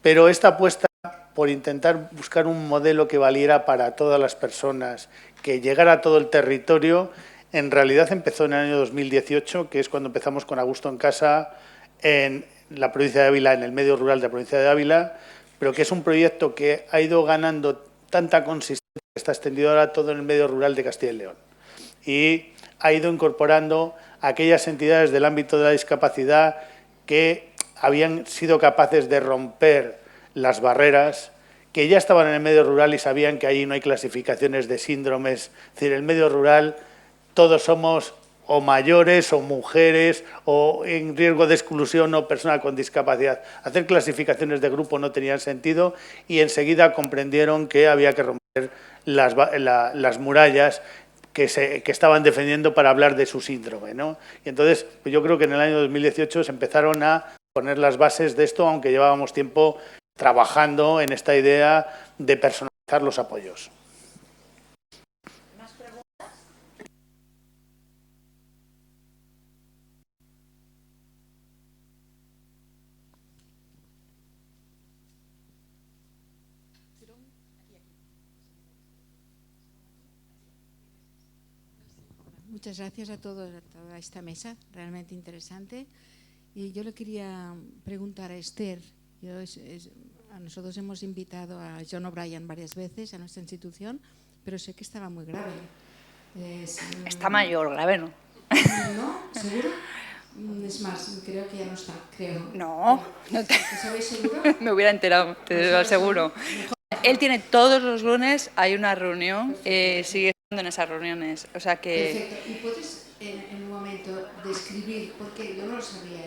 Speaker 9: Pero esta apuesta por intentar buscar un modelo que valiera para todas las personas, que llegara a todo el territorio, en realidad empezó en el año 2018, que es cuando empezamos con A Gusto en Casa en la provincia de Ávila, en el medio rural de la provincia de Ávila, pero que es un proyecto que ha ido ganando tanta consistencia que está extendido ahora todo en el medio rural de Castilla y León. Y ha ido incorporando a aquellas entidades del ámbito de la discapacidad que habían sido capaces de romper las barreras, que ya estaban en el medio rural y sabían que allí no hay clasificaciones de síndromes. Es decir, en el medio rural todos somos o mayores o mujeres o en riesgo de exclusión o persona con discapacidad. Hacer clasificaciones de grupo no tenía sentido y enseguida comprendieron que había que romper las murallas que estaban defendiendo para hablar de su síndrome, ¿no? Y entonces pues yo creo que en el año 2018 se empezaron a poner las bases de esto, aunque llevábamos tiempo trabajando en esta idea de personalizar los apoyos.
Speaker 1: ¿Más preguntas?
Speaker 11: Muchas gracias a toda esta mesa, realmente interesante. Y yo le quería preguntar a Esther, nosotros hemos invitado a John O'Brien varias veces a nuestra institución, pero sé que estaba muy grave.
Speaker 6: Está mayor, grave no.
Speaker 11: ¿No? ¿Seguro? Es más, creo que ya no está, creo.
Speaker 6: No te...
Speaker 11: ¿Sabéis seguro?
Speaker 6: Me hubiera enterado, te lo aseguro. Él tiene todos los lunes, hay una reunión, sigue estando en esas reuniones, o sea que...
Speaker 11: Perfecto. ¿Y puedes en un momento describir, porque yo no lo sabía,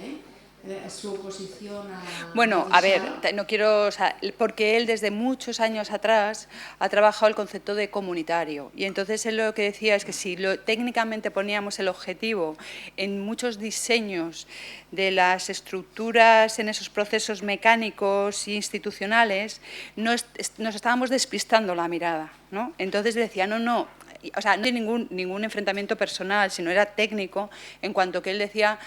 Speaker 11: su oposición a...
Speaker 6: Bueno, a ver, no quiero, o sea, porque él desde muchos años atrás ha trabajado el concepto de comunitario y entonces él lo que decía es que si técnicamente poníamos el objetivo en muchos diseños de las estructuras en esos procesos mecánicos e institucionales, nos estábamos despistando la mirada, ¿no? Entonces decía, no, o sea, no hay ningún enfrentamiento personal, sino era técnico, en cuanto que él decía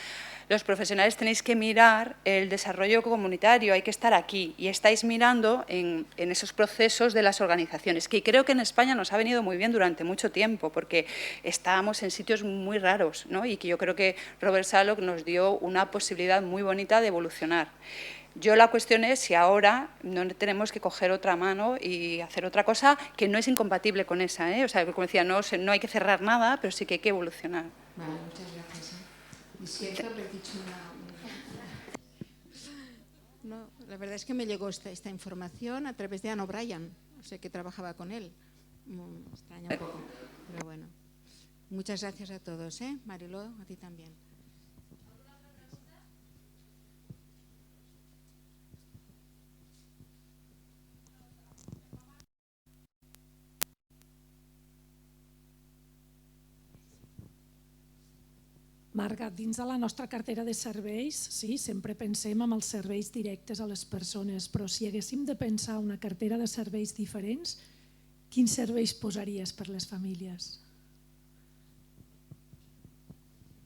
Speaker 6: los profesionales tenéis que mirar el desarrollo comunitario, hay que estar aquí y estáis mirando en esos procesos de las organizaciones, que creo que en España nos ha venido muy bien durante mucho tiempo, porque estábamos en sitios muy raros, ¿no? Y que yo creo que Robert Salock nos dio una posibilidad muy bonita de evolucionar. Yo la cuestión es si ahora no tenemos que coger otra mano y hacer otra cosa que no es incompatible con esa, ¿eh? O sea, como decía, no hay que cerrar nada, pero sí que hay que evolucionar.
Speaker 11: Vale, muchas gracias. Es cierto, le he dicho No, la verdad es que me llegó esta información a través de Anne O'Brien, o sea que trabajaba con él. Me extraña un poco, pero bueno. Muchas gracias a todos, ¿eh? Mariló, a ti también.
Speaker 10: Marga, dins de la nostra cartera de serveis, sí, sempre pensem en els serveis directes a les persones, però si haguéssim de pensar una cartera de serveis diferents, quins serveis posaries per les famílies?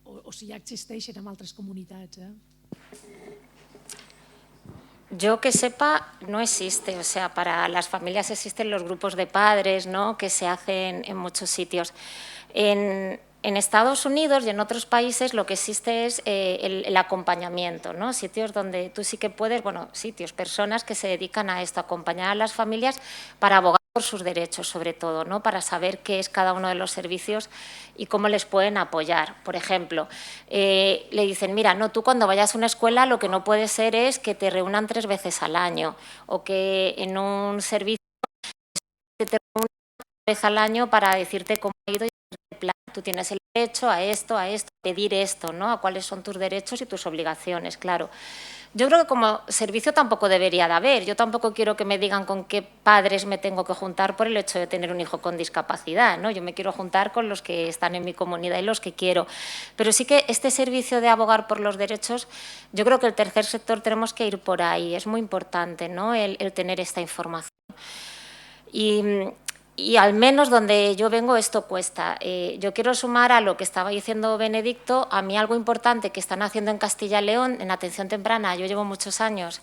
Speaker 10: O si ja existeixen en altres comunitats,
Speaker 3: Yo que sepa, no existe. O sea, para las familias existen los grupos de padres, ¿no?, que se hacen en muchos sitios. En Estados Unidos y en otros países lo que existe es el acompañamiento, ¿no? Sitios donde tú sí que puedes, personas que se dedican a esto, a acompañar a las familias para abogar por sus derechos, sobre todo, ¿no?, para saber qué es cada uno de los servicios y cómo les pueden apoyar. Por ejemplo, le dicen, mira, no, tú cuando vayas a una escuela lo que no puede ser es que te reúnan 3 veces al año o que en un servicio que te reúnan 1 vez al año para decirte cómo ha ido. Tú tienes el derecho a esto, pedir esto, ¿no?, a cuáles son tus derechos y tus obligaciones, claro. Yo creo que como servicio tampoco debería de haber. Yo tampoco quiero que me digan con qué padres me tengo que juntar por el hecho de tener un hijo con discapacidad, ¿no? Yo me quiero juntar con los que están en mi comunidad y los que quiero. Pero sí que este servicio de abogar por los derechos, yo creo que el tercer sector tenemos que ir por ahí. Es muy importante, ¿no?, el tener esta información. Y al menos donde yo vengo esto cuesta. Yo quiero sumar a lo que estaba diciendo Benedicto, a mí algo importante que están haciendo en Castilla y León, en atención temprana, yo llevo muchos años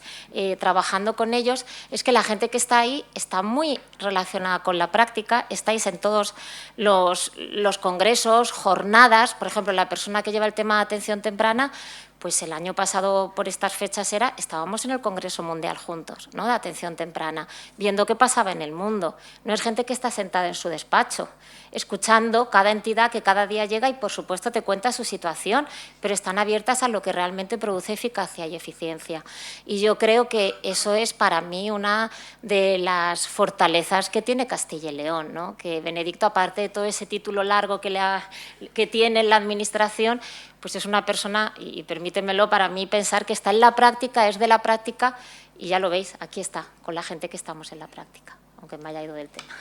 Speaker 3: trabajando con ellos, es que la gente que está ahí está muy relacionada con la práctica, estáis en todos los congresos, jornadas, por ejemplo, la persona que lleva el tema de atención temprana, pues el año pasado por estas fechas estábamos en el Congreso Mundial juntos, ¿no?, de atención temprana, viendo qué pasaba en el mundo. No es gente que está sentada en su despacho, escuchando cada entidad que cada día llega y, por supuesto, te cuenta su situación, pero están abiertas a lo que realmente produce eficacia y eficiencia. Y yo creo que eso es para mí una de las fortalezas que tiene Castilla y León, ¿no?, que Benedicto, aparte de todo ese título largo que tiene en la Administración, pues es una persona, y permítemelo, para mí pensar que está en la práctica, es de la práctica, y ya lo veis, aquí está, con la gente que estamos en la práctica, aunque me haya ido del tema.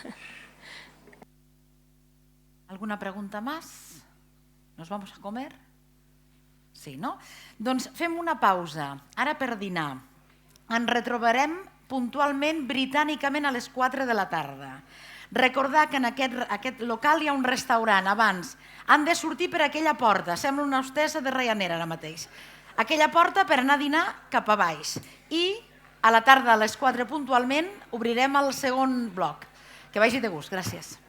Speaker 1: ¿Alguna pregunta más? ¿Nos vamos a comer? Sí, no? Doncs fem una pausa, ara per dinar. Ens retrobarem puntualment britànicament a les 4 de la tarda. Recordar que en aquest local hi ha un restaurant abans. Han de sortir per aquella porta, sembla una hostessa de Ryanair ara mateix. Aquella porta per anar a dinar cap a baix. I a la tarda a les 4 puntualment obrirem el segon bloc. Que vagi de gust, gràcies.